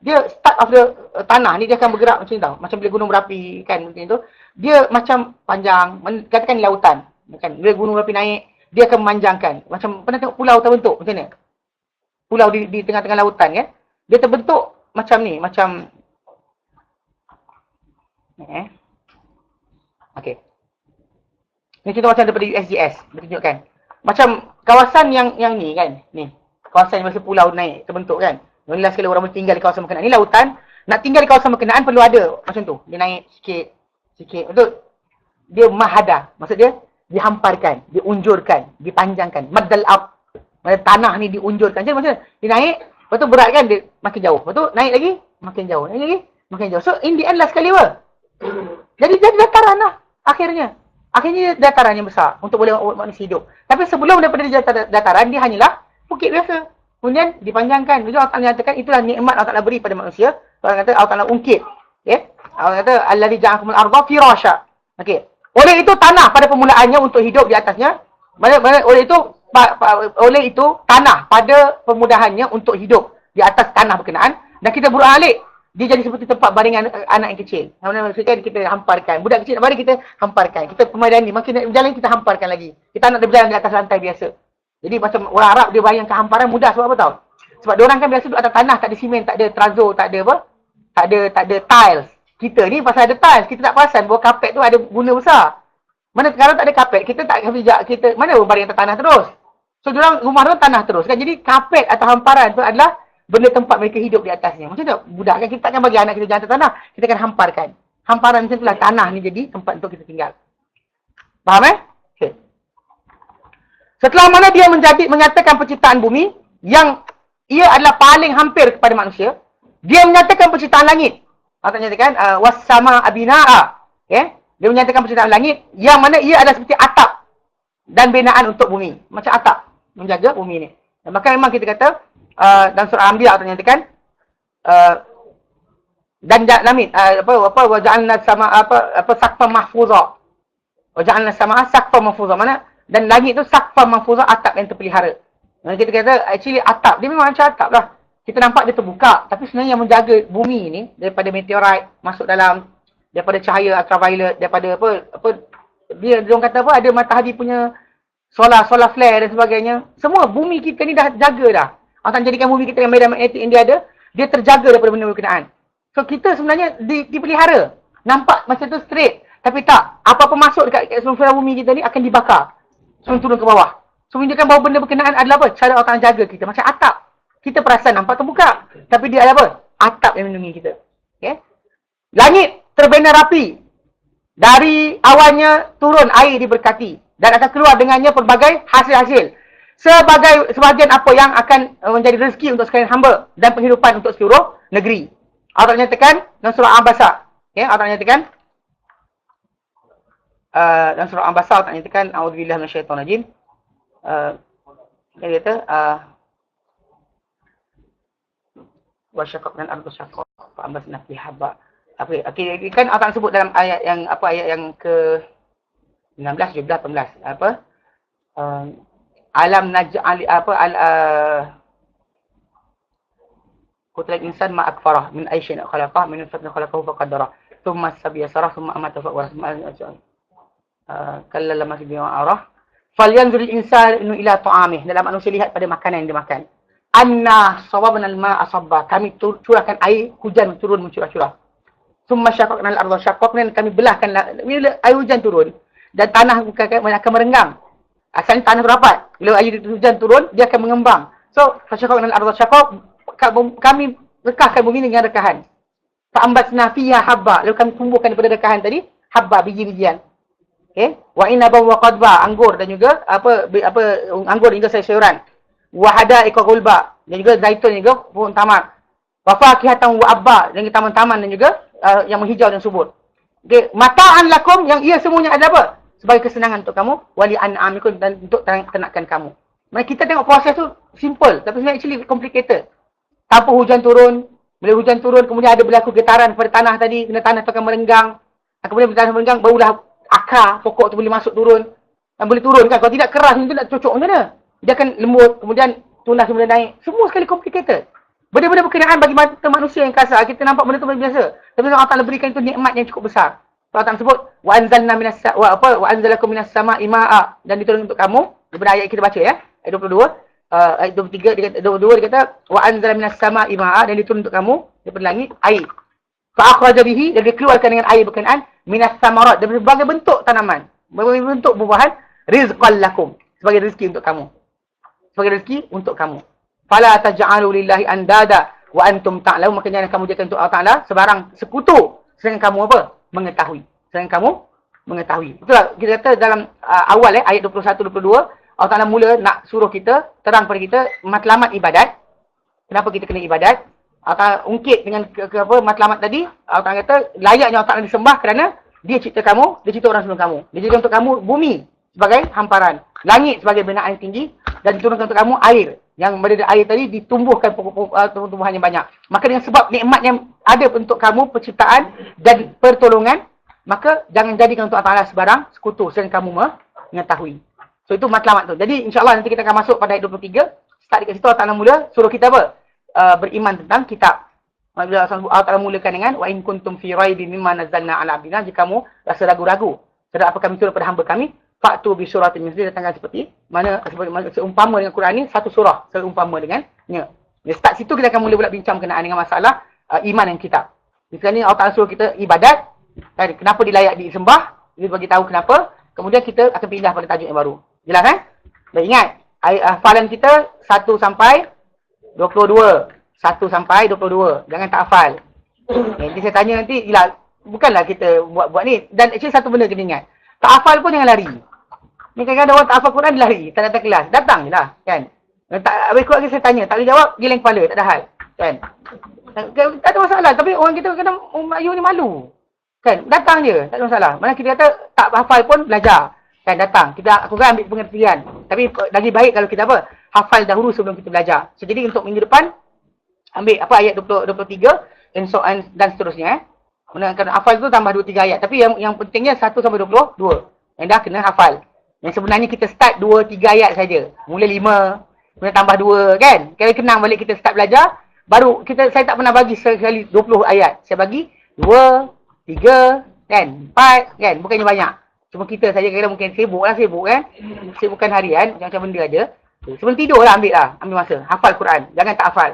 Dia start of the tanah ni dia akan bergerak macam ni tau. Macam bila gunung berapi kan macam tu. Dia macam panjang, katakan lautan. Kan bila gunung berapi naik, dia akan memanjangkan. Macam pernah tengok pulau terbentuk macam mana? Pulau di tengah-tengah lautan kan. Dia terbentuk macam ni, macam okey. Ni contoh macam daripada USGS, dia tunjukkan. Macam kawasan yang ni kan, ni. Kawasan yang masa pulau naik, terbentuk kan. Mula sekali orang boleh tinggal di kawasan berkenaan. Ni lautan, nak tinggal di kawasan berkenaan perlu ada macam tu. Dia naik sikit. Betul? Dia mahada. Maksud dia, dihamparkan, diunjurkan, dipanjangkan. Maddal up. Maksud tanah ni diunjurkan. Macam dia naik, lepas tu berat kan, dia makin jauh. Lepas tu naik lagi, makin jauh. Naik lagi, makin jauh. So in the end last sekali apa? Jadi dataran lah, akhirnya. Akhirnya dataran yang besar untuk boleh manusia hidup. Tapi sebelum daripada dataran, dia hanyalah bukit biasa. Kemudian dipanjangkan. Jadi Allah Ta'ala nyatakan itulah nikmat Allah Ta'ala beri pada manusia. Allah kata Allah Ta'ala ungkit. Allah kata alladzi ja'akumul arda firasha. Okey. Oleh itu tanah pada permulaannya untuk hidup di atasnya. Oleh itu tanah pada permudahannya untuk hidup di atas tanah berkenaan. Dan kita berulang alik. Dia jadi seperti tempat baringan anak yang kecil. Maksudnya kita hamparkan. Budak kecil nak baring, kita hamparkan. Kita pemadani. Makin nak berjalan, kita hamparkan lagi. Kita nak berjalan di atas lantai biasa. Jadi macam orang Arab, dia bayangkan hamparan mudah. Sebab apa tau? Sebab diorang kan biasa duduk atas tanah. Tak ada simen, tak ada trazo, tak ada apa? Tak ada tiles. Kita ni pasal ada tiles. Kita tak perasan bahawa kapet tu ada guna besar. Mana kalau tak ada kapet, kita tak kita mana baring atas tanah terus. So diorang rumah tu tanah terus kan. Jadi kapet atau hamparan tu adalah benda tempat mereka hidup di atasnya. Macam tu budak kan, kita takkan bagi anak kita jalan atas tanah. Kita akan hamparkan. Hamparan macam itulah tanah ni jadi tempat untuk kita tinggal. Faham Okay. Setelah mana dia menyatakan penciptaan bumi yang ia adalah paling hampir kepada manusia, dia menyatakan penciptaan langit. Allah nyatakan was-sama abinaa. Dia menyatakan penciptaan langit yang mana ia adalah seperti atap dan binaan untuk bumi. Macam atap menjaga bumi ni. Dan maka memang kita kata dalam surah Al-Anbiya Allah nyatakan dan langit waja'alna sama saqfan mahfuza. Waja'alna sama saqfan mahfuza. Mana dan langit tu saqfan mahfuza, atap yang terpelihara. Dan kita kata actually atap dia memang macam atap lah. Kita nampak dia terbuka, tapi sebenarnya yang menjaga bumi ni daripada meteorit masuk dalam, daripada cahaya ultraviolet, daripada apa dia orang kata apa, ada matahari punya solar flare dan sebagainya. Semua bumi kita ni dah jaga dah. Akan jadikan bumi kita yang medan magnetik yang dia ada, dia terjaga daripada benda berkenaan. So kita sebenarnya dipelihara. Nampak macam tu straight. Tapi tak, apa-apa masuk dekat atmosfera bumi kita ni akan dibakar. So turun ke bawah. So menunjukkan bahawa benda berkenaan adalah apa? Cara Allah jaga kita. Macam atap. Kita perasan nampak terbuka. Tapi dia adalah apa? Atap yang melindungi kita. Langit terbina rapi. Dari awannya turun air diberkati. Dan akan keluar dengannya pelbagai hasil-hasil. Sebahagian apa yang akan menjadi rezeki untuk sekalian hamba dan penghidupan untuk seluruh negeri. Allah nyatakan dalam surah Al-Abasa. Allah nyatakan dalam surah Al-Abasa Allah nyatakan a'udzubillahi minasyaitonirrajim. Dia kata wa syaqqaqna al-ardha syaqqa fa ambasna fiha habba. Okey kan Allah sebut dalam ayat yang ayat yang ke 16, 17, 18 alam naj'al Qutila al-insan ma akfarah min ayyi shay'in khalaqah min nutfatin khalaqahu faqaddara. Thumma as-sabiyya sarah thumma amata fa kalla lamma fi bi'arah. Falyanzur al-insanu ila ta'amih. Dalam manusia lihat pada makanan yang dia makan. Anna sawabna al-ma'a sabba. Kami curahkan air, hujan turun mencurah-curah. Thumma syaqqaqna al-ardha syaqqaqna, kami belahkan bila air hujan turun dan tanah akan merenggang. Asalnya tanah rapat. Bila air hujan turun, dia akan mengembang. So, fasyaqqaqna al-ardha syaqqaq, kami rekahkan bumi dengan rekahan. Fa'ambatna fiha habba. Lalu kami tumbuhkan daripada rekahan tadi habba, biji-bijian. Okey, wa inaba wa qadba, anggur dan juga anggur dan juga sayur-sayuran. Wa hadaiqa gulba, dan juga zaitun juga pohon tamar. Wa fakihatan wa abba, dan juga taman-taman dan juga yang menghijau dan subur. Okey, mata'an lakum, yang ia semuanya ada apa? Sebagai kesenangan untuk kamu, wali an'amikum, dan untuk ternakan kamu. Maksudnya kita tengok proses tu simple, tapi sebenarnya actually complicated. Tanpa hujan turun, bila hujan turun kemudian ada berlaku getaran pada tanah tadi, kena tanah tu akan merenggang. Kemudian tanah merenggang, barulah akar pokok tu boleh masuk turun. Dan boleh turun kan, kalau tidak keras itu nak cocok macam mana? Dia akan lembut, kemudian tunas kemudian naik. Semua sekali complicated. Benda-benda berkenaan bagi mata manusia yang kasar, kita nampak benda tu biasa. Tapi Allah Ta'ala berikan itu nikmat yang cukup besar. Allah Ta'ala sebut, wa anzalakum minas sama'i ma'a, dan diturunkan untuk kamu. Daripada ayat kita baca ya, ayat 22. Ayat 23, 22 dia kata wa anzala minas sama'i ma'a, dan diturun untuk kamu daripada langit air. Fa akhraja bihi, dan dikeluarkan dengan air berkenaan minas samarat, dari berbagai bentuk tanaman, berbagai bentuk buah-buahan, rizqan lakum, sebagai rezeki untuk kamu. Sebagai rezeki untuk kamu. Fala taj'alu lillahi andada wa antum ta'lamun, maka jangan kamu jadikan untuk Allah Ta'ala sebarang sekutu sedangkan kamu apa? Mengetahui. Sedangkan kamu mengetahui. Itulah kita kata dalam awal ayat 21 22 Allah Ta'ala mula nak suruh kita, terang pada kita matlamat ibadat. Kenapa kita kena ibadat? Allah Ta'ala ungkit dengan matlamat tadi. Allah Ta'ala kata, layaknya Allah Ta'ala disembah kerana dia cipta kamu, dia cipta orang sebelum kamu. Dia cipta untuk kamu bumi sebagai hamparan, langit sebagai binaan tinggi, dan diturunkan untuk kamu air. Yang daripada air tadi ditumbuhkan tumbuh-tumbuhan yang banyak. Maka dengan sebab nikmat yang ada untuk kamu, penciptaan dan pertolongan, maka jangan jadikan untuk Allah Ta'ala sebarang sekutu sedangkan kamu mengetahui. So itu matlamat tu. Jadi insyaAllah nanti kita akan masuk pada ayat 23. Start dekat situ Allah Ta'ala mula suruh kita apa? Beriman tentang kitab. Allah Ta'ala mulakan dengan wa in kuntum fi raibin mimma nazzalna ala abdina, jika kamu rasa ragu-ragu terhadap apa kami turun pada hamba kami, fa'tu bi suratin min mithlihi, datangkan seperti mana seumpama dengan Quran ni, satu surah seumpama dengannya. Jadi start situ kita akan mula pula bincang berkenaan dengan masalah iman dan kitab. Sekarang ni Allah Ta'ala suruh kita ibadat. Kenapa dilayak disembah? Dia bagi tahu kenapa. Kemudian kita akan pindah pada tajuk yang baru. Jelas kan? Dan ingat, hafalan kita 1 sampai 22. 1 sampai 22. Jangan tak hafal. Nanti saya tanya nanti, bukanlah kita buat ni. Dan actually satu benda kena ingat. Tak hafal pun jangan lari. Ni kadang-kadang orang tak hafal Quran, dia lari. Tak datang kelas. Datang je lah. Kan? Habis keluar saya tanya. Tak boleh jawab, geleng kepala. Tak ada hal. Kan? Tak ada masalah. Tapi orang kita kadang Melayu ni malu. Kan? Datang je. Tak ada masalah. Mana kita kata tak hafal pun belajar. Kan? Datang. Aku kan ambil pengertian. Tapi lagi baik kalau kita apa? Hafal dahulu sebelum kita belajar. So, jadi untuk minggu depan, ambil apa ayat 23 dan seterusnya. Menangkan hafal tu tambah 2-3 ayat. Tapi yang pentingnya 1 sampai 22. Yang dah kena hafal. Yang sebenarnya kita start 2-3 ayat saja. Mula 5, kemudian tambah 2 kan. Kalau kenang balik kita start belajar, baru saya tak pernah bagi sekali 20 ayat. Saya bagi 2, 3 kan, 4 kan. Bukannya banyak. Cuma kita saja kadang mungkin sibuk kan. Sibukan harian, macam-macam benda ada. Sebelum tidur lah ambil masa. Hafal Quran. Jangan tak hafal.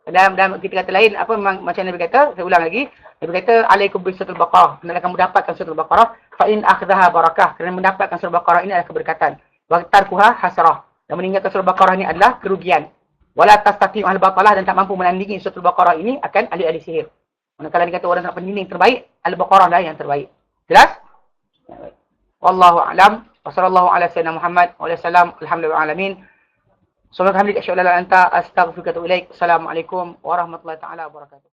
Dalam kita kata lain, apa memang macam Nabi kata, saya ulang lagi. Nabi kata, alaikum bisuratul Baqarah. Hendaklah kamu dapatkan suratul Baqarah. Fa'in akhdaha barakah. Kerana mendapatkan surah Baqarah ini adalah keberkatan. Wa tarkuha hasrah. Dan meninggalkan surah Baqarah ini adalah kerugian. Wala tastati'u al-batalah, dan tak mampu menandingi suratul Baqarah ini akan ahli-ahli sihir. Manakala dikata orang nak pendinding terbaik, al-Baqarah lah yang terbaik. Jelas? Wallahu a'lam. Wa sallallahu ala sayyidina Muhammad wa ala salam. Alhamdulillah alamin. Subhanallah, asyhadu an la ilaha illa anta, astaghfiruka wa atubu ilaik. Assalamualaikum warahmatullahi taala wabarakatuh.